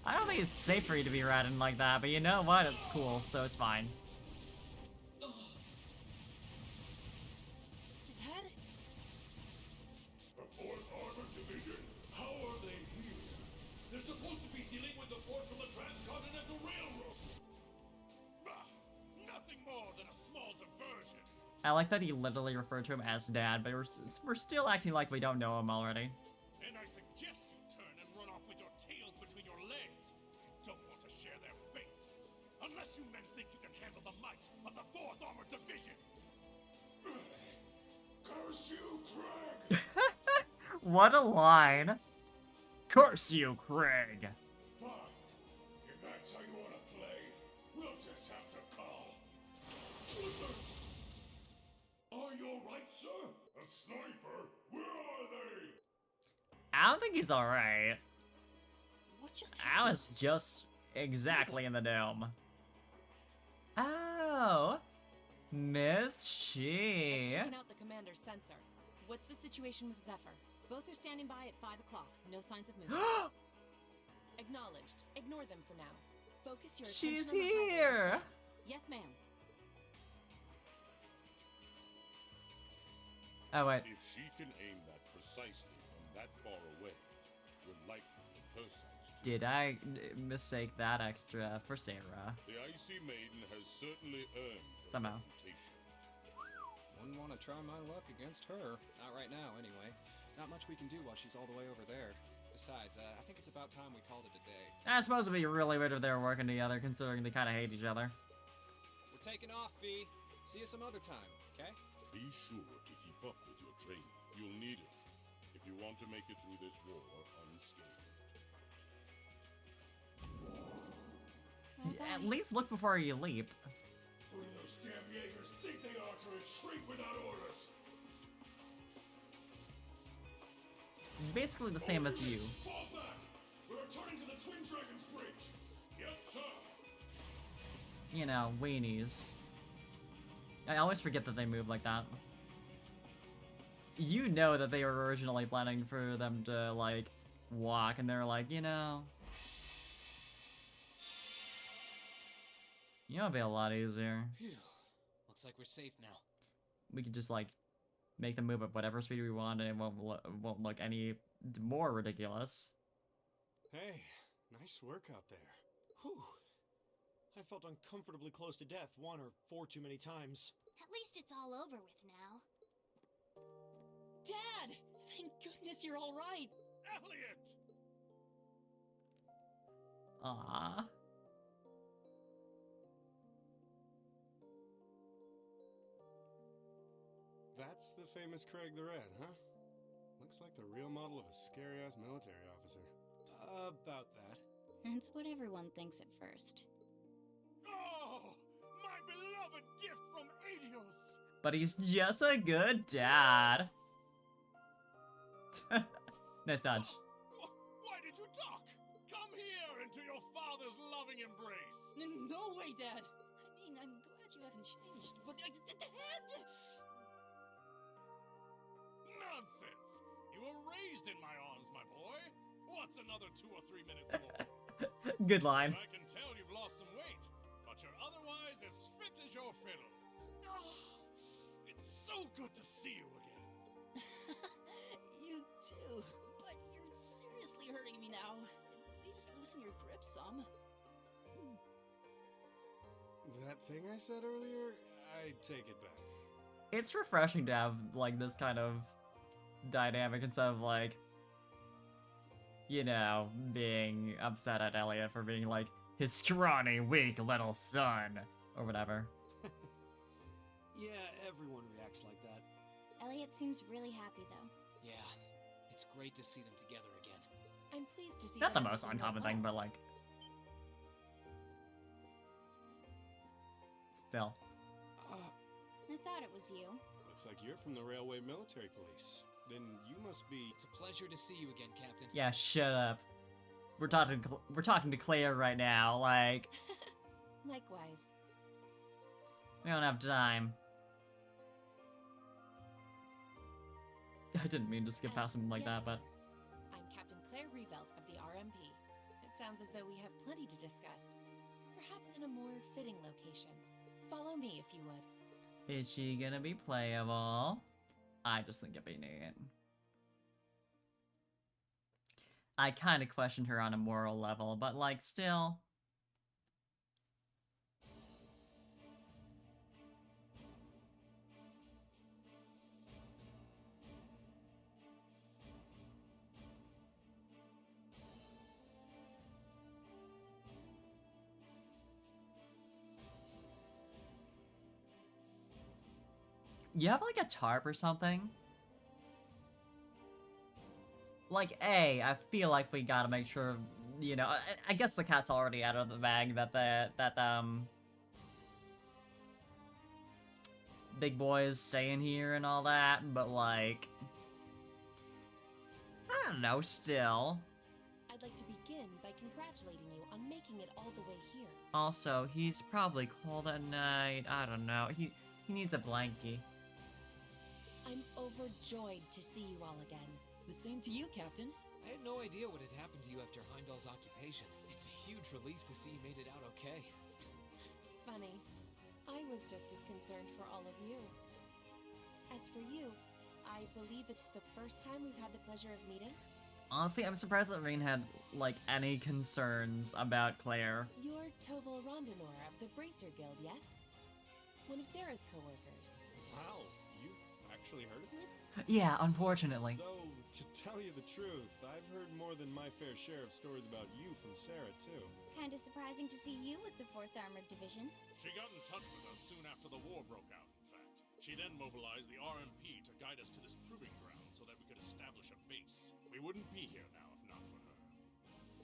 Speaker 1: I don't think it's safe for you to be ratting like that, but you know what? It's cool, so it's fine.
Speaker 4: Dad?
Speaker 8: The 4th Armored Division? How are they here? They're supposed to be dealing with the force from the Transcontinental Railroad. Bah, nothing more than a small diversion.
Speaker 1: I like that he literally referred to him as dad, but we're still acting like we don't know him already.
Speaker 8: And I suggest you turn and run off with your tails between your legs if you don't want to share their fate. Unless you men think you can handle the might of the 4th Armored Division. Curse you, Craig!
Speaker 1: What a line. Curse you, Craig.
Speaker 8: Fine. If that's how you want to play, we'll just have to call. Are you alright, sir? A sniper? Where are they?
Speaker 1: I don't think he's alright.
Speaker 4: What just
Speaker 1: I
Speaker 4: happened?
Speaker 1: was just exactly in the dome. Oh, Miss She.
Speaker 11: I've taken out the commander's sensor. What's the situation with Zephyr?
Speaker 12: Both are standing by at 5 o'clock. No signs of movement.
Speaker 11: Acknowledged. Ignore them for now. Focus your
Speaker 1: She's
Speaker 11: attention on the highway
Speaker 1: here.
Speaker 11: instead.
Speaker 12: Yes, ma'am.
Speaker 1: Oh wait.
Speaker 8: If she can aim that precisely from that far away, we're likely in her sights too.
Speaker 1: Did I mistake that extra for Sarah?
Speaker 8: The Icy Maiden has certainly earned her
Speaker 1: Somehow.
Speaker 8: reputation.
Speaker 7: Wouldn't want to try my luck against her. Not right now, anyway. Not much we can do while she's all the way over there. Besides, I think it's about time we called it a day.
Speaker 1: I suppose it'd be really weird if they were working together, considering they kind of hate each other.
Speaker 7: We're taking off, Fee. See you some other time, okay?
Speaker 8: Be sure to keep up with your training. You'll need it if you want to make it through this war unscathed.
Speaker 1: At least look before you leap.
Speaker 8: Who do those damn Jaegers think they are to retreat without orders?
Speaker 1: basically the same as you.
Speaker 8: Fall back! We're returning to the Twin Dragons Bridge! Yes, sir!
Speaker 1: You know, weenies. I always forget that they move like that. You know that they were originally planning for them to, like, walk, and they're like, you know... You know, it'd be a lot easier.
Speaker 6: Phew. Looks like we're safe now.
Speaker 1: We could just, like, make them move at whatever speed we want, and it won't look any more ridiculous.
Speaker 5: Hey, nice work out there. Whew. I felt uncomfortably close to death 1 or 4 too many times.
Speaker 2: At least it's all over with now.
Speaker 4: Dad! Thank goodness you're all right.
Speaker 8: Elliot!
Speaker 1: Aww.
Speaker 5: That's the famous Craig the Red, huh? Looks like the real model of a scary-ass military officer. About that.
Speaker 2: It's what everyone thinks at first.
Speaker 8: Oh! My beloved gift from Adios!
Speaker 1: But he's just a good dad. Nice dodge.
Speaker 8: Why did you talk? Come here into your father's loving embrace!
Speaker 4: No way, Dad! I mean, I'm glad you haven't changed, but... Dad!
Speaker 8: Nonsense! You were raised in my arms, my boy. What's another 2 or 3 minutes more?
Speaker 1: Good line.
Speaker 8: I can tell you've lost some weight, but you're otherwise as fit as your fiddles. Oh, it's so good to see you again.
Speaker 4: You too. But you're seriously hurting me now. Please loosen your grip some.
Speaker 5: That thing I said earlier, I take it back.
Speaker 1: It's refreshing to have, like, this kind of dynamic instead of, like, you know, being upset at Elliot for being, like, his scrawny, weak little son, or whatever.
Speaker 5: Yeah, everyone reacts like that.
Speaker 2: Elliot seems really happy, though.
Speaker 6: Yeah, it's great to see them together again.
Speaker 12: I'm pleased to see
Speaker 1: Not the
Speaker 12: that
Speaker 1: most
Speaker 12: everything
Speaker 1: uncommon
Speaker 12: went
Speaker 1: thing,
Speaker 12: well.
Speaker 1: but, like... Still.
Speaker 2: I thought it was you.
Speaker 5: Looks like you're from the Railway Military Police. Then you must be...
Speaker 6: It's a pleasure to see you again, Captain.
Speaker 1: Yeah, shut up. We're talking to Claire right now, like...
Speaker 12: Likewise.
Speaker 1: We don't have time. I didn't mean to skip past him like
Speaker 12: Yes,
Speaker 1: that, but...
Speaker 12: sir. I'm Captain Claire Revelt of the RMP. It sounds as though we have plenty to discuss. Perhaps in a more fitting location. Follow me if you would.
Speaker 1: Is she gonna be playable? I just think it'd be neat. I kind of questioned her on a moral level, but, like, still... You have, like, a tarp or something? Like, I feel like we gotta make sure, you know, I guess the cat's already out of the bag that big boys staying here and all that, but, like, I don't know, still.
Speaker 12: I'd like to begin by congratulating you on making it all the way here.
Speaker 1: Also, he's probably cold at night, I don't know, he needs a blankie.
Speaker 12: I'm overjoyed to see you all again.
Speaker 4: The same to you, Captain.
Speaker 6: I had no idea what had happened to you after Heimdall's occupation. It's a huge relief to see you made it out okay.
Speaker 12: Funny. I was just as concerned for all of you. As for you, I believe it's the first time we've had the pleasure of meeting.
Speaker 1: Honestly, I'm surprised that Rain had, like, any concerns about Claire.
Speaker 12: You're Toval Rondinor of the Bracer Guild, yes? One of Sarah's co-workers.
Speaker 5: Wow, you've actually heard of me?
Speaker 1: Yeah, unfortunately.
Speaker 5: Though, to tell you the truth, I've heard more than my fair share of stories about you from Sarah, too.
Speaker 2: Kinda surprising to see you with the 4th Armored Division.
Speaker 8: She got in touch with us soon after the war broke out, in fact. She then mobilized the RMP to guide us to this proving ground so that we could establish a base. We wouldn't be here now if not for her.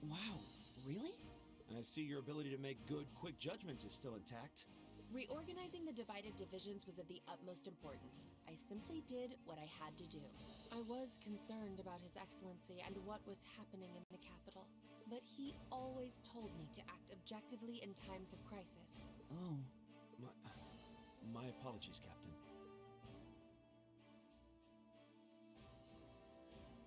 Speaker 4: Wow, really?
Speaker 13: I see your ability to make good, quick judgments is still intact.
Speaker 12: Reorganizing the divided divisions was of the utmost importance. I simply did what I had to do. I was concerned about His Excellency and what was happening in the capital, but he always told me to act objectively in times of crisis.
Speaker 13: Oh, my apologies, Captain.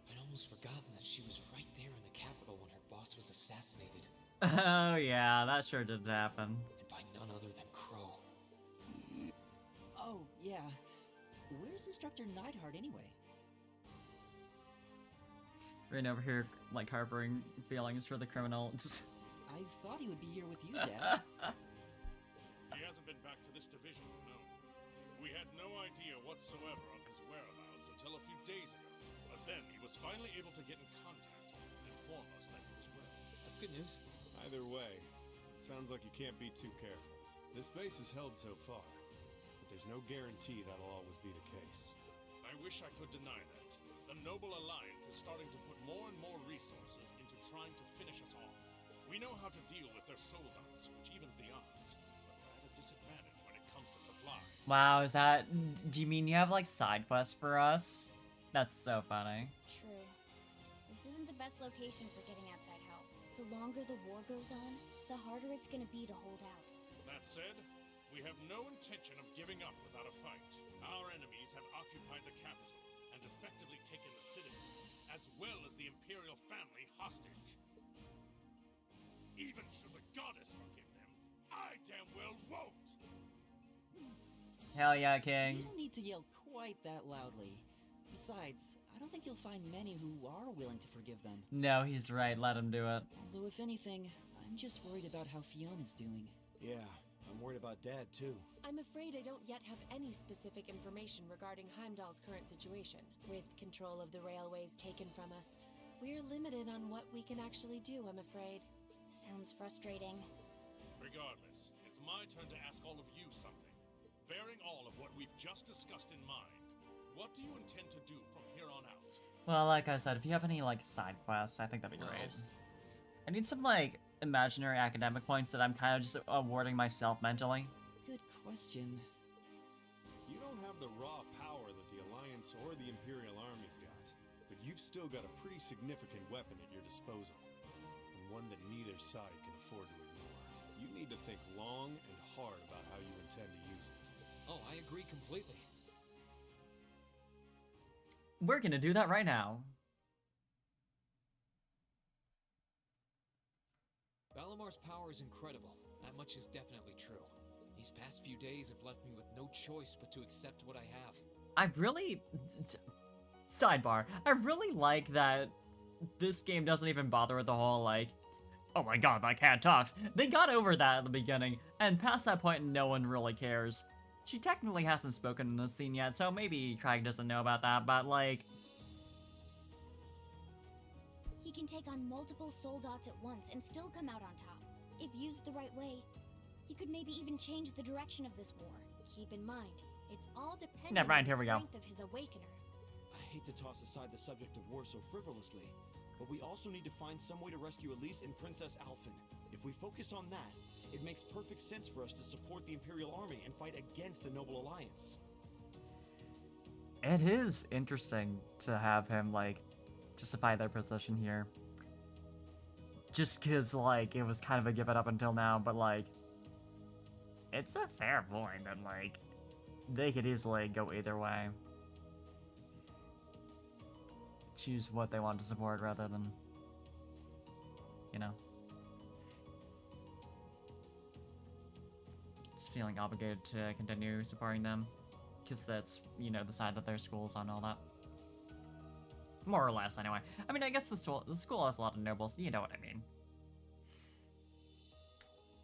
Speaker 6: I'd almost forgotten that she was right there in the capital when her boss was assassinated.
Speaker 1: Oh yeah, that sure did happen.
Speaker 6: And by none other than Crow.
Speaker 4: Oh, yeah. Where's Instructor Neidhart anyway?
Speaker 1: Right over here, like, harboring feelings for the criminal. Just...
Speaker 4: I thought he would be here with you, Dad.
Speaker 8: He hasn't been back to this division, no. We had no idea whatsoever of his whereabouts until a few days ago. But then he was finally able to get in contact and inform us that he was well.
Speaker 6: That's good news.
Speaker 5: Either way, it sounds like you can't be too careful. This base is held so far, but there's no guarantee that'll always be the case.
Speaker 8: I wish I could deny that. The Noble Alliance is starting to put more and more resources into trying to finish us off. We know how to deal with their soldiers, which evens the odds, but we're at a disadvantage when it comes to supply.
Speaker 1: Wow, is that... Do you mean you have, like, side quests for us? That's so funny.
Speaker 2: True. This isn't the best location for getting outside help. The longer the war goes on, the harder it's gonna be to hold out.
Speaker 8: That said, we have no intention of giving up without a fight. Our enemies have occupied the capital and effectively taken the citizens, as well as the Imperial family, hostage. Even should the goddess forgive them, I damn well won't!
Speaker 1: Hell yeah, King.
Speaker 4: You don't need to yell quite that loudly. Besides, I don't think you'll find many who are willing to forgive them.
Speaker 1: No, he's right. Let him do it.
Speaker 4: Although, if anything, I'm just worried about how Fiona's doing.
Speaker 13: Yeah, I'm worried about Dad, too.
Speaker 12: I'm afraid I don't yet have any specific information regarding Heimdall's current situation. With control of the railways taken from us, we're limited on what we can actually do, I'm afraid.
Speaker 2: Sounds frustrating.
Speaker 8: Regardless, it's my turn to ask all of you something. Bearing all of what we've just discussed in mind, what do you intend to do from here on out?
Speaker 1: Well, like I said, if you have any, like, side quests, I think that'd be great. I need some, like, imaginary academic points that I'm kind of just awarding myself mentally.
Speaker 4: Good question.
Speaker 5: You don't have the raw power that the Alliance or the Imperial armies got, but you've still got a pretty significant weapon at your disposal, and one that neither side can afford to ignore. You need to think long and hard about how you intend to use it.
Speaker 6: Oh, I agree completely.
Speaker 1: We're gonna do that right now.
Speaker 6: Valamar's power is incredible. That much is definitely true. These past few days have left me with no choice but to accept what I have.
Speaker 1: I really... Sidebar. I really like that this game doesn't even bother with the whole, like, oh my god, my cat talks. They got over that at the beginning, and past that point, no one really cares. She technically hasn't spoken in this scene yet, so maybe Craig doesn't know about that, but, like...
Speaker 2: He can take on multiple soul dots at once and still come out on top. If used the right way, he could maybe even change the direction of this war. Keep in mind, it's all dependent
Speaker 1: Never mind,
Speaker 2: on
Speaker 1: here
Speaker 2: the
Speaker 1: we go.
Speaker 2: strength of his awakener.
Speaker 13: I hate to toss aside the subject of war so frivolously, but we also need to find some way to rescue Elise and Princess Alphen. If we focus on that, it makes perfect sense for us to support the Imperial Army and fight against the Noble Alliance.
Speaker 1: It is interesting to have him, like, justify their position here. Just because, like, it was kind of a give it up until now, but, like, it's a fair point that, like, they could easily go either way. Choose what they want to support rather than, you know. Just feeling obligated to continue supporting them. Because that's, you know, the side that their school's on, all that. More or less, anyway. I mean, I guess the school has a lot of nobles, you know what I mean.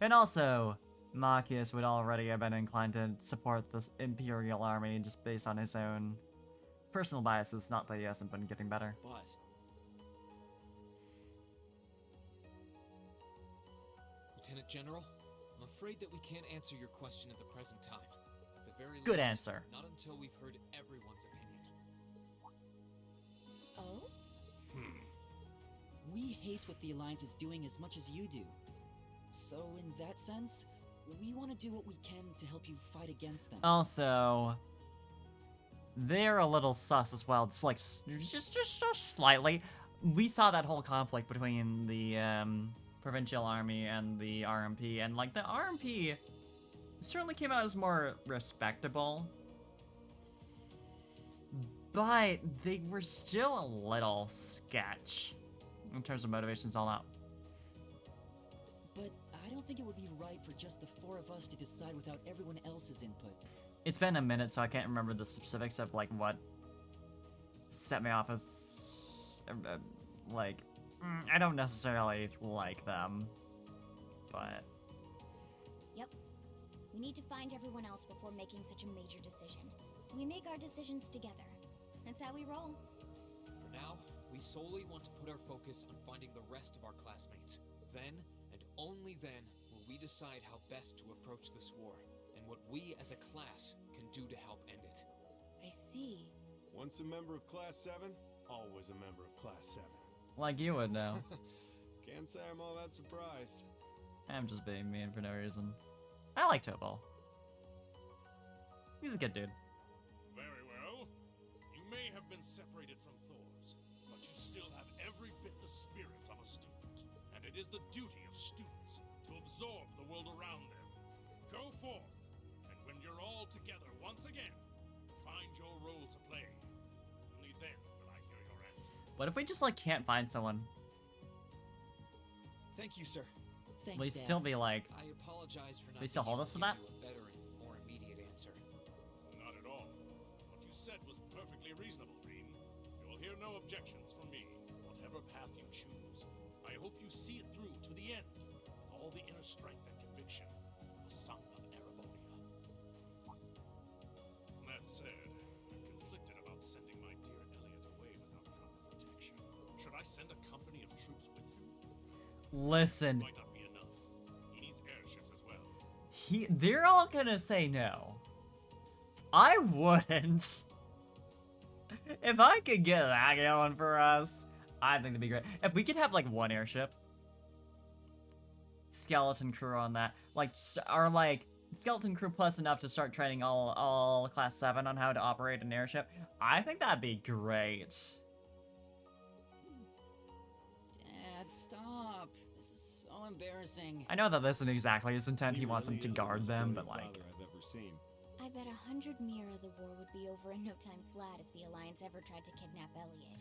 Speaker 1: And also, Marcus would already have been inclined to support the Imperial Army just based on his own personal biases, not that he hasn't been getting better.
Speaker 13: But
Speaker 6: Lieutenant General, I'm afraid that we can't answer your question at the present time. At the very
Speaker 1: Good
Speaker 6: least,
Speaker 1: answer.
Speaker 6: Not until we've heard everyone's opinion.
Speaker 12: Oh?
Speaker 4: We hate what the Alliance is doing as much as you do. So, in that sense, We want to do what we can to help you fight against them.
Speaker 1: Also, they're a little sus as well. It's like just slightly. We saw that whole conflict between the provincial army and the RMP, and like the RMP certainly came out as more respectable, but they were still a little sketch in terms of motivations all out.
Speaker 4: But I don't think it would be right for just the 4 of us to decide without everyone else's input.
Speaker 1: It's been a minute, so I can't remember the specifics of like what set me off as like I don't necessarily like them, but
Speaker 2: Yep. We need to find everyone else before making such a major decision. We make our decisions together. That's how we roll.
Speaker 6: For now, we solely want to put our focus on finding the rest of our classmates. Then, and only then, will we decide how best to approach this war, and what we as a class can do to help end it.
Speaker 12: I see.
Speaker 5: Once a member of Class 7, always a member of Class 7.
Speaker 1: like you would know.
Speaker 5: Can't say I'm all that surprised.
Speaker 1: I'm just being mean for no reason. I like Topol. He's a good dude.
Speaker 8: Very well. You may have been separated from Thors, but you still have every bit the spirit of a student. And it is the duty of students to absorb the world around them. Go forth, and when you're all together once again, find your role to play. Only then will I hear your answer.
Speaker 1: What if we just like can't find someone?
Speaker 4: Thank you, sir. Thanks,
Speaker 1: We
Speaker 4: Dad.
Speaker 1: still be like,
Speaker 6: I apologize for not
Speaker 1: they still
Speaker 6: being
Speaker 1: hold
Speaker 6: able
Speaker 1: us to
Speaker 6: give
Speaker 1: that?
Speaker 6: you a better and more immediate answer.
Speaker 8: Not at all. What you said was perfectly reasonable, Rean. You'll hear no objections from me, whatever path you choose. I hope you see it through to the end, with all the inner strength and conviction of a son of Erebonia. That said, I'm conflicted about sending my dear Elliot away without proper protection. Should I send a company of troops with him?
Speaker 1: listen,
Speaker 8: Might not be enough. He needs airships as well.
Speaker 1: they're all gonna say no. I wouldn't. If I could get that going for us, I think that'd be great. If we could have like one airship, skeleton crew on that, like, or like skeleton crew plus enough to start training all class 7 on how to operate an airship, I think that'd be great.
Speaker 4: Dad, stop. This is so embarrassing.
Speaker 1: I know that this isn't exactly his intent. He wants them
Speaker 5: really
Speaker 1: to
Speaker 5: is the
Speaker 1: guard
Speaker 5: most
Speaker 1: them,
Speaker 5: doting
Speaker 1: but like,
Speaker 5: father I've ever seen.
Speaker 2: I bet 100 Mira the war would be over in no time flat if the Alliance ever tried to kidnap Elliot.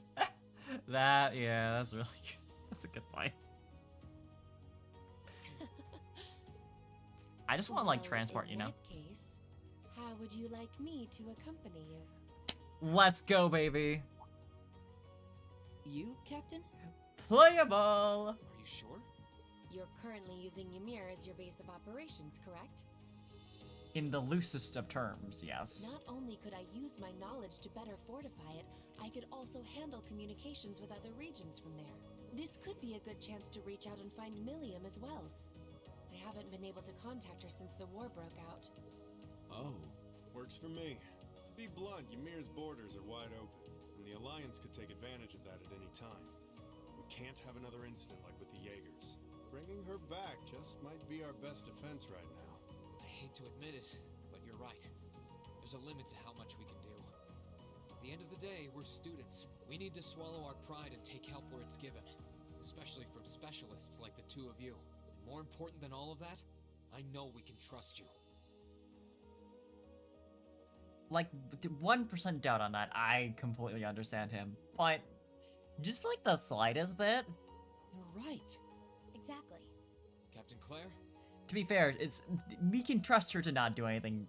Speaker 1: yeah, that's really good. That's a good point. I just want like
Speaker 12: Well,
Speaker 1: transport, you
Speaker 12: in
Speaker 1: know?
Speaker 12: that case, how would you like me to accompany you?
Speaker 1: Let's go, baby.
Speaker 4: You, Captain?
Speaker 1: Playable.
Speaker 6: Are you sure?
Speaker 12: You're currently using Ymir as your base of operations, correct?
Speaker 1: In the loosest of terms, yes.
Speaker 12: Not only could I use my knowledge to better fortify it, I could also handle communications with other regions from there. This could be a good chance to reach out and find Millium as well. I haven't been able to contact her since the war broke out.
Speaker 5: Oh, works for me. To be blunt, Ymir's borders are wide open, and the Alliance could take advantage of that at any time. We can't have another incident like with the Jaegers. Bringing her back just might be our best defense right now.
Speaker 6: I hate to admit it, but you're right. There's a limit to how much we can do. At the end of the day, we're students. We need to swallow our pride and take help where it's given. Especially from specialists like the two of you. And more important than all of that, I know we can trust you.
Speaker 1: Like, 1% doubt on that. I completely understand him. But just like the slightest bit,
Speaker 4: You're right.
Speaker 2: Exactly.
Speaker 6: Captain Claire?
Speaker 1: to be fair, we can trust her to not do anything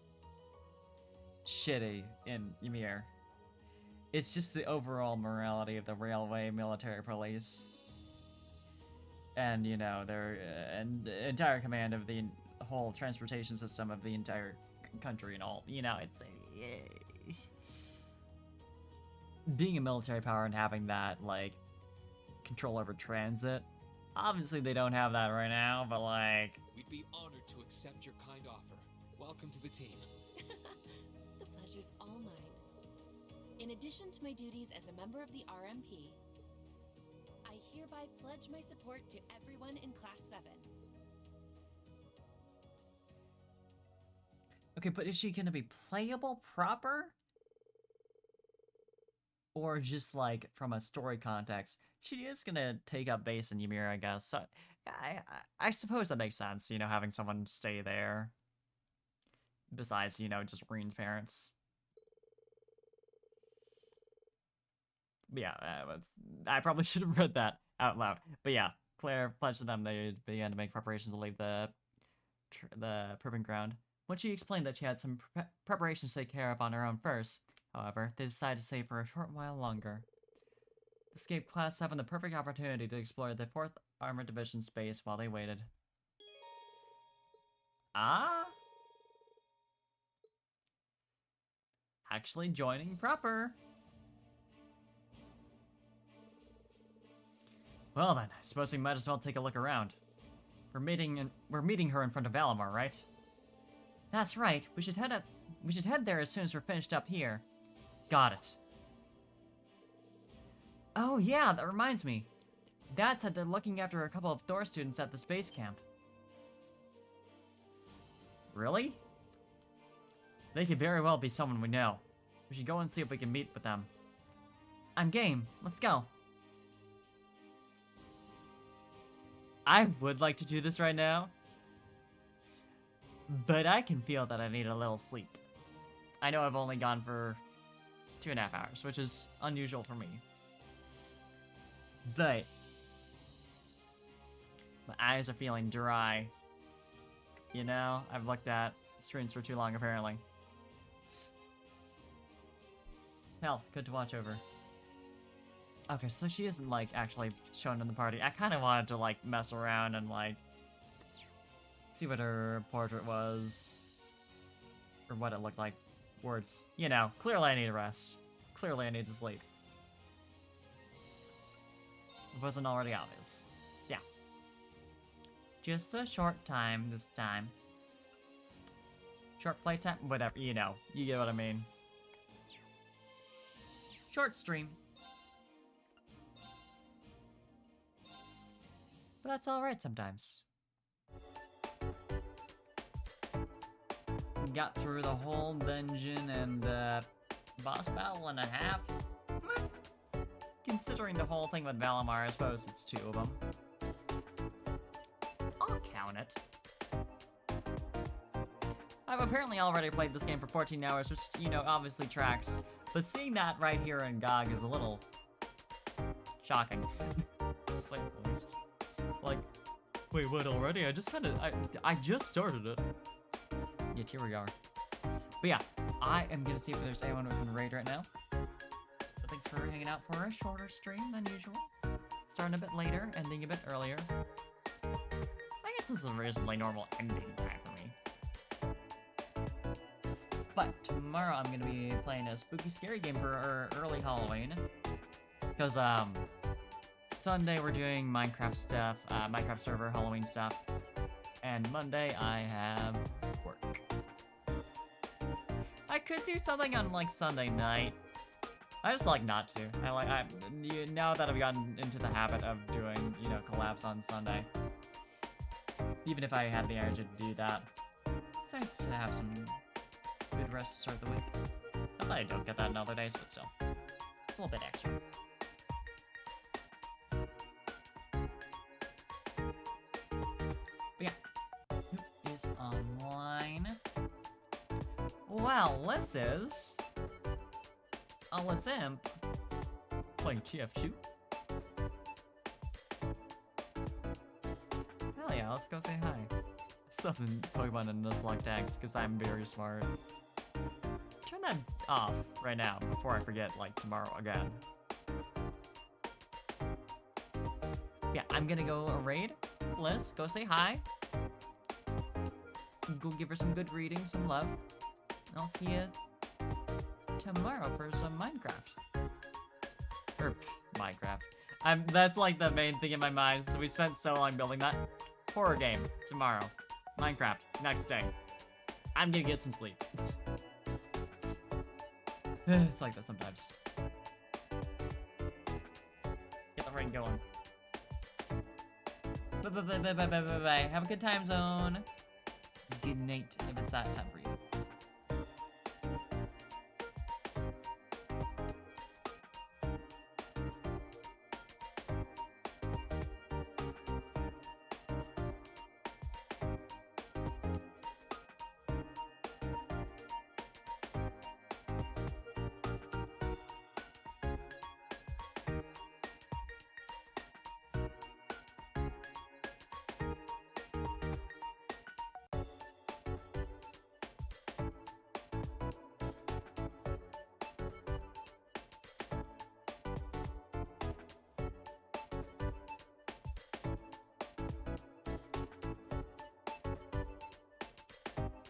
Speaker 1: shitty in Ymir. It's just the overall morality of the railway military police. And, you know, their entire command of the whole transportation system of the entire country and all. You know, it's... being a military power and having that, like, control over transit. Obviously, they don't have that right now, but, like...
Speaker 6: We'd be honored to accept your kind offer. Welcome to the team.
Speaker 12: The pleasure's all mine. In addition to my duties as a member of the RMP, I hereby pledge my support to everyone in Class 7.
Speaker 1: Okay, but is she gonna be playable proper? Or just like from a story context? She is gonna take up base in Ymir, I guess. So I suppose that makes sense, you know, having someone stay there. Besides, you know, just Reen's parents. But yeah, I probably should have read that out loud. But yeah, Claire pledged to them they began to make preparations to leave the proving ground. When she explained that she had some preparations to take care of on her own first, however, they decided to stay for a short while longer. This gave Class 7 the perfect opportunity to explore the 4th Armored Division space while they waited. Ah? Actually joining proper. Well then, I suppose we might as well take a look around. We're meeting her in front of Valimar, right? That's right. We should head there as soon as we're finished up here. Got it. Oh yeah, that reminds me. Dad said they're looking after a couple of Thor students at the space camp. Really? They could very well be someone we know. We should go and see if we can meet with them. I'm game. Let's go. I would like to do this right now, but I can feel that I need a little sleep. I know I've only gone for 2.5 hours, which is unusual for me. But my eyes are feeling dry. You know, I've looked at screens for too long, apparently. Hell, good to watch over. Okay, so she isn't, like, actually shown in the party. I kind of wanted to, like, mess around and, like, see what her portrait was. Or what it looked like. Words. You know, clearly I need a rest. Clearly I need to sleep. It wasn't already obvious. Yeah. Just a short time this time. Short playtime? Whatever, you know. You get what I mean. Short stream. But that's alright sometimes. Got through the whole dungeon and boss battle and a half. Considering the whole thing with Valimar, I suppose it's 2 of them. I'll count it. I've apparently already played this game for 14 hours, which, you know, obviously tracks. But seeing that right here in GOG is a little shocking. To say the least. Like, wait, what already? I just started it. Yet here we are. But yeah, I am gonna see if there's anyone who can raid right now. So thanks for hanging out for a shorter stream than usual. Starting a bit later, ending a bit earlier. I guess this is a reasonably normal ending time for me. But tomorrow I'm gonna be playing a spooky scary game for early Halloween. Because Sunday we're doing Minecraft stuff, Minecraft server Halloween stuff, and Monday I have work. I could do something on like Sunday night. I just like not to. Now that I've gotten into the habit of doing, you know, collabs on Sunday, even if I had the energy to do that, it's nice to have some good rest to start the week. Not that I don't get that in other days, but still, a little bit extra. Is online. Well, this is Alice Imp playing TF2. Hell yeah, let's go say hi. Something Pokemon and Nuzlocke tags because I'm very smart. Turn that off right now before I forget, like, tomorrow again. Yeah, I'm gonna go raid Liz, go say hi. Go give her some good reading, some love. And I'll see you tomorrow for some Minecraft. Or, Minecraft. That's like the main thing in my mind, so we spent so long building that. Horror game, tomorrow. Minecraft, next day. I'm gonna get some sleep. It's like that sometimes. Get the rain going. Bye. Have a good time zone. Good night if it's that time for you.